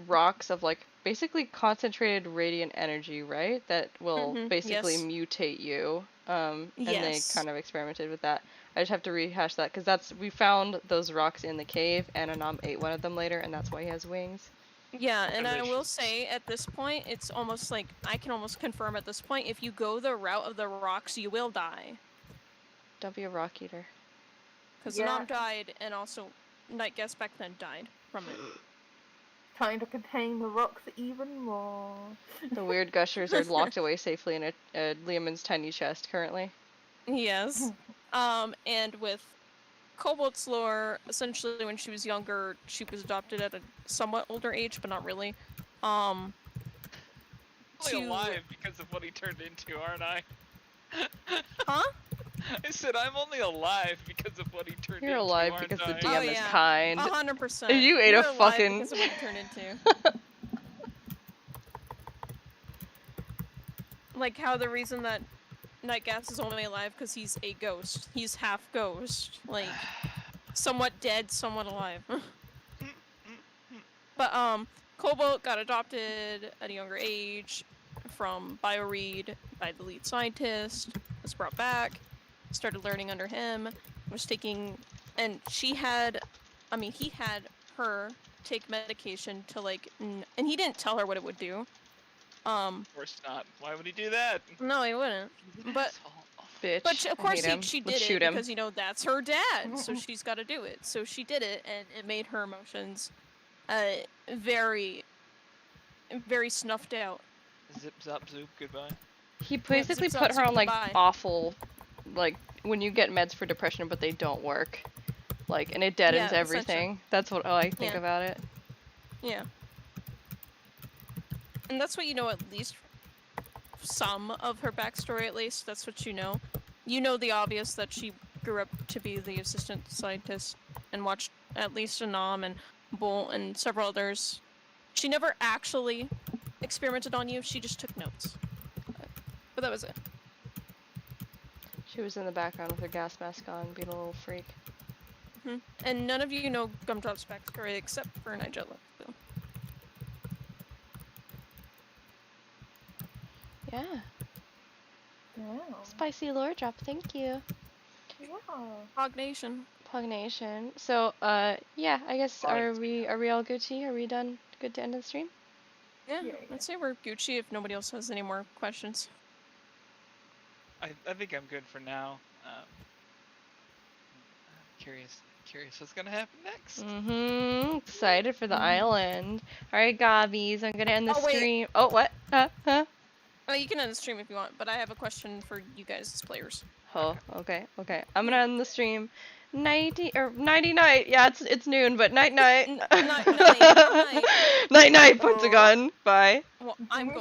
rocks of like basically concentrated radiant energy, right? That will basically yes. mutate you. And they Yes. kind of experimented with that. I just have to rehash that because we found those rocks in the cave, and Anam ate one of them later, and that's why he has wings. Yeah, and I will Delicious. say at this point, it's almost like I can almost confirm at this point, if you go the route of the rocks, you will die. Don't be a rock eater. Because Yeah. Anam died, and also Night Guest back then died from it. Trying to contain the rocks even more. The weird gushers are locked away safely in a Liamon's tiny chest currently. Yes. And with Cobalt's lore, essentially when she was younger, she was adopted at a somewhat older age, but not really. Only alive because of what he turned into, aren't I? Huh? I said I'm only alive because of what he turned into. You're alive aren't because the I? DM is kind. 100%. You ate You're a alive fucking- because of what he turned into. Like how the reason that Nightgas is only alive because he's a ghost. He's half ghost. Like, somewhat dead, somewhat alive. But, Cobalt got adopted at a younger age from BioRead by the lead scientist, was brought back, started learning under him, was taking, and he had her take medication to, like, and he didn't tell her what it would do. Of course not. Why would he do that? No, he wouldn't. But Bitch. But of course I hate him. she Let's did shoot it him. because, you know, that's her dad, so she's got to do it. So she did it, and it made her emotions very, very snuffed out. Zip zap zoop, goodbye. He basically zip, put zap, her zoop, on like goodbye. awful, like when you get meds for depression but they don't work, like, and it deadens Yeah, everything. That's what I think Yeah. about it. Yeah. And that's what you know, at least some of her backstory, at least. That's what you know. You know the obvious, that she grew up to be the assistant scientist and watched at least Anam and Bolt and several others. She never actually experimented on you, she just took notes. But that was it. She was in the background with her gas mask on, being a little freak. And none of you know Gumdrop's backstory except for Nigella. So. Yeah. Yeah. Spicy lore drop, thank you. Yeah. Hognation. Pugnation. So, yeah, I guess are we all Gucci? Are we done? Good to end the stream? Yeah, Yeah. I'd say we're Gucci if nobody else has any more questions. I think I'm good for now. Curious what's gonna happen next. Excited for the island. Alright, Gobbies, I'm gonna end the Oh, wait. stream. Oh, what? Huh? Oh, you can end the stream if you want, but I have a question for you guys as players. Oh, okay. I'm gonna end the stream. Nighty night. Yeah, it's noon, but night. Night. Night. Puts a gun. Bye. Well, I'm going.